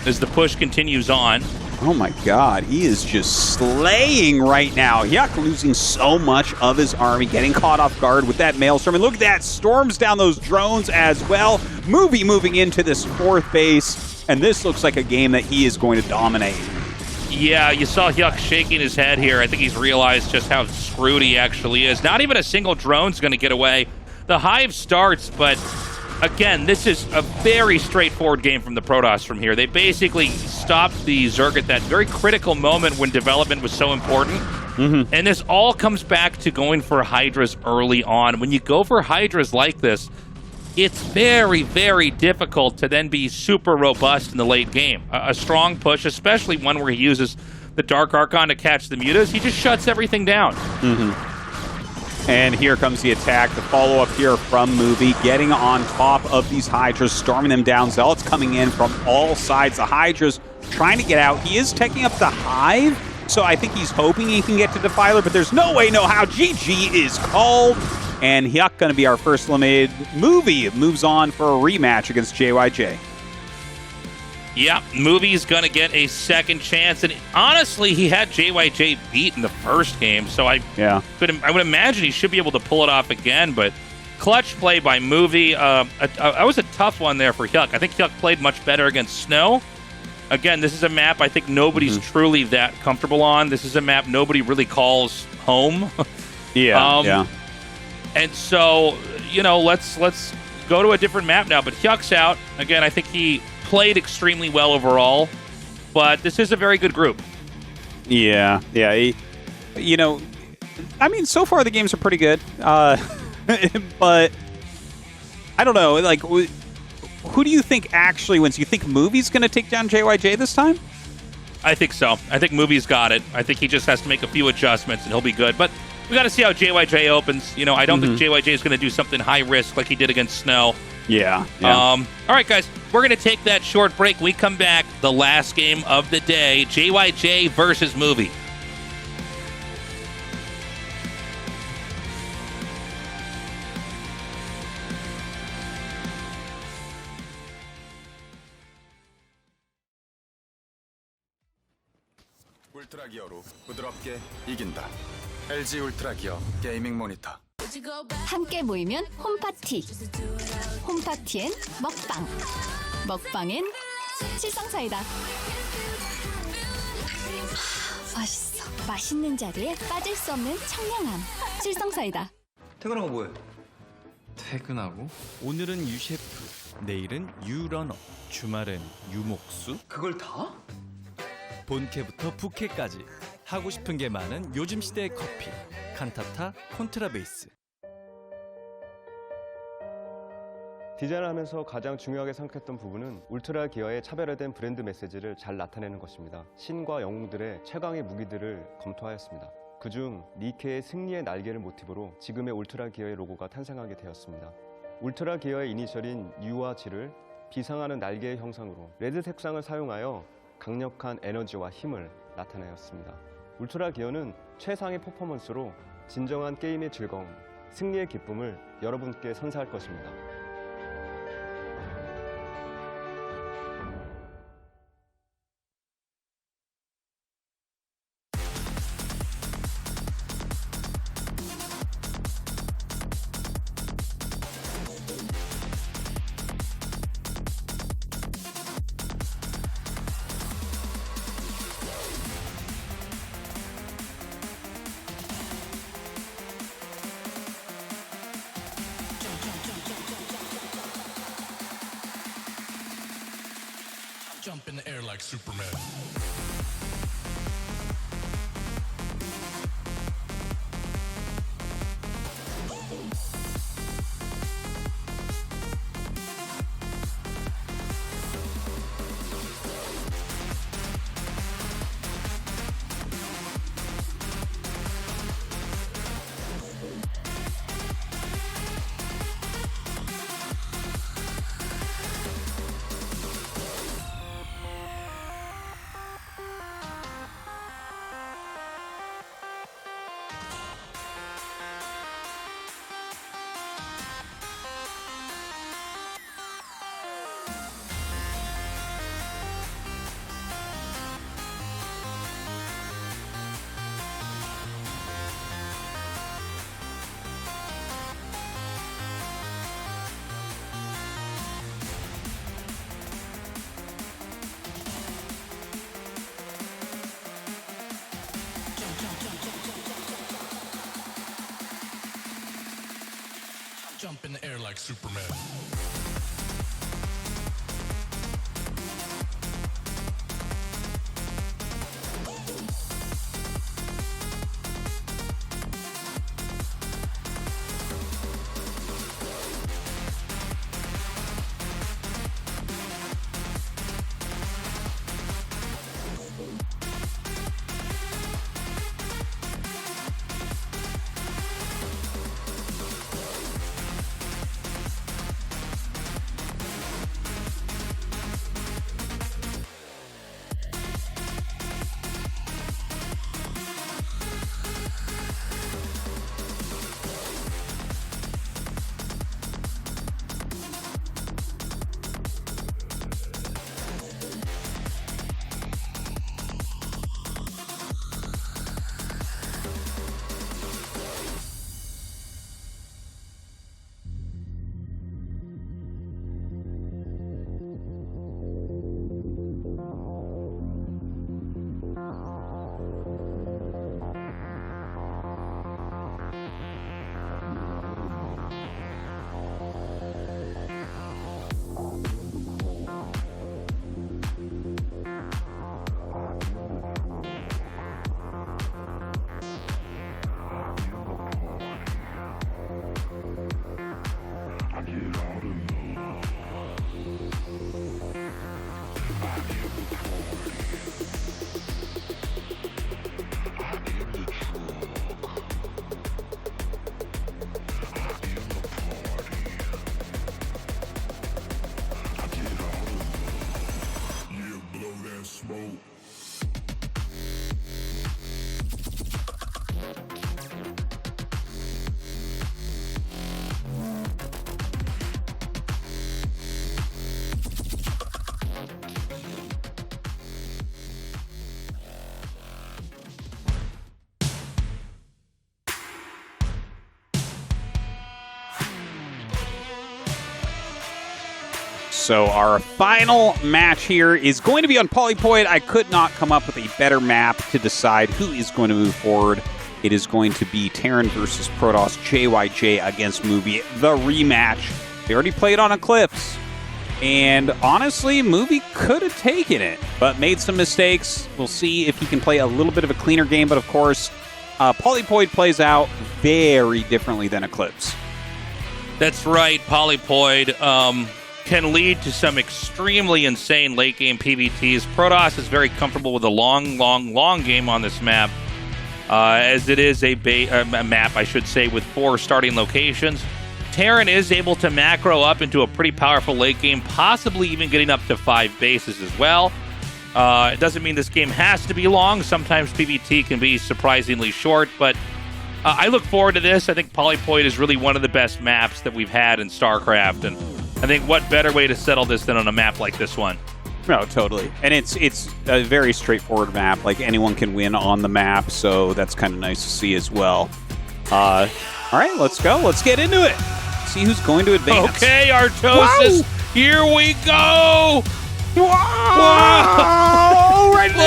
[SPEAKER 5] as the push continues on.
[SPEAKER 6] Oh my God, he is just slaying right now. Hyuk losing so much of his army, getting caught off guard with that Maelstrom. And look at that, storms down those drones as well. Movie moving into this 4th base. And this looks like a game that he is going to dominate.
[SPEAKER 5] Yeah, you saw Hyuk shaking his head here. I think he's realized just how screwed he actually is. Not even a single drone's going to get away. The Hive starts, but again, this is a very straightforward game from the Protoss from here. They basically stopped the Zerg at that very critical moment when development was so important. And this all comes back to going for Hydras early on. When you go for Hydras like this, it's very, very difficult to then be super robust in the late game. A strong push, especially one where he uses the Dark Archon to catch the mutas, he just shuts everything down.
[SPEAKER 6] And here comes the attack, the follow-up here from Movie, getting on top of these Hydras, storming them down. Zealots coming in from all sides. The Hydras trying to get out. He is taking up the Hive, so I think he's hoping he can get to Defiler, but there's no way, no how. GG is called. And Hyuk going to be our first eliminated. Movie moves on for a rematch against JYJ.
[SPEAKER 5] Yeah, Movie's going to get a second chance. And honestly, he had JYJ beat in the first game, so I would imagine he should be able to pull it off again. But clutch play by Movie. That was a tough one there for Hyuk. I think Hyuk played much better against Snow. Again, this is a map I think nobody's truly that comfortable on. This is a map nobody really calls home. And so, you know, let's go to a different map now. But Hyuk's out. Again, I think he played extremely well overall. But this is a very good group.
[SPEAKER 6] Yeah. You know, I mean, so far the games are pretty good. But I don't know. Like, who do you think actually wins? You think Movie's going to take down JYJ this time?
[SPEAKER 5] I think so. I think Movie's got it. I think he just has to make a few adjustments and he'll be good. But we got to see how JYJ opens. You know, I don't think JYJ is going to do something high risk like he did against Snow. All right, guys, we're going to take that short break. We come back, the last game of the day, JYJ versus Movie.
[SPEAKER 13] 울트라 기어로 부드럽게 이긴다. LG 울트라 기어 게이밍 모니터.
[SPEAKER 14] 함께 모이면 홈파티. 홈파티엔 먹방. 먹방엔 칠성사이다. 맛있어. 맛있는 자리에 빠질 수 없는 청량함. 칠성사이다.
[SPEAKER 17] 퇴근하고 뭐해?
[SPEAKER 16] 퇴근하고 오늘은 유셰프, 내일은 유러너, 주말엔 유목수.
[SPEAKER 17] 그걸 다?
[SPEAKER 16] 본캐부터 부캐까지 하고 싶은 게 많은 요즘 시대의 커피. 칸타타 콘트라베이스.
[SPEAKER 7] 디자인하면서 가장 중요하게 생각했던 부분은 울트라 기어의 차별화된 브랜드 메시지를 잘 나타내는 것입니다. 신과 영웅들의 최강의 무기들을 검토하였습니다. 그중 니케의 승리의 날개를 모티브로 지금의 울트라 기어의 로고가 탄생하게 되었습니다. 울트라 기어의 이니셜인 U와 G를 비상하는 날개의 형상으로 레드 색상을 사용하여 강력한 에너지와 힘을 나타내었습니다. 울트라 기어는 최상의 퍼포먼스로 진정한 게임의 즐거움, 승리의 기쁨을 여러분께 선사할 것입니다.
[SPEAKER 18] Jump in the air like Superman. jump in the air like Superman.
[SPEAKER 6] So our final match here is going to be on Polypoid. I could not come up with a better map to decide who is going to move forward. It is going to be Terran versus Protoss, JYJ against Movie, the rematch. They already played on Eclipse. And honestly, Movie could have taken it, but made some mistakes. We'll see if he can play a little bit of a cleaner game, but of course, Polypoid plays out very differently than Eclipse.
[SPEAKER 5] That's right. Polypoid can lead to some extremely insane late game PvTs. Protoss is very comfortable with a long game on this map, as it is a map, I should say, with 4 starting locations. Terran is able to macro up into a pretty powerful late game, possibly even getting up to 5 bases as well. It doesn't mean this game has to be long. Sometimes PvT can be surprisingly short, but I look forward to this. I think Polypoid is really one of the best maps that we've had in StarCraft, and I think what better way to settle this than on a map like this one?
[SPEAKER 6] No, totally. And it's a very straightforward map. Like, anyone can win on the map, so that's kind of nice to see as well. All right, let's go. Let's get into it. See who's going to advance.
[SPEAKER 5] Okay, Tastosis, here we go!
[SPEAKER 6] Wow! Right into the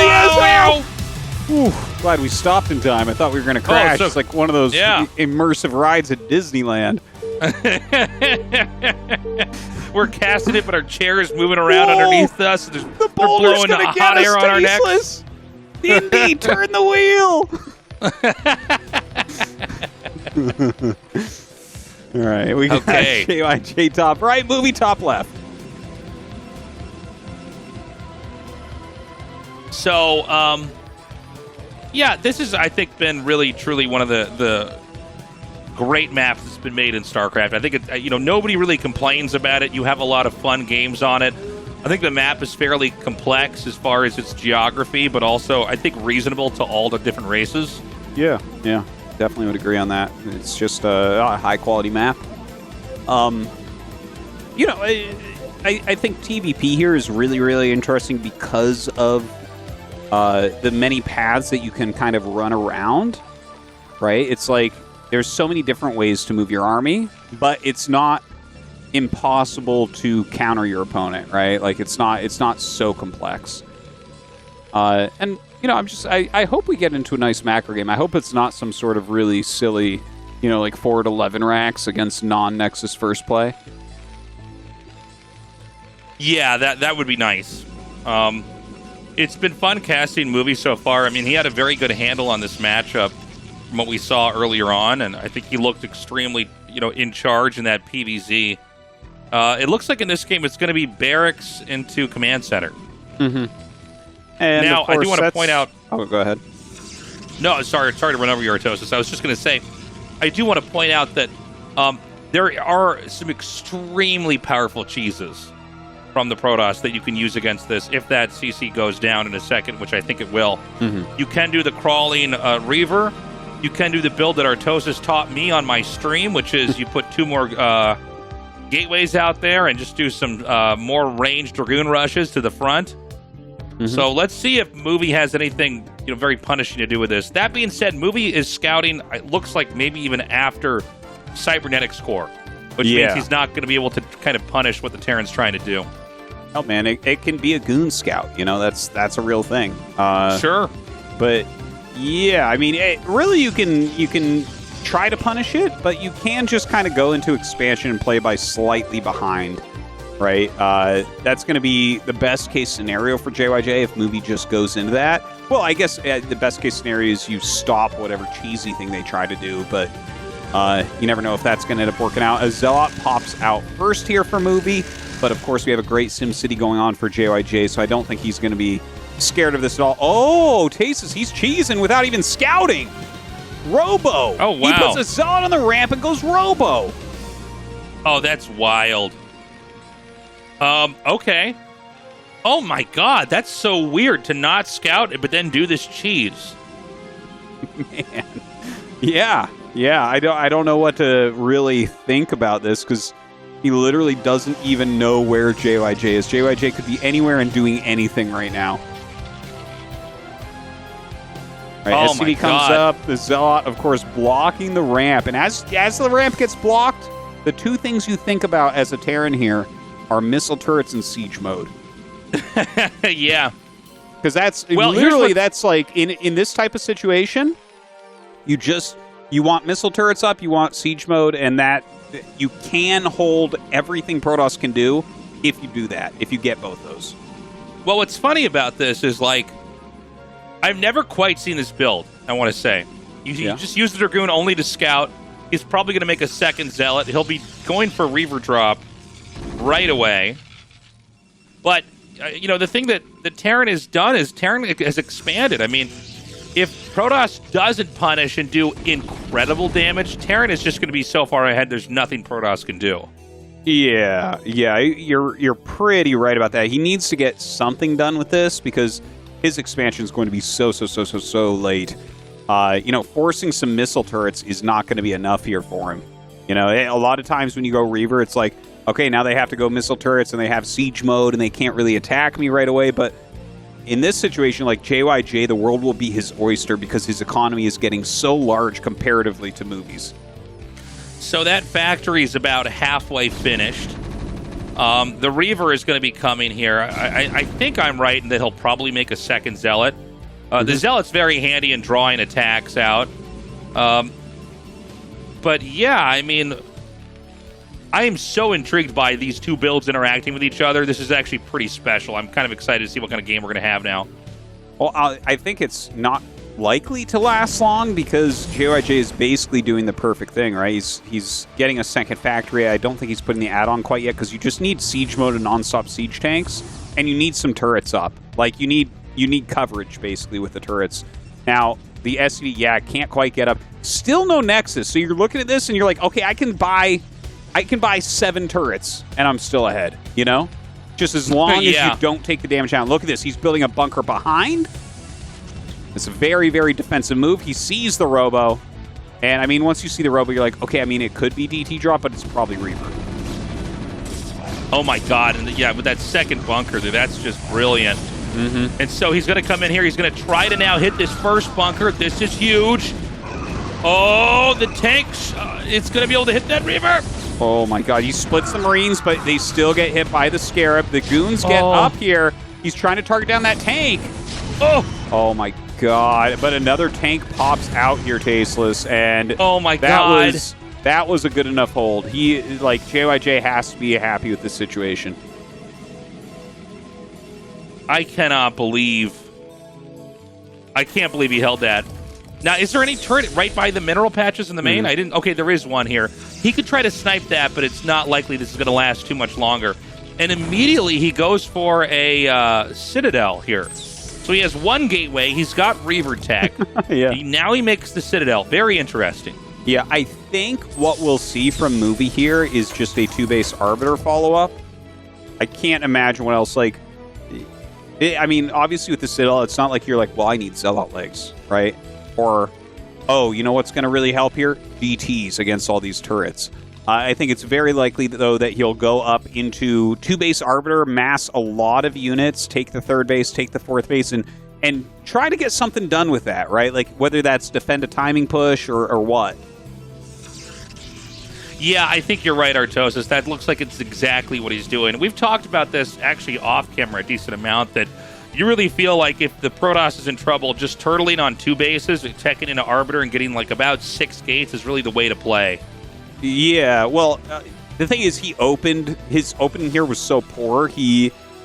[SPEAKER 6] ASL! Glad we stopped in time. I thought we were going to crash. It's like one of those immersive rides at Disneyland.
[SPEAKER 5] We're casting it, but our chair is moving around underneath us.
[SPEAKER 6] The boulder's
[SPEAKER 5] blowing
[SPEAKER 6] hot
[SPEAKER 5] hot air on our
[SPEAKER 6] necks. Indy, turn the wheel! All right, we got JYJ top right, Movie top left.
[SPEAKER 5] So, yeah, this has, I think, been really, truly one of the great maps that's been made in StarCraft. I think nobody really complains about it. You have a lot of fun games on it. I think the map is fairly complex as far as its geography, but also I think reasonable to all the different races.
[SPEAKER 6] Yeah, definitely would agree on that. It's just a high quality map. I think TVP here is really, really interesting because of the many paths that you can kind of run around. Right? It's like there's so many different ways to move your army, but it's not impossible to counter your opponent, right? Like it's not so complex. And I hope we get into a nice macro game. I hope it's not some sort of really silly you know, like forward 11 racks against non-Nexus first play.
[SPEAKER 5] Yeah, that would be nice. It's been fun casting Movie so far. I mean, he had a very good handle on this matchup from what we saw earlier on, and I think he looked extremely, you know, in charge in that PVZ. It looks like in this game it's going to be barracks into command center.
[SPEAKER 6] Mm-hmm. And
[SPEAKER 5] now, I do want to point out...
[SPEAKER 6] Oh, go ahead.
[SPEAKER 5] No, sorry to run over your Tastosis. I was just going to say, I do want to point out that there are some extremely powerful cheeses from the Protoss that you can use against this if that CC goes down in a second, which I think it will.
[SPEAKER 6] Mm-hmm.
[SPEAKER 5] You can do the crawling Reaver. You can do the build that Artosis taught me on my stream, which is you put 2 more gateways out there and just do some more ranged Dragoon rushes to the front.
[SPEAKER 6] Mm-hmm.
[SPEAKER 5] So let's see if Movie has anything, you know, very punishing to do with this. That being said, Movie is scouting, it looks like maybe even after Cybernetics Core, which means he's not going to be able to kind of punish what the Terran's trying to do.
[SPEAKER 6] Oh man, it can be a goon scout. You know, that's a real thing.
[SPEAKER 5] Sure,
[SPEAKER 6] but yeah, I mean, really, you can try to punish it, but you can just kind of go into expansion and play by slightly behind, right? That's going to be the best case scenario for JYJ if Movie just goes into that. Well, I guess the best case scenario is you stop whatever cheesy thing they try to do, but you never know if that's going to end up working out. A Zealot pops out first here for Movie. But, of course, we have a great SimCity going on for JYJ, so I don't think he's going to be scared of this at all. Oh, Tastosis, he's cheesing without even scouting. Robo.
[SPEAKER 5] Oh, wow.
[SPEAKER 6] He puts a Zealot on the ramp and goes Robo.
[SPEAKER 5] Oh, that's wild. Okay. Oh, my God. That's so weird to not scout it, but then do this cheese.
[SPEAKER 6] Man. Yeah. I don't know what to really think about this, because he literally doesn't even know where JYJ is. JYJ could be anywhere and doing anything right now. All right, SCV comes up. The Zealot, of course, blocking the ramp. And as the ramp gets blocked, the 2 things you think about as a Terran here are missile turrets and siege mode.
[SPEAKER 5] Yeah.
[SPEAKER 6] Because that's literally, that's like, in this type of situation, you want missile turrets up, you want siege mode, and that you can hold everything Protoss can do if you do that, if you get both those.
[SPEAKER 5] Well, what's funny about this is, like, I've never quite seen this build, I want to say. You just use the Dragoon only to scout. He's probably going to make a second Zealot. He'll be going for Reaver drop right away. But, you know, the thing that the Terran has done is Terran has expanded. I mean, if Protoss doesn't punish and do incredible damage, Terran is just going to be so far ahead, there's nothing Protoss can do.
[SPEAKER 6] Yeah, you're pretty right about that. He needs to get something done with this because his expansion is going to be so late. You know, forcing some missile turrets is not going to be enough here for him. You know, a lot of times when you go Reaver, it's like, okay, now they have to go missile turrets and they have siege mode and they can't really attack me right away, but in this situation, like JYJ, the world will be his oyster because his economy is getting so large comparatively to Movies.
[SPEAKER 5] So that factory is about halfway finished. The Reaver is going to be coming here. I think I'm right in that he'll probably make a second Zealot. The Zealot's very handy in drawing attacks out. But yeah, I mean, I am so intrigued by these 2 builds interacting with each other. This is actually pretty special. I'm kind of excited to see what kind of game we're going to have now.
[SPEAKER 6] Well, I think it's not likely to last long because JYJ is basically doing the perfect thing, right? He's getting a second factory. I don't think he's putting the add-on quite yet because you just need siege mode and non-stop siege tanks, and you need some turrets up. Like, you need coverage, basically, with the turrets. Now, the SCV, can't quite get up. Still no Nexus, so you're looking at this and you're like, okay, I can buy 7 turrets, and I'm still ahead, you know? Just as long as you don't take the damage down. Look at this. He's building a bunker behind. It's a very, very defensive move. He sees the Robo. And, I mean, once you see the Robo, you're like, okay, I mean, it could be DT drop, but it's probably Reaver.
[SPEAKER 5] Oh, my God. And, yeah, with that second bunker, dude, that's just brilliant. And so he's going to come in here. He's going to try to now hit this first bunker. This is huge. Oh, the tanks. It's going to be able to hit that Reaver.
[SPEAKER 6] Oh, my God. He splits the Marines, but they still get hit by the Scarab. The Goons get up here. He's trying to target down that tank. Oh, my god! But another tank pops out here, Tasteless, and
[SPEAKER 5] oh my god,
[SPEAKER 6] that was a good enough hold. He like JYJ has to be happy with this situation.
[SPEAKER 5] I can't believe he held that. Now, is there any turret right by the mineral patches in the main? I didn't. Okay, there is one here. He could try to snipe that, but it's not likely this is going to last too much longer. And immediately he goes for a Citadel here. So he has one gateway. He's got Reaver tech.
[SPEAKER 6] Yeah.
[SPEAKER 5] Now he makes the Citadel. Very interesting.
[SPEAKER 6] Yeah, I think what we'll see from Movie here is just a 2-base Arbiter follow-up. I can't imagine what else, like... I mean, obviously with the Citadel, it's not like you're like, well, I need Zealot legs, right? Or, oh, you know what's going to really help here? DTs against all these turrets. I think it's very likely, though, that he'll go up into 2-base Arbiter, mass a lot of units, take the 3rd base, take the 4th base, and try to get something done with that, right? Like, whether that's defend a timing push or what.
[SPEAKER 5] Yeah, I think you're right, Artosis. That looks like it's exactly what he's doing. We've talked about this actually off-camera a decent amount, that you really feel like if the Protoss is in trouble, just turtling on 2 bases, teching into Arbiter and getting like about 6 gates is really the way to play.
[SPEAKER 6] Yeah, well, the thing is, his opening here was so poor,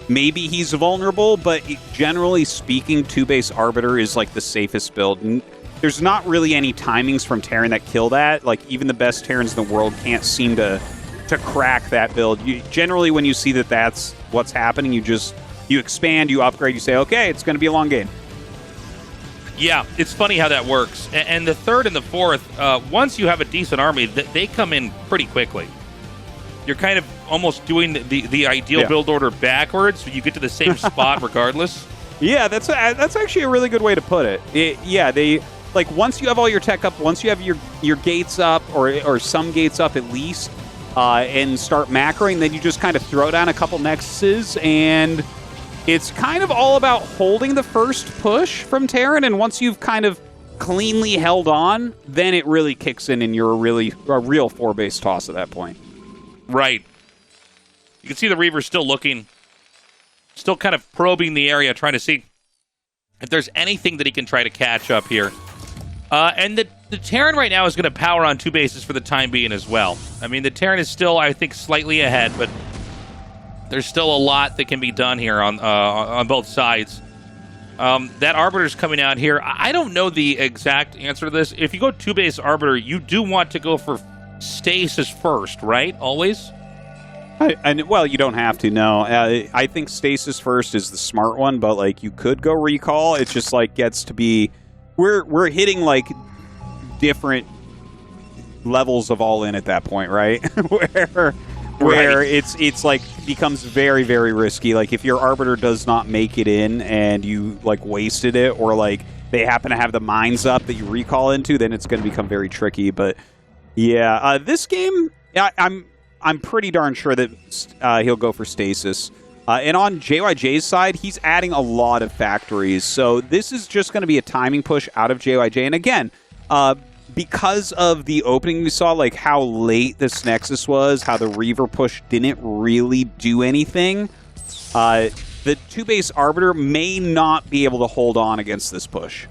[SPEAKER 6] maybe he's vulnerable, but generally speaking, 2-base Arbiter is like the safest build. And there's not really any timings from Terran that kill that. Like, even the best Terrans in the world can't seem to crack that build. Generally, when you see that that's what's happening, you expand, you upgrade, you say, okay, it's going to be a long game.
[SPEAKER 5] Yeah, it's funny how that works. And the 3rd and the 4th, once you have a decent army, they come in pretty quickly. You're kind of almost doing the ideal build order backwards, so you get to the same spot regardless.
[SPEAKER 6] Yeah, that's actually a really good way to put it. Like, once you have all your tech up, once you have your gates up, or some gates up at least, and start macroing, then you just kind of throw down a couple nexuses, and it's kind of all about holding the first push from Terran, and once you've kind of cleanly held on, then it really kicks in, and you're a real 4-base toss at that point.
[SPEAKER 5] Right. You can see the Reaver still looking, still kind of probing the area, trying to see if there's anything that he can try to catch up here. And the Terran right now is going to power on 2 bases for the time being as well. I mean, the Terran is still, I think, slightly ahead, but there's still a lot that can be done here on both sides. That Arbiter's coming out here. I don't know the exact answer to this. If you go 2-base Arbiter, you do want to go for Stasis first, right? Always?
[SPEAKER 6] Well, you don't have to, no. I think Stasis first is the smart one, but, like, you could go Recall. It just, like, gets to be... We're hitting, like, different levels of all-in at that point, right? where it's like becomes very, very risky. Like, if your Arbiter does not make it in and you, like, wasted it, or, like, they happen to have the mines up that you recall into, then it's going to become very tricky. But, yeah, this game, I'm pretty darn sure that he'll go for Stasis. And on JYJ's side, he's adding a lot of factories. So this is just going to be a timing push out of JYJ. And again, because of the opening we saw, like how late this Nexus was, how the Reaver push didn't really do anything, the 2-base Arbiter may not be able to hold on against this push.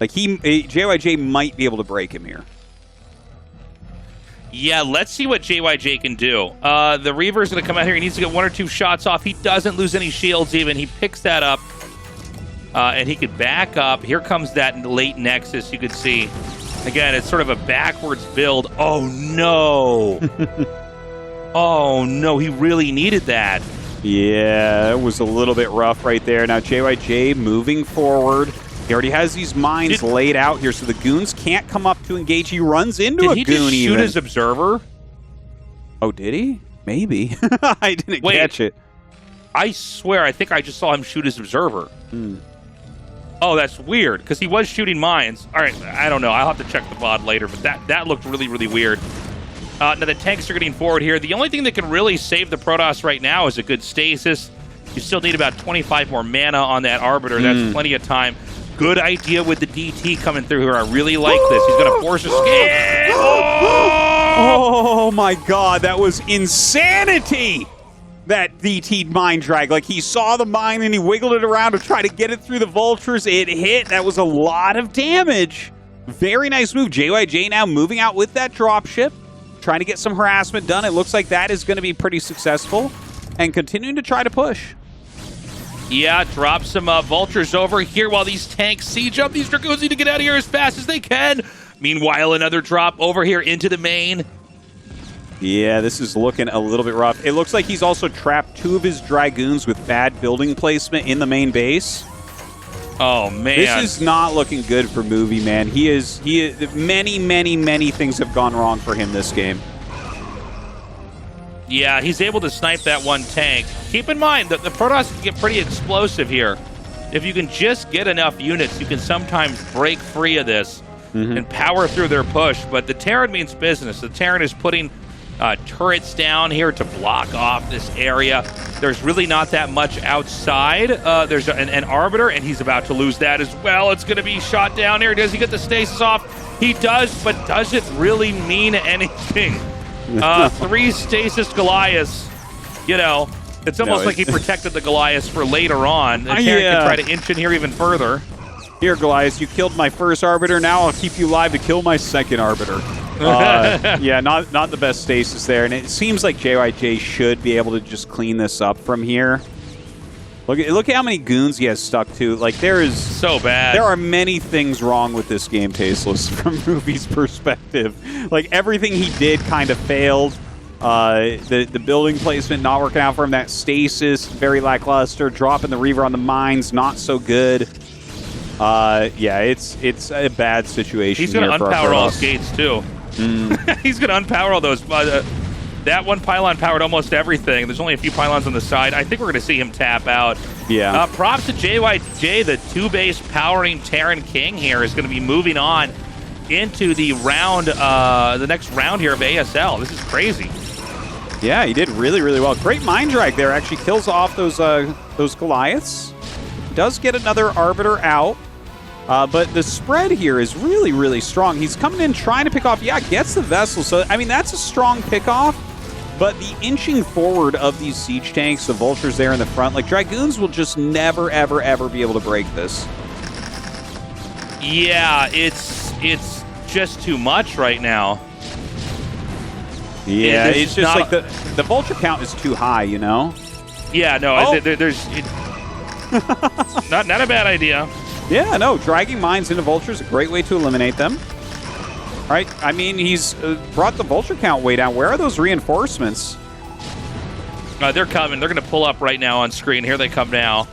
[SPEAKER 6] Like, JYJ might be able to break him here.
[SPEAKER 5] Yeah, let's see what JYJ can do. The Reaver's going to come out here. He needs to get 1 or 2 shots off. He doesn't lose any shields even. He picks that up, and he could back up. Here comes that late Nexus, you could see. Again, it's sort of a backwards build. Oh, no. Oh, no, he really needed that.
[SPEAKER 6] Yeah, it was a little bit rough right there. Now, JYJ moving forward. He already has these mines laid out here, so the goons can't come up to engage. He runs into a goon even. Did he just shoot
[SPEAKER 5] his observer?
[SPEAKER 6] Oh, did he? Maybe. I didn't catch it.
[SPEAKER 5] I swear, I think I just saw him shoot his observer. Oh, that's weird, because he was shooting mines. All right, I don't know. I'll have to check the VOD later, but that looked really, really weird. Now, the tanks are getting forward here. The only thing that can really save the Protoss right now is a good Stasis. You still need about 25 more mana on that Arbiter. That's plenty of time. Good idea with the DT coming through here. I really like this. He's going to force a scam.
[SPEAKER 6] Oh, my God. That was insanity. that DT'd Mind Drag. Like, he saw the mine and he wiggled it around to try to get it through the vultures. It hit. That was a lot of damage. Very nice move. JYJ now moving out with that dropship, trying to get some harassment done. It looks like that is going to be pretty successful, and continuing to try to push.
[SPEAKER 5] Yeah, drop some vultures over here while these tanks siege up. These Dragoons need to get out of here as fast as they can. Meanwhile, another drop over here into the main.
[SPEAKER 6] Yeah, this is looking a little bit rough. It looks like he's also trapped 2 of his Dragoons with bad building placement in the main base.
[SPEAKER 5] Oh, man.
[SPEAKER 6] This is not looking good for Movie, man. He is many things have gone wrong for him this game.
[SPEAKER 5] Yeah, he's able to snipe that one tank. Keep in mind that the Protoss can get pretty explosive here. If you can just get enough units, you can sometimes break free of this and power through their push. But the Terran means business. The Terran is putting turrets down here to block off this area. There's really not that much outside. There's an Arbiter, and he's about to lose that as well. It's going to be shot down here. Does he get the stasis off? He does, but does it really mean anything? 3 stasis Goliaths. You know, it's almost like he protected the Goliaths for later on. The Terran can try to inch in here even further.
[SPEAKER 6] Here, Goliath, you killed my first Arbiter. Now I'll keep you alive to kill my second Arbiter. Yeah, not the best stasis there. And it seems like JYJ should be able to just clean this up from here. Look at how many goons he has stuck to. Like, there is...
[SPEAKER 5] So bad.
[SPEAKER 6] There are many things wrong with this game, Tasteless, from Movie's perspective. Like, everything he did kind of failed. The building placement not working out for him. That stasis, very lackluster. Dropping the Reaver on the mines, not so good. Yeah, it's a bad situation.
[SPEAKER 5] He's going to unpower all his gates, too. He's going to unpower all those. That one pylon powered almost everything. There's only a few pylons on the side. I think we're going to see him tap out.
[SPEAKER 6] Yeah.
[SPEAKER 5] Props to JYJ, the 2-base powering Terran King here, is going to be moving on into the round, the next round here of ASL. This is crazy.
[SPEAKER 6] Yeah, he did really well. Great mind drag there. Actually kills off those Goliaths. Does get another Arbiter out. But the spread here is really strong. He's coming in trying to pick off. Yeah, gets the vessel. So, I mean, that's a strong pickoff. But the inching forward of these siege tanks, the vultures there in the front, like, Dragoons will just never, ever be able to break this.
[SPEAKER 5] Yeah, it's just too much right now.
[SPEAKER 6] Yeah, it's just like the vulture count is too high, you know?
[SPEAKER 5] Yeah, no, there's... not a bad idea.
[SPEAKER 6] Yeah, no, dragging mines into vultures is a great way to eliminate them. All right, I mean, he's brought the vulture count way down. Where are those reinforcements?
[SPEAKER 5] They're coming. They're going to pull up right now on screen. Here they come now.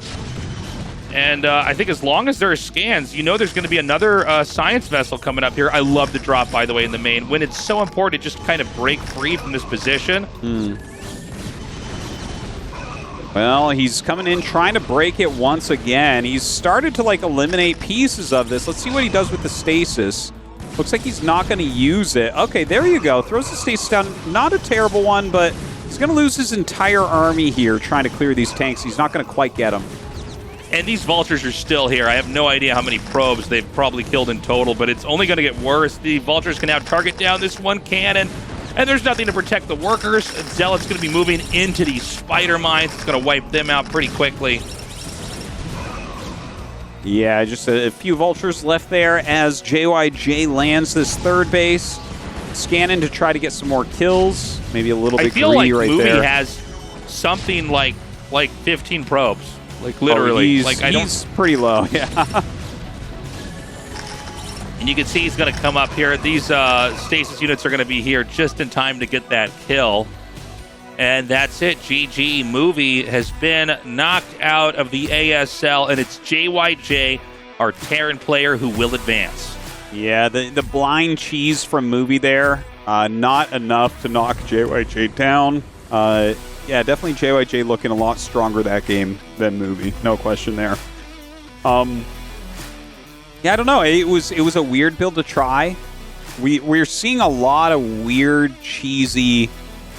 [SPEAKER 5] And I think as long as there are scans, you know there's going to be another science vessel coming up here. I love the drop, by the way, in the main. When it's so important to just kind of break free from this position.
[SPEAKER 6] Well, he's coming in trying to break it once again. He's started to, like, eliminate pieces of this. Let's see what he does with the stasis. Looks like he's not going to use it. Okay, there you go. Throws the stasis down. Not a terrible one, but he's going to lose his entire army here trying to clear these tanks. He's not going to quite get them.
[SPEAKER 5] And these vultures are still here. I have no idea how many probes they've probably killed in total, but it's only going to get worse. The vultures can now target down this one cannon, and there's nothing to protect the workers. Zealot's going to be moving into these spider mines. It's going to wipe them out pretty quickly.
[SPEAKER 6] Yeah, just a few vultures left there as JYJ lands this third base. Scanning to try to get some more kills. Maybe a little bit greedy
[SPEAKER 5] like
[SPEAKER 6] right
[SPEAKER 5] Movie
[SPEAKER 6] there.
[SPEAKER 5] Has something like 15 probes. Like, literally.
[SPEAKER 6] He's pretty low, yeah.
[SPEAKER 5] And you can see he's going to come up here. These stasis units are going to be here just in time to get that kill. And that's it. GG. Movie has been knocked out of the ASL, and it's JYJ, our Terran player, who will advance.
[SPEAKER 6] Yeah, the blind cheese from Movie there, not enough to knock JYJ down. Yeah, definitely JYJ looking a lot stronger that game than Movie. No question there. Yeah, I don't know. It was a weird build to try. We're seeing a lot of weird, cheesy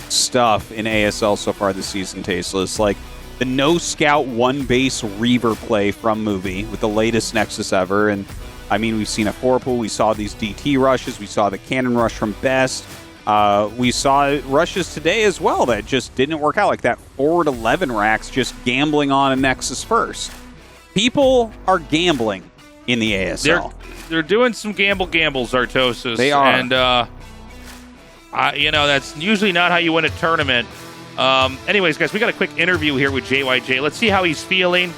[SPEAKER 6] stuff in ASL so far this season, Tasteless. Like the no scout one base Reaver play from Movie with the latest Nexus ever. And I mean, we've seen a 4-pool. We saw these DT rushes. We saw the cannon rush from Best. We saw rushes today as well that just didn't work out, like that forward 11 racks just gambling on a Nexus first. People are gambling in the ASL.
[SPEAKER 5] They're doing some gambles, Tastosis.
[SPEAKER 6] They are.
[SPEAKER 5] And, that's usually not how you win a tournament. Anyways, guys, we got a quick interview here with JYJ. Let's see how he's feeling.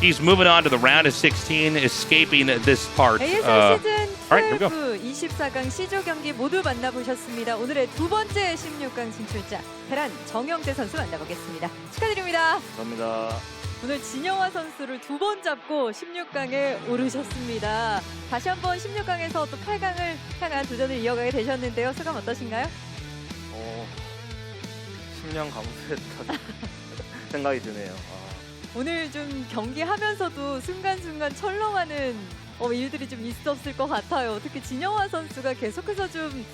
[SPEAKER 5] He's moving on to the round of 16, escaping this part.
[SPEAKER 1] ASL 시즌
[SPEAKER 5] all right, here we go.
[SPEAKER 1] 24강 C조 경기 모두 만나보셨습니다. 오늘의 두 번째 16강 진출자 테란 정영재 선수 만나보겠습니다. 축하드립니다.
[SPEAKER 4] 감사합니다.
[SPEAKER 1] 오늘 진영화 선수를 두 번 잡고 16강에 오르셨습니다. 다시 한번 16강에서 또 8강을 향한 도전을 이어가게 되셨는데요. 소감 어떠신가요?
[SPEAKER 4] 10년 감수했다는 생각이 드네요.
[SPEAKER 1] 오늘 좀 경기하면서도 순간순간 철렁하는 일들이 좀 있었을 것 같아요. 특히 진영화 선수가 계속해서 좀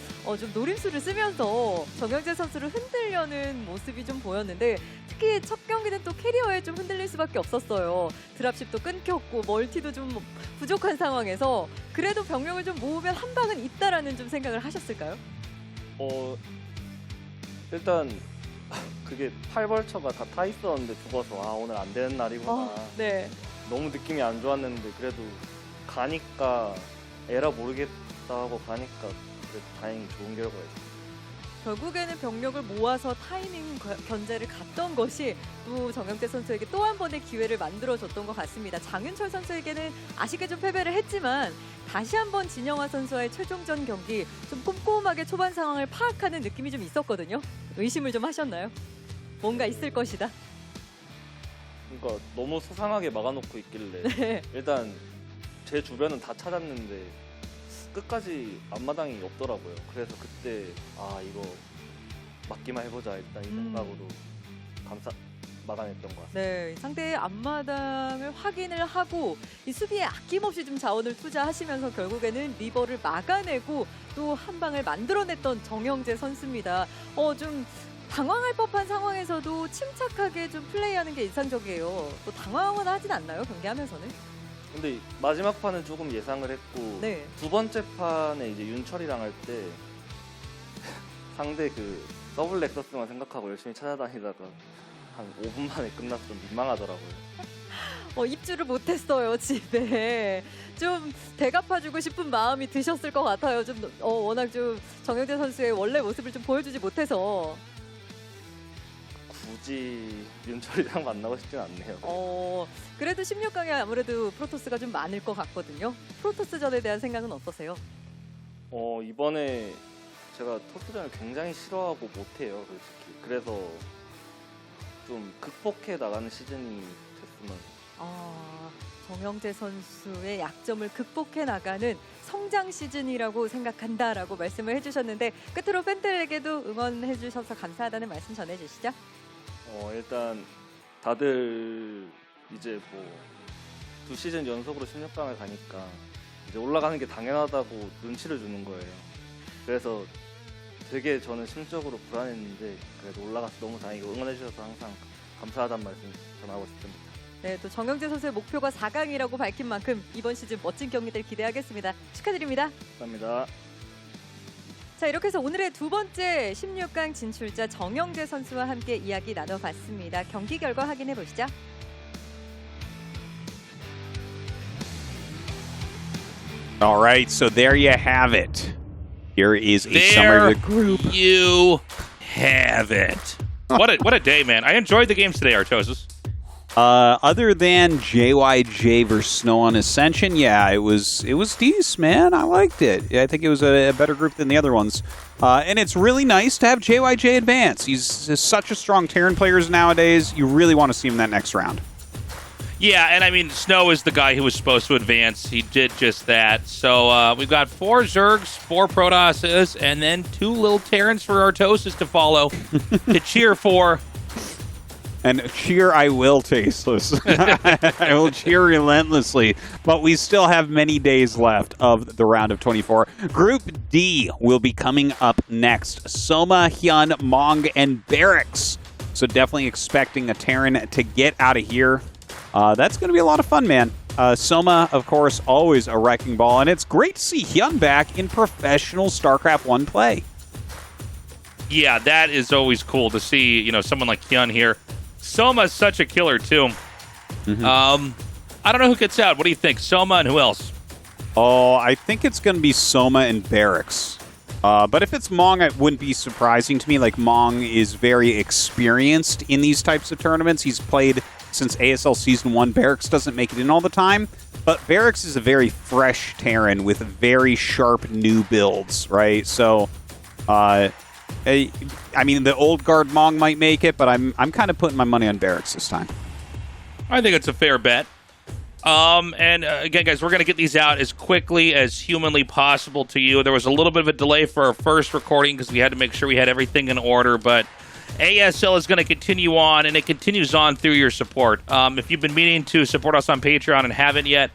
[SPEAKER 1] 노림수를 쓰면서 정영재 선수를 흔들려는 모습이 좀 보였는데 특히 첫 경기는 또 캐리어에 좀 흔들릴 수밖에 없었어요. 드랍십도 끊겼고 멀티도 좀 부족한 상황에서 그래도 병력을 좀 모으면 한 방은 있다라는 좀 생각을 하셨을까요?
[SPEAKER 4] 일단 그게 8벌처가 다 타 있었는데 죽어서 오늘 안 되는 날이구나.
[SPEAKER 1] 네.
[SPEAKER 4] 너무 느낌이 안 좋았는데 그래도 가니까 에라 모르겠다 하고 가니까 그래도 다행히 좋은 결과였어요.
[SPEAKER 1] 결국에는 병력을 모아서 타이밍 견제를 갔던 것이 또 정영재 선수에게 또 한 번의 기회를 만들어줬던 것 같습니다. 장윤철 선수에게는 아쉽게 좀 패배를 했지만 다시 한번 진영화 선수와의 최종전 경기 좀 꼼꼼하게 초반 상황을 파악하는 느낌이 좀 있었거든요. 의심을 좀 하셨나요? 뭔가 있을 것이다.
[SPEAKER 4] 그러니까 너무 수상하게 막아놓고 있길래
[SPEAKER 1] 네.
[SPEAKER 4] 일단 제 주변은 다 찾았는데 끝까지 앞마당이 없더라고요. 그래서 그때 이거 막기만 해보자 일단 이 생각으로 막아냈던 것 같습니다.
[SPEAKER 1] 네, 상대의 앞마당을 확인을 하고 이 수비에 아낌없이 좀 자원을 투자하시면서 결국에는 리버를 막아내고 또 한 방을 만들어냈던 정영재 선수입니다. 좀 당황할 법한 상황에서도 침착하게 좀 플레이하는 게 인상적이에요. 또 당황은 하진 않나요, 경기하면서는?
[SPEAKER 4] 근데 마지막 판은 조금 예상을 했고
[SPEAKER 1] 네.
[SPEAKER 4] 두 번째 판에 이제 윤철이랑 할 때 상대 그 더블 넥서스만 생각하고 열심히 찾아다니다가 한 5분 만에 끝나서 좀 민망하더라고요.
[SPEAKER 1] 입주를 못했어요, 집에. 좀 대갚아주고 싶은 마음이 드셨을 것 같아요. 좀 워낙 좀 정영재 선수의 원래 모습을 좀 보여주지 못해서.
[SPEAKER 4] 굳이 윤철이랑 만나고 싶진 않네요.
[SPEAKER 1] 그래도 16강에 아무래도 프로토스가 좀 많을 것 같거든요. 프로토스전에 대한 생각은 어떠세요?
[SPEAKER 4] 이번에 제가 토스전을 굉장히 싫어하고 못해요, 솔직히. 그래서 좀 극복해 나가는 시즌이 됐으면.
[SPEAKER 1] 정영재 선수의 약점을 극복해 나가는 성장 시즌이라고 생각한다라고 말씀을 해주셨는데 끝으로 팬들에게도 응원해 주셔서 감사하다는 말씀 전해주시죠.
[SPEAKER 4] 일단 다들 이제 뭐 2시즌 연속으로 16강을 가니까 이제 올라가는 게 당연하다고 눈치를 주는 거예요. 그래서 되게 저는 심적으로 불안했는데 그래도 올라가서 너무 다행이고 응원해 주셔서 항상 감사하다는 말씀 전하고 싶습니다.
[SPEAKER 1] 네, 또 정영재 선수의 목표가 4강이라고 밝힌 만큼 이번 시즌 멋진 경기들 기대하겠습니다. 축하드립니다.
[SPEAKER 4] 감사합니다.
[SPEAKER 1] 자, 이렇게 해서 오늘의 두 번째 16강 진출자 정영재 선수와 함께 이야기 나눠봤습니다. 경기 결과 확인해 보시죠.
[SPEAKER 6] All right, so there you have it. Here is a summary of the group.
[SPEAKER 5] You have it. What a day, man. I enjoyed the games today, Tastosis.
[SPEAKER 6] Other than JYJ versus Snow on Ascension, yeah, it was decent, man. I liked it. I think it was a better group than the other ones. And it's really nice to have JYJ advance. He's such a strong Terran player nowadays. You really want to see him in that next round.
[SPEAKER 5] Yeah, and I mean, Snow is the guy who was supposed to advance. He did just that. So we've got 4 Zergs, 4 Protosses, and then 2 little Terrans for Tastosis to follow to cheer for.
[SPEAKER 6] And cheer I will, Tasteless. I will cheer relentlessly. But we still have many days left of the round of 24. Group D will be coming up next. Soma, Hyun, Mong, and Barracks. So definitely expecting a Terran to get out of here. That's going to be a lot of fun, man. Soma, of course, always a wrecking ball. And it's great to see Hyun back in professional StarCraft 1 play.
[SPEAKER 5] Yeah, that is always cool to see, you know, someone like Hyun here. Soma's such a killer, too. I don't know who gets out. What do you think? Soma and who else?
[SPEAKER 6] Oh, I think it's going to be Soma and Barracks. But if it's Mong, it wouldn't be surprising to me. Like, Mong is very experienced in these types of tournaments. He's played since ASL Season 1. Barracks doesn't make it in all the time. But Barracks is a very fresh Terran with very sharp new builds, right? So, I mean, the old guard Mong might make it, but I'm kind of putting my money on Barracks this time.
[SPEAKER 5] I think it's a fair bet. And again, guys, we're going to get these out as quickly as humanly possible to you. There was a little bit of a delay for our first recording because we had to make sure we had everything in order, but ASL is going to continue on, and it continues on through your support. If you've been meaning to support us on Patreon and haven't yet,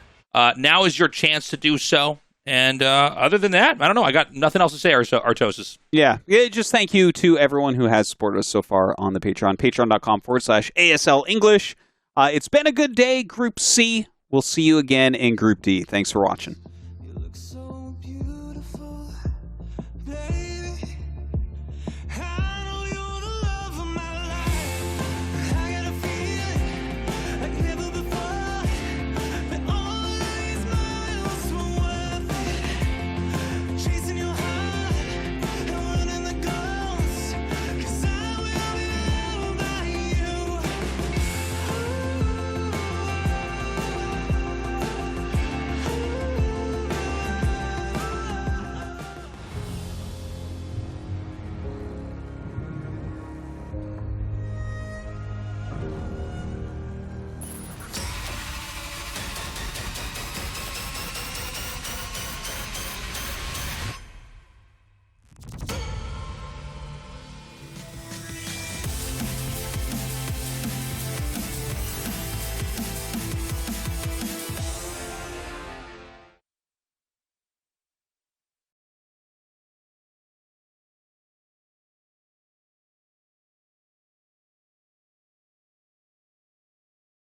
[SPEAKER 5] now is your chance to do so. And other than that, I don't know. I got nothing else to say, Artosis.
[SPEAKER 6] Yeah, just thank you to everyone who has supported us so far on the Patreon. Patreon.com/ASL English. It's been a good day, Group C. We'll see you again in Group D. Thanks for watching.